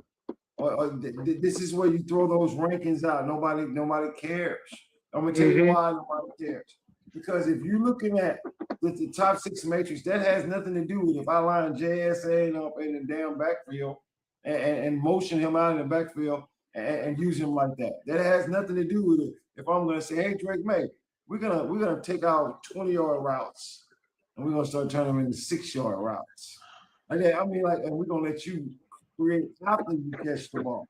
This is where you throw those rankings out. Nobody cares. I'm gonna tell you why nobody cares. Because if you're looking at the top 6 matrix, that has nothing to do with if I line JSA up in the damn backfield and motion him out in the backfield and use him like that. That has nothing to do with it. If I'm gonna say, hey, Drake May, we're gonna take our 20-yard routes and we're gonna start turning them into 6-yard routes. And we're gonna let you create after you catch the ball.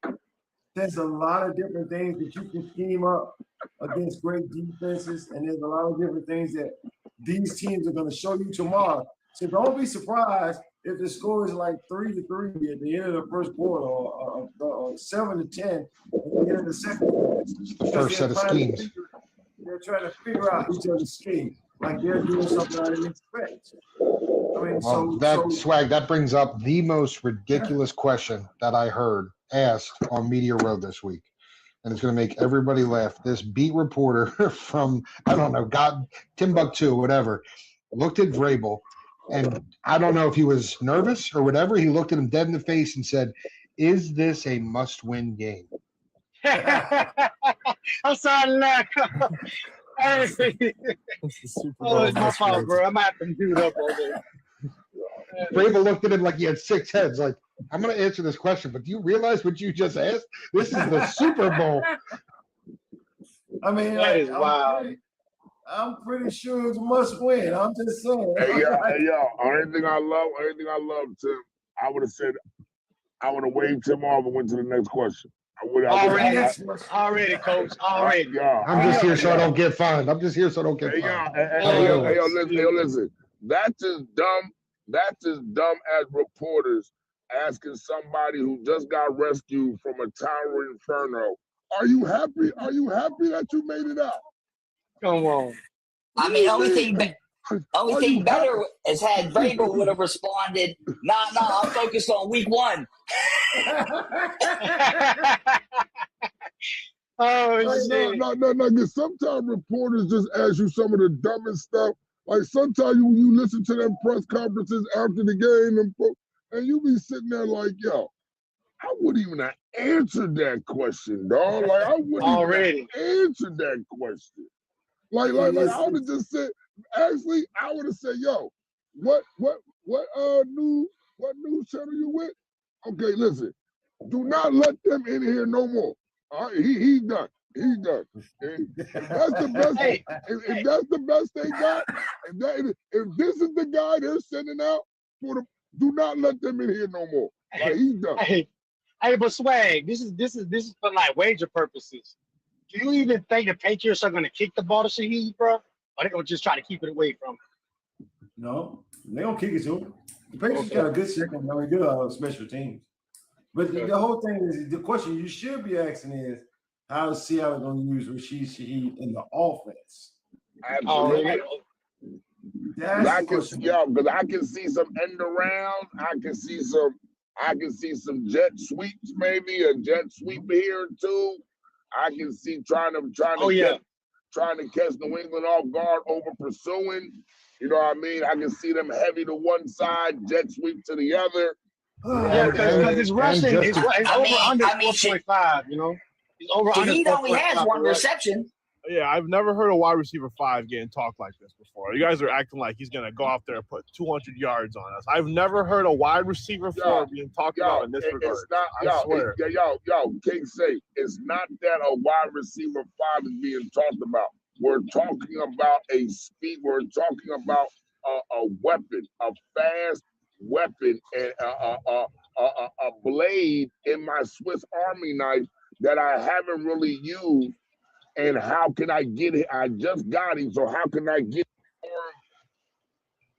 There's a lot of different things that you can scheme up against great defenses, and there's a lot of different things that these teams are going to show you tomorrow. So don't be surprised if the score is like 3-3 at the end of the first quarter or 7-10 at the end of the second quarter. First set of schemes. They're trying to figure out each other's scheme, like they're doing something I didn't expect. Swag, that brings up the most ridiculous question that I heard asked on Media Row this week. And it's going to make everybody laugh. This beat reporter from, I don't know, Timbuktu, whatever, looked at Vrabel, and I don't know if he was nervous or whatever. He looked at him dead in the face and said, is this a must-win game? I'm sorry to laugh. Hey. Super Oh, it's my fault, bro. I'm gonna have to mute up all day. Vrabel looked at him like he had 6 heads. Like, I'm going to answer this question, but do you realize what you just asked? This is the Super Bowl. I mean, that is wild. I'm pretty sure it's a must win. I'm just saying. Hey, yo, anything I love, Tim, I would have waved Tim off and went to the next question. Already, coach. Already. Yeah, I'm just here so I don't get fined. I'm just here so I don't get fined. Hey, yo, listen. That's as dumb as reporters asking somebody who just got rescued from a towering inferno, Are you happy that you made it out? Come on. I mean, only thing better is had Vrabel would have responded, nah, I'm focused on week 1. Oh, shit. No. Because sometimes reporters just ask you some of the dumbest stuff. Like sometimes you listen to them press conferences after the game and you be sitting there like, yo, I wouldn't even have answered that question, dog. Like I wouldn't even have answered that question. Like I would have just said, actually, I would have said, yo, what news channel you with? Okay, listen, do not let them in here no more. All right, he's done. He's done. If that's the best, if that's the best they got, if this is the guy they're sending out for the, do not let them in here no more. Like he's done. Hey, but Swag, this is for like wager purposes. Do you even think the Patriots are going to kick the ball to Shaheed, bro? Or they going to just try to keep it away from him? No, they don't kick it to him. The Patriots got a good second. I mean, good special teams. But the whole thing is, the question you should be asking is, how is Seattle going to use Rashid Shaheed in the offense? Absolutely. That's the question. Because I can see some end around. I can see some jet sweeps, maybe a jet sweep here too. I can see trying to catch New England off guard, over pursuing. You know what I mean? I can see them heavy to one side, jet sweep to the other. Yeah, because it's rushing. It's over under 4.5. You know, he's over under 4.5. He only has 1 reception. Yeah, I've never heard a wide receiver 5 getting talked like this before. You guys are acting like he's gonna go out there and put 200 yards on us. I've never heard a wide receiver 4 being talked about in this regard. It's not, I swear. King say it's not that a wide receiver 5 is being talked about. We're talking about a speed. We're talking about a weapon, a fast weapon, and a blade in my Swiss Army knife that I haven't really used. And how can I get it? I just got him, so how can I get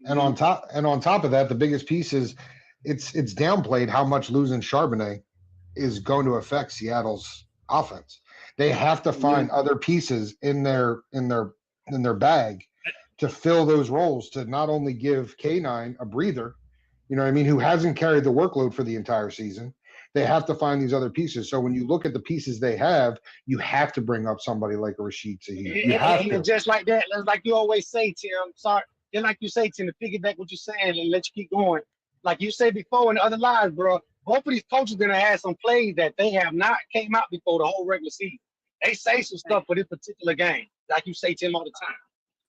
And on top of that, the biggest piece is it's downplayed how much losing Charbonnet is going to affect Seattle's offense. They have to find other pieces in their bag to fill those roles, to not only give K9 a breather, you know what I mean, who hasn't carried the workload for the entire season. They have to find these other pieces. So when you look at the pieces they have, you have to bring up somebody like a Rashid Shaheed. You have to. And just like that, like you always say, Tim, sorry, and like you say, Tim, to piggyback what you're saying and let you keep going. Like you said before in the other lives, bro, both of these coaches are going to have some plays that they have not came out before the whole regular season. They say some stuff for this particular game. Like you say, Tim, all the time.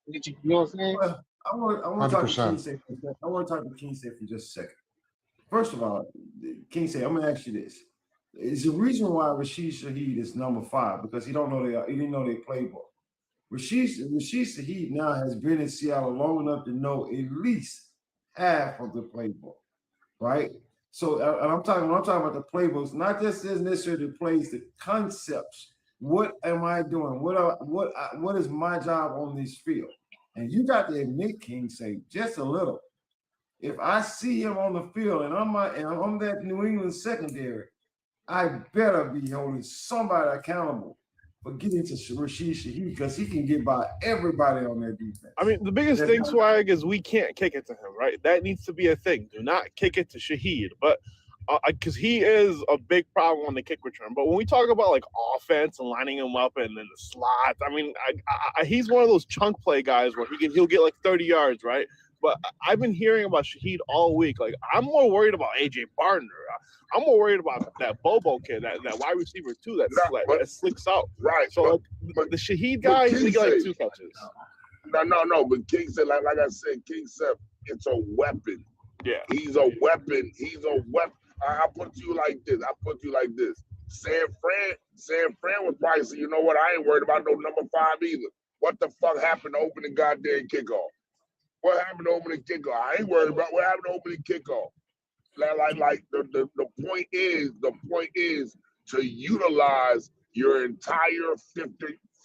You know what I'm saying? Well, I want to talk to Kinsey. I want to talk to Kinsey for just a second. First of all, Kinsey, I'm gonna ask you this: is the reason why Rashid Shaheed is number 5 because he didn't know their playbook. Rashid Shaheed now has been in Seattle long enough to know at least half of the playbook, right? So, and I'm talking about the playbooks, not just necessarily the plays, the concepts. What am I doing? What is my job on this field? And you got to admit, Kinsey, just a little. If I see him on the field and I'm that New England secondary, I better be holding somebody accountable for getting to Rashid Shaheed because he can get by everybody on their defense. I mean, the biggest thing, Swag, is we can't kick it to him, right? That needs to be a thing. Do not kick it to Shaheed, but because he is a big problem on the kick return. But when we talk about like offense and lining him up and then the slots, I mean, he's one of those chunk play guys where he'll get like 30 yards, right? but I've been hearing about Shaheed all week. Like, I'm more worried about AJ Barner. I'm more worried about that Bobo kid, that wide receiver too, that slicks out. Right. So but the Shaheed guy, he get like 2 catches. No. But King said, like I said, King said it's a weapon. Yeah. He's a weapon. I put you like this. San Fran was probably saying, you know what? I ain't worried about no number 5 either. What the fuck happened to opening goddamn kickoff? What happened to opening kickoff? I ain't worried about what happened to opening kickoff. Like the point is to utilize your entire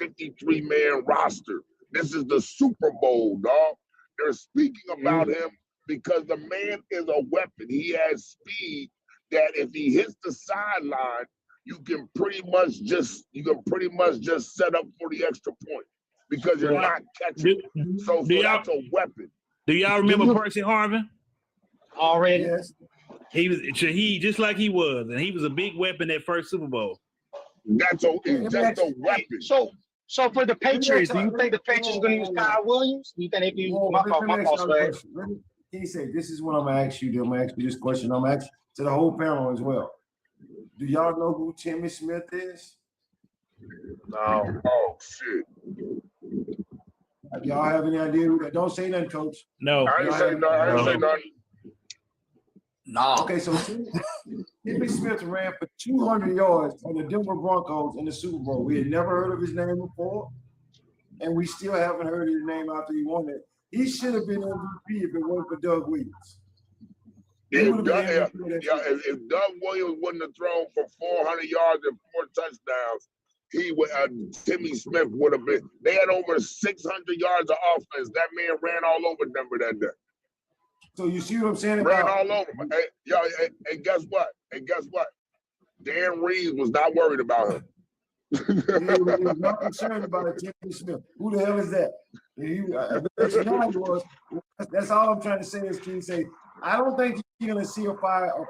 53-man roster. This is the Super Bowl, dog. They're speaking about him because the man is a weapon. He has speed that if he hits the sideline, you can pretty much just set up for the extra point because you're not catching. So that's a weapon. Do y'all remember Percy Harvin? Already. Yes. He was Shaheed just like he was, and he was a big weapon that first Super Bowl. That's just a weapon. So for the Patriots, do you think the Patriots are going to use Kyle Williams? Do you think they can use my fault, Swag? He said, this is what I'm going to ask you. I'm going to ask you this question. I'm going to ask to the whole panel as well. Do y'all know who Timmy Smith is? No. Oh, shit. Y'all have any idea who that? Don't say nothing, Coach. No. I ain't say nothing. No. Okay, so Timmy Smith ran for 200 yards on the Denver Broncos in the Super Bowl. We had never heard of his name before, and we still haven't heard his name after he won it. He should have been MVP if it wasn't for Doug Williams. If Doug Williams wouldn't have thrown for 400 yards and 4 touchdowns, Timmy Smith would have been. They had over 600 yards of offense. That man ran all over Denver that day. So you see what I'm saying? Ran all over. Hey, guess what? Dan Reeves was not worried about him. He was not concerned about Timmy Smith. Who the hell is that? That's all I'm trying to say is, King say, I don't think you're going to see a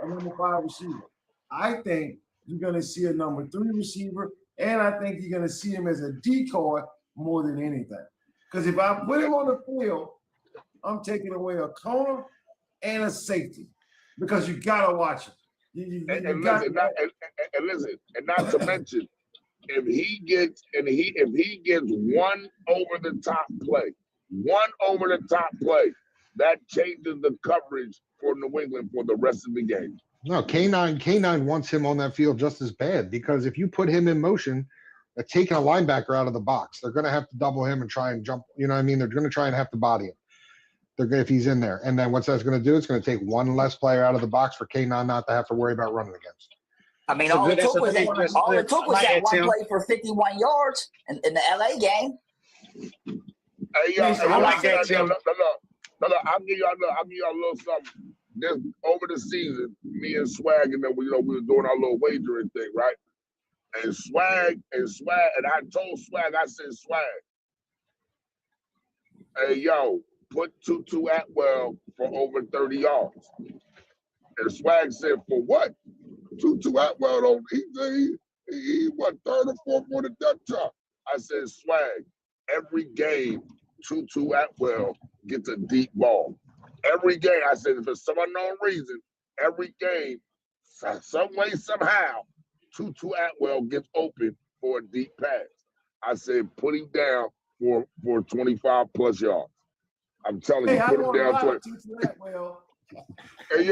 number 5 receiver. I think you're going to see a number 3 receiver, and I think you're going to see him as a decoy more than anything. Because if I put him on the field, I'm taking away a corner and a safety because you got to watch him. Listen, and not to mention, if he gets one over the top play, that changes the coverage for New England for the rest of the game. No, K9 wants him on that field just as bad because if you put him in motion, they're taking a linebacker out of the box. They're going to have to double him and try and jump. You know what I mean? They're going to try and have to body him. They're going if he's in there. And then what's that's going to do? It's going to take one less player out of the box for K9 not to have to worry about running against. I mean, all it took was that one play for 51 yards in the LA game. Hey, I like that, Tim. No, I'll give y'all a little something. This over the season, me and Swag, and then we were doing our little wagering thing, right? And Swag, and I told Swag, I said, Swag, hey yo, put Tutu Atwell for over 30 yards. And Swag said, for what? Tutu Atwell don't he what, 3rd or 4th on the depth chart. I said, Swag, every game Tutu Atwell gets a deep ball. Every game, I said, for some unknown reason, every game, some way, somehow, Tutu Atwell gets open for a deep pass. I said, put him down for 25 plus yards. I'm telling you, put him down 20. Hey,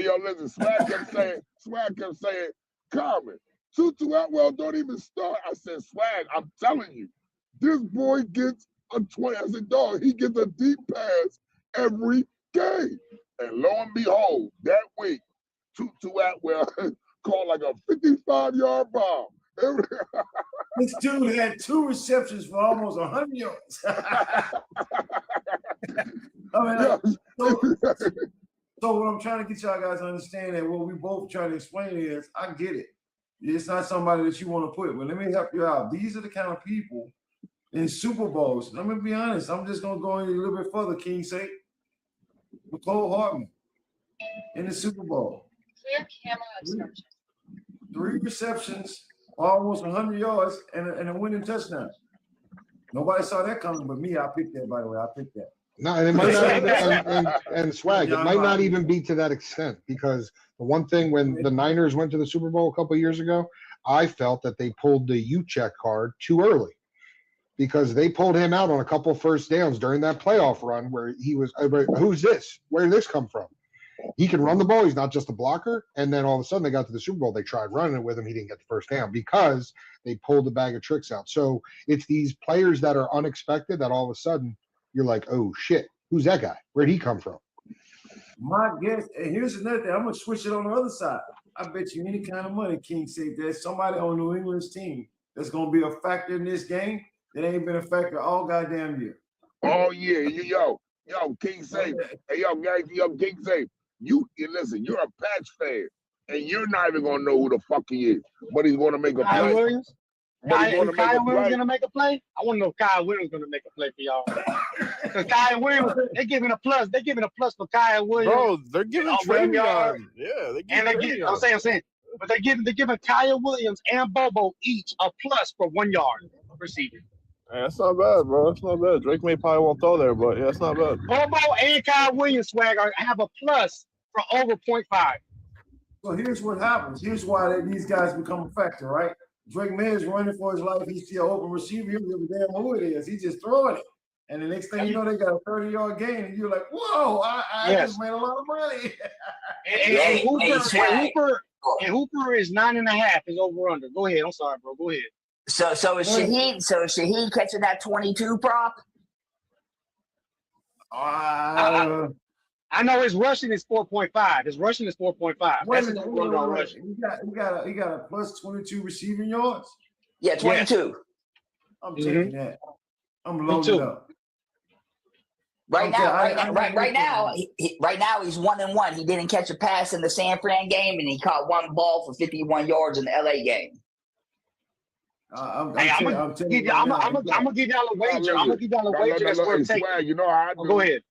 yo, listen, Swag kept saying, Carmen, Tutu Atwell don't even start. I said, Swag, I'm telling you, this boy gets a 20. I said, dog, he gets a deep pass every game. And lo and behold, that week, Tutu Atwell caught like a 55-yard bomb. This dude had 2 receptions for almost 100 yards. So what I'm trying to get y'all guys to understand and what we both trying to explain is, I get it. It's not somebody that you want to put, but let me help you out. These are the kind of people in Super Bowls. Let me be honest. I'm just going to go in a little bit further, King say. McCole Hardman in the Super Bowl. 3 receptions, almost 100 yards, and a winning touchdown. Nobody saw that coming but me. I picked that, by the way. I picked that. No, and it might not even, and Swag, it might not even be to that extent, because the one thing when the Niners went to the Super Bowl a couple of years ago, I felt that they pulled the U-check card too early, because they pulled him out on a couple first downs during that playoff run where he was, who's this? Where did this come from? He can run the ball. He's not just a blocker. And then all of a sudden they got to the Super Bowl. They tried running it with him. He didn't get the first down because they pulled a bag of tricks out. So it's these players that are unexpected that all of a sudden you're like, oh, shit, who's that guy? Where'd he come from? My guess, and here's another thing. I'm going to switch it on the other side. I bet you any kind of money, King, say there's somebody on New England's team that's going to be a factor in this game that ain't been a factor all goddamn year. Oh, yeah. Yo, King say, hey, yo, guys, King say, listen, you're a Pats fan, and you're not even going to know who the fuck he is, but he's going to make a Kyle play. Williams? Kyle Williams going to make a play? I want to know if Kyle Williams going to make a play for y'all. Because Kyle Williams, they're giving a plus. They're giving a plus for Kyle Williams. Bro, they're giving Travion. Yeah, they give Travion. I'm saying. But they're giving Kyle Williams and Bobo each a plus for 1 yard receiving. Hey, that's not bad, bro. That's not bad. Drake may probably won't throw there, but yeah, it's not bad. Bobo and Kyle Williams, Swag, have a plus for over 0.5. So here's what happens. Here's why these guys become a factor, right? Drake May is running for his life. He see an open receiver. He don't give a damn who it is. He's just throwing it. And the next thing you know, they got a 30-yard gain. And you're like, whoa, I just made a lot of money. and Hooper is 9.5 is over under. Go ahead. I'm sorry, bro. Go ahead. So is Shaheed catching that 22 prop? I know his rushing is 4.5. His rushing is 4.5. That's his rushing. He got a plus 22 receiving yards. Yeah, 22. Yes. I'm taking that. I'm loading up. Right now, he's 1-1. He didn't catch a pass in the San Fran game, and he caught one ball for 51 yards in the LA game. I'm gonna give y'all a wager. I'm gonna give y'all a wager that's worth taking. You know how I do. Go ahead.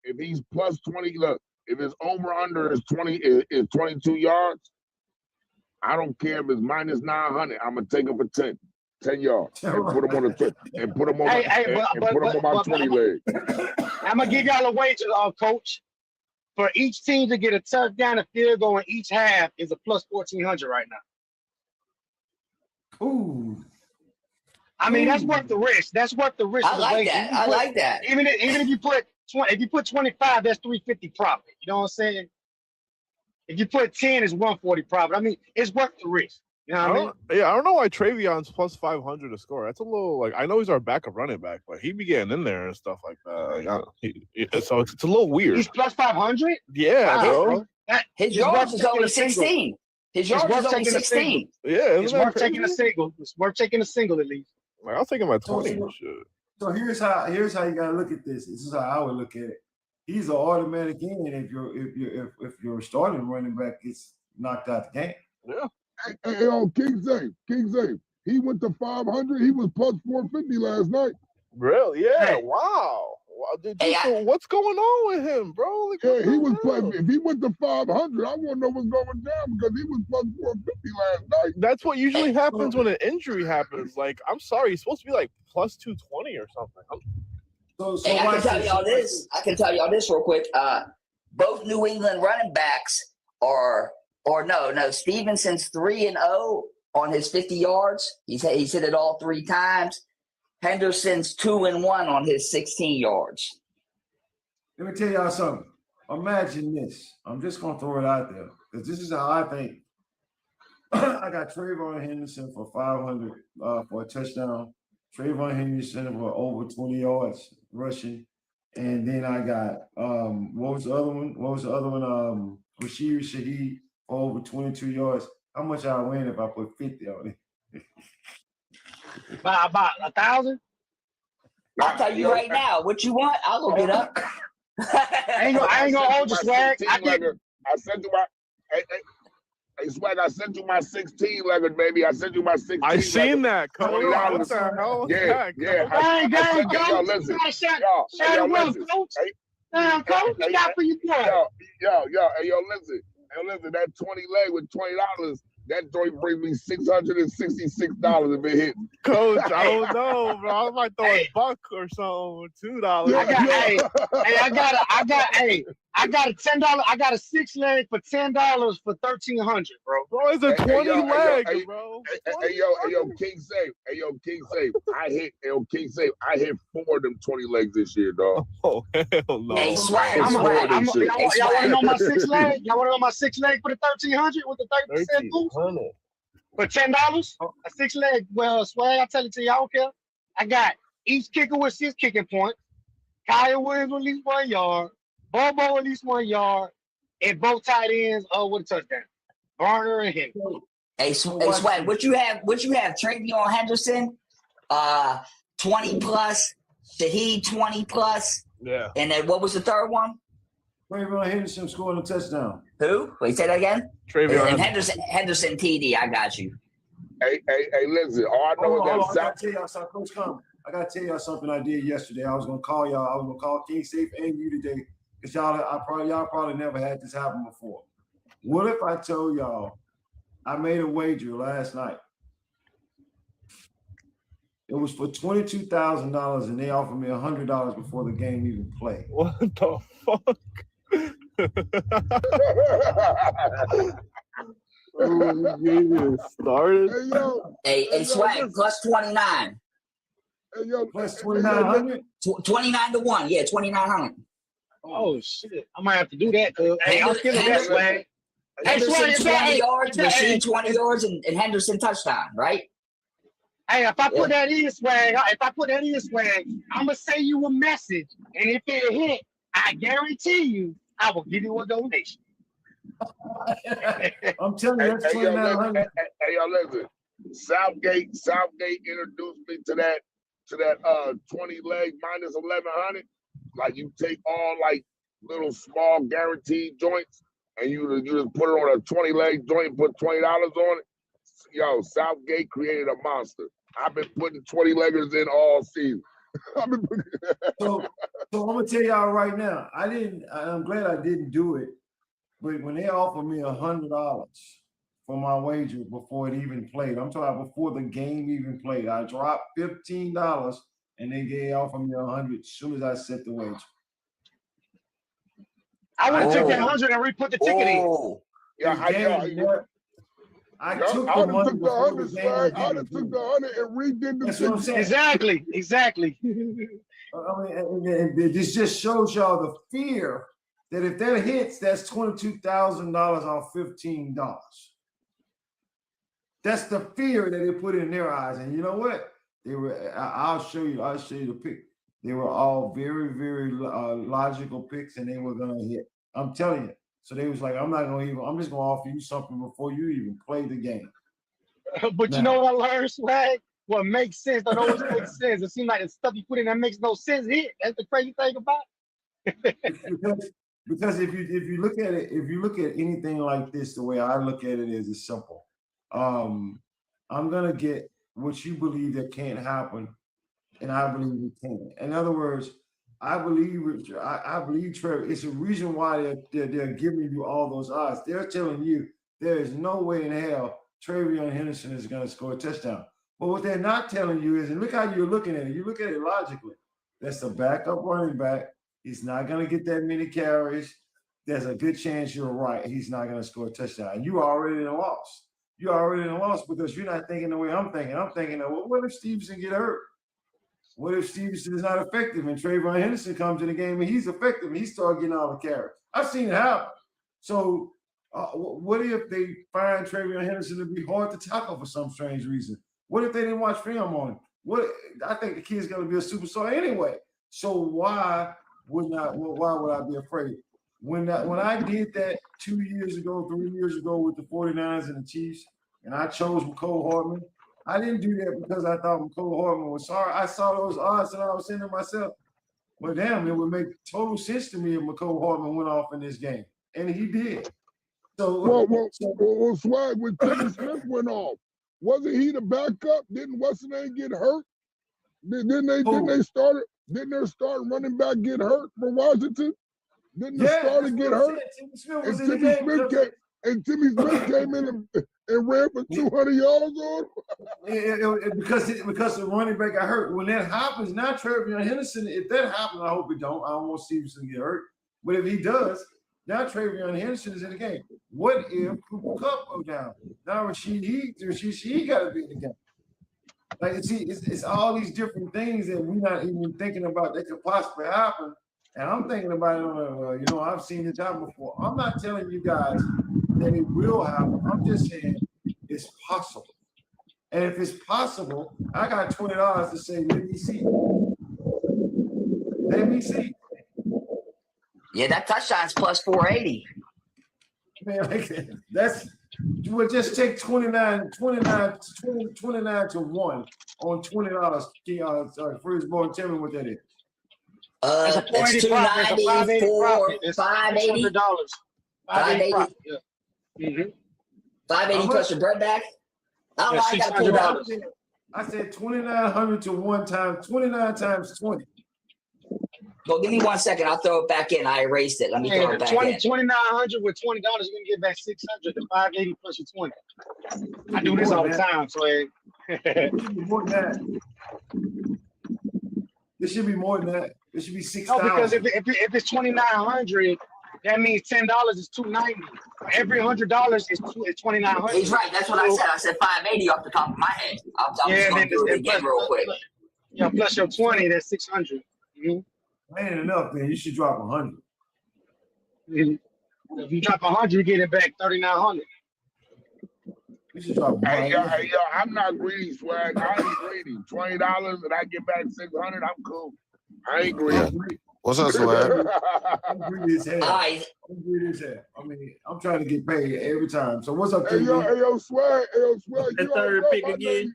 If he's plus 20, look, if his over under is 22 yards, I don't care if it's minus 900. I'm gonna take him for 10 yards and put him on the and put him on my 20 leg. I'm gonna give y'all a wager, coach. For each team to get a touchdown, a field goal in each half is a plus 1,400 right now. Ooh. I mean, that's worth the risk. That's worth the risk. I like that. Even if you put 25, that's 350 profit. You know what I'm saying? If you put 10, it's 140 profit. I mean, it's worth the risk. You know what I mean? Yeah, I don't know why Travion's plus 500 to score. That's a little I know he's our backup running back, but he be getting in there and stuff like that. So it's a little weird. He's plus 500? Yeah, bro. His yards is only 16. His yards is only 16. Yeah, it's worth taking a single. It's worth taking a single at least. I'll take him at 20. So here's how you gotta look at this. This is how I would look at it. He's an automatic in if your starting running back gets knocked out the game. Yeah. Hey, King Zay, he went to 500. He was plus 450 last night. Really? Yeah. Hey. Wow. Dude, so what's going on with him, bro? Like, yeah, he was plus. If he went to 500, I want to know what's going down because he was plus 450 last night. That's what usually happens when an injury happens. Like, I'm sorry, he's supposed to be like plus 220 or something. Hey, I can tell y'all this real quick. Both New England running backs are, Stevenson's 3-0 on his 50 yards. He's hit it all 3 times. Henderson's 2-1 on his 16 yards. Let me tell y'all something. Imagine this. I'm just gonna throw it out there because this is how I think. I got Trayvon Henderson for 500 for a touchdown. Trayvon Henderson for over 20 yards rushing, and then I got what was the other one? Rashid Shaheed for over 22 yards. How much I win if I put 50 on it? About 1,000. I'll tell you right now. What you want? I'll look it up. I ain't gonna hold you, Swag. I sent you my. Hey, Swag, I sent you my 16 legger, baby. I sent you my 16. I seen that, Coach. What the hell? Yeah. Yo, listen. Coach. Coach, got for you, boy. Yo, listen. That 20 leg with $20 that joint brings me $666 if it hits. Coach, I don't know, bro. I might throw a buck or something, $2. I got a $10. I got a 6 leg for $10 for $1,300, bro. Bro, it's a 20 leg, bro. Hey, yo, King Safe. Hey, yo, King Safe. I hit 4 of them 20 legs this year, dog. Oh, hell no. Hey, Swag. Y'all want to know my 6 leg? Y'all want to know my 6 leg for the $1,300 with the 30% boost? For $10? A 6 leg. Well, Swag, I tell it to you, I don't care. I got each kicker with 6 kicking points. Kyle Williams with at least 1 yard. Bobo at least 1 yard. And both tight ends with a touchdown. Garner and Henry. Hey, Swag, what you have? Travion Henderson, 20 plus. Shaheed 20 plus. Yeah. And then what was the third one? Travion Henderson scoring a touchdown. Who? Wait, say that again. Travion Henderson TD. I got you. Hey, listen. All I know is that I gotta tell y'all something, Coach Combs. I gotta tell y'all something I did yesterday. I was gonna call y'all. I was gonna call King Safe and you today because y'all probably never had this happen before. What if I told y'all I made a wager last night? It was for $22,000 and they offered me $100 before the game even played. What the fuck? Started. Hey, Swag, plus 29. Hey, yo, plus 2,900? 29 to 1. Yeah, 2,900. Oh, shit. I might have to do that. Hey, I'm feeling that, Swag. Henderson 20 yards, Machine 20 yards, and Henderson touchdown, right? Hey, if I put that in, Swag, I'm going to send you a message. And if it hit, I guarantee you, I will give you a donation. I'm telling you, that's 2,900. Hey, yo, listen. Southgate introduced me to that 20 leg minus 1,100. Like you take all like little small guaranteed joints and you just put it on a 20 leg joint and put $20 on it. Yo, Southgate created a monster. I've been putting 20 leggers in all season. So I'm gonna tell y'all right now. I'm glad I didn't do it, but when they offered me $100 for my wager before it even played, I'm talking about before the game even played, I dropped $15 and they offered me $100 as soon as I set the wager. I would have took that 100 and re-put the ticket in. Yeah, I took the money before the game. I took the 100 and redid the That's what I'm saying. Exactly. I mean, this just shows y'all the fear that if that hits, that's $22,000 off $15. That's the fear that they put in their eyes. And you know what? They were. I'll show you the pick. They were all very, very logical picks, and they were gonna hit. I'm telling you. So they was like, I'm just gonna offer you something before you even play the game. But you know what I learned, Swag? What makes sense don't always make sense. It seems like the stuff you put in that makes no sense hit. That's the crazy thing about it. because if you look at it, if you look at anything like this, the way I look at it is it's simple. I'm gonna get what you believe that can't happen, and I believe it can. In other words, I believe Trevor. It's a reason why they're giving you all those odds. They're telling you there is no way in hell Travion Henderson is going to score a touchdown. But what they're not telling you is, and look how you're looking at it. You look at it logically. That's a backup running back. He's not going to get that many carries. There's a good chance you're right. He's not going to score a touchdown. You already lost. You already lost because you're not thinking the way I'm thinking. I'm thinking, well, what if Stevenson get hurt? What if Stevenson is not effective and Travion Henderson comes in the game and he's effective and he starts getting all the carries? I've seen it happen. So what if they find Travion Henderson to be hard to tackle for some strange reason? What if they didn't watch film on him? I think the kid's going to be a superstar anyway. So why would I be afraid? When I did that 2 years ago, 3 years ago with the 49ers and the Chiefs, and I chose McCole Hardman, I didn't do that because I thought McCole Hardman was sorry. I saw those odds and I was saying to myself, well, damn, it would make total sense to me if McCole Hardman went off in this game. And he did. So Swag, when Timmy Smith went off, wasn't he the backup? Didn't Weston get hurt? Didn't their starting running back get hurt for Washington? Didn't the starter get hurt? Timmy Smith was in the game. And Timmy Smith came in and ran for 200 yards on because the running back got hurt. When that happens, now Travion Henderson, if that happens, I hope it don't. I don't want Stevenson to get hurt. But if he does, now Travion Henderson is in the game. What if Cooper Kupp go down? Now Rashid got to be in the game. Like, it's all these different things that we're not even thinking about that could possibly happen. And I'm thinking about it, I've seen this happen before. I'm not telling you guys that it will happen. I'm just saying it's possible. And if it's possible, I got $20 to say, let me see. Let me see. Yeah, that touchdown's plus 480. Man, we'll just take 29 to 1 on $20. First boy, tell me what that is. It's 290 for $580. $580. Yeah. 580 plus your bread back. Oh, I got $2. I said 2,900 to 1 time, 29 times 20. Well, give me 1 second. I'll throw it back in. I erased it. Let me throw it back in. 2,900 with $20, you're gonna get back 600 to 580 plus your 20. I do this all the time, Swag. More than that. It should be more than that. It should be 6,000. No, because if it's 2,900, that means $10 is $290. Every $100 is 2,900. He's right. That's what I said. I said 580 off the top of my head. I'm just going to do it again real quick. Yeah, plus your 20, that's 600. That ain't enough, man. You should drop 100. If you drop 100, you get it back 3,900. You should drop 100. Hey, yo, I'm not greedy, Swag. I ain't greedy. $20 and I get back 600, I'm cool. I ain't greedy. What's up, Swag? I'm greedy as hell. I'm greedy as hell. I mean, I'm trying to get paid every time. So what's up, Hey, yo, Swag. The third pick again.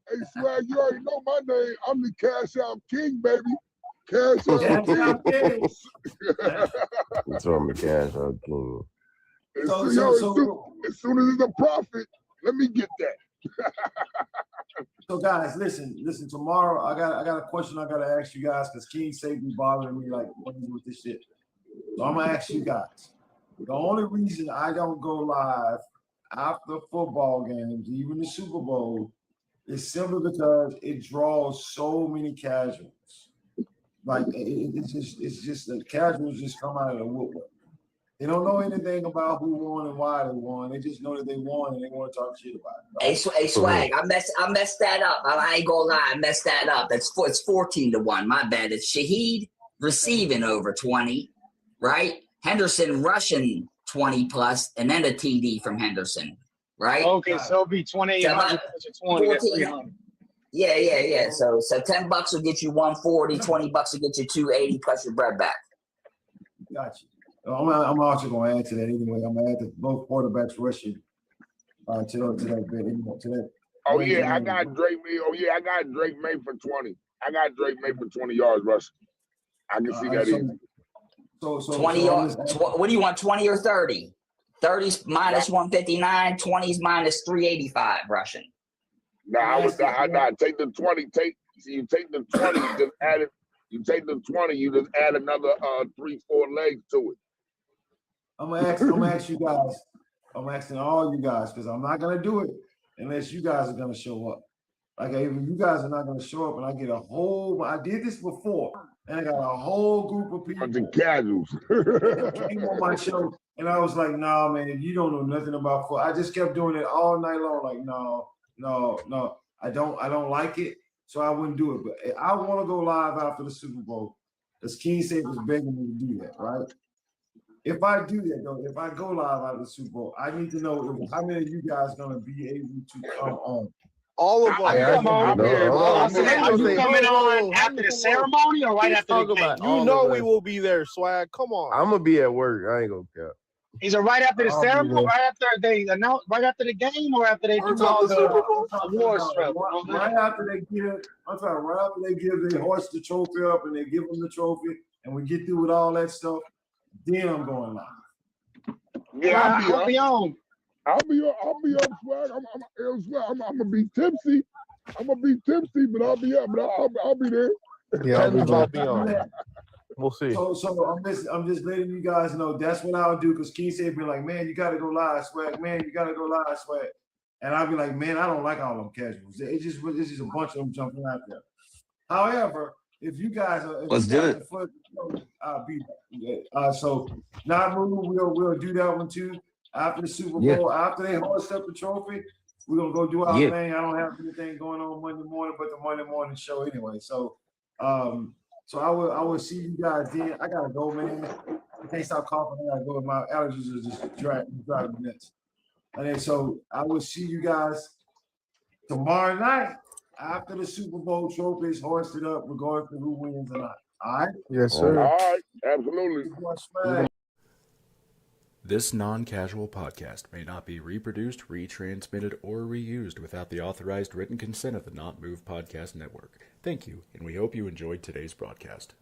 Hey, Swag, you already know my name. I'm the Cash Out King, baby. Cash Out King. What's wrong with Cash Out King? As soon as it's a profit, let me get that. So guys, listen. Tomorrow, I got a question I gotta ask you guys because King said be bothering me like what is with this shit. So I'm gonna ask you guys. The only reason I don't go live after football games, even the Super Bowl, is simply because it draws so many casuals. Like it's just the casuals just come out of the woodwork. They don't know anything about who won and why they won. They just know that they won and they want to talk shit about it. Right? Hey, Swag, I messed that up. I ain't gonna lie, I messed that up. It's 14 to 1. My bad. It's Shaheed receiving over 20, right? Henderson rushing 20 plus, and then the TD from Henderson, right? Okay, so it'll be 2,800 plus your 20. 14. Yeah. So $10 will get you 140, $20 will get you 280 plus your bread back. Gotcha. I'm also going to add to that anyway. I'm going to add to both quarterbacks rushing to that bet. Oh yeah, I got Drake May. Oh yeah, I got Drake May for 20. I got Drake May for 20 yards rushing. I can see that easy. So 20 yards. What do you want? 20 or 30? 30's minus 159. 20's minus 385 rushing. I take the 20. You take the 20. Just add it. You take the 20. You just add another 3-4 legs to it. I'm gonna ask you guys. I'm asking all you guys because I'm not gonna do it unless you guys are gonna show up. Like if you guys are not gonna show up, and I get I did this before, and I got a whole group of people. The casuals came on my show, and I was like, "Nah, man, you don't know nothing about football." I just kept doing it all night long. Like, no, I don't like it, so I wouldn't do it. But I want to go live after the Super Bowl, as King said was begging me to do that, right? If I do that, though, if I go live out of the Super Bowl, I need to know how many of you guys are going to be able to come on. All of us. Come on. Are you coming on after the ceremony or right after the game? You know we will be there, Swag. Come on. I'm gonna be at work. I ain't gonna care. Is it right after the ceremony, right after they announce, right after the game, or after they do all the awards? Right after they give, right after they give, they hoist the trophy up and they give them the trophy, and we get through with all that stuff. Then I'm going live. Yeah, I'll be on. I'll be on, Swag. I'm gonna be tipsy. But I'll be up. But I'll be there. Yeah, I'll be on. We'll see. So I'm just letting you guys know that's what I'll do. Because Keith said, "Be like, man, you got to go live, Swag. Man, you got to go live, Swag." And I'll be like, man, I don't like all them casuals. It's just a bunch of them jumping out there. However, if you guys are, Let's do it. I'll be there. So we'll do that one too after the Super Bowl. After they hoist up the trophy, we're gonna go do our thing. I don't have anything going on Monday morning, but the Monday morning show anyway. So, so I will see you guys then. I gotta go, man. I can't stop coughing. I gotta go. My allergies are just driving me nuts. And then so I will see you guys tomorrow night after the Super Bowl trophy is hoisted up, regardless of who wins or not. All right? Yes, sir. All right, absolutely. This non-casual podcast may not be reproduced, retransmitted, or reused without the authorized written consent of the Not Move Podcast Network. Thank you, and we hope you enjoyed today's broadcast.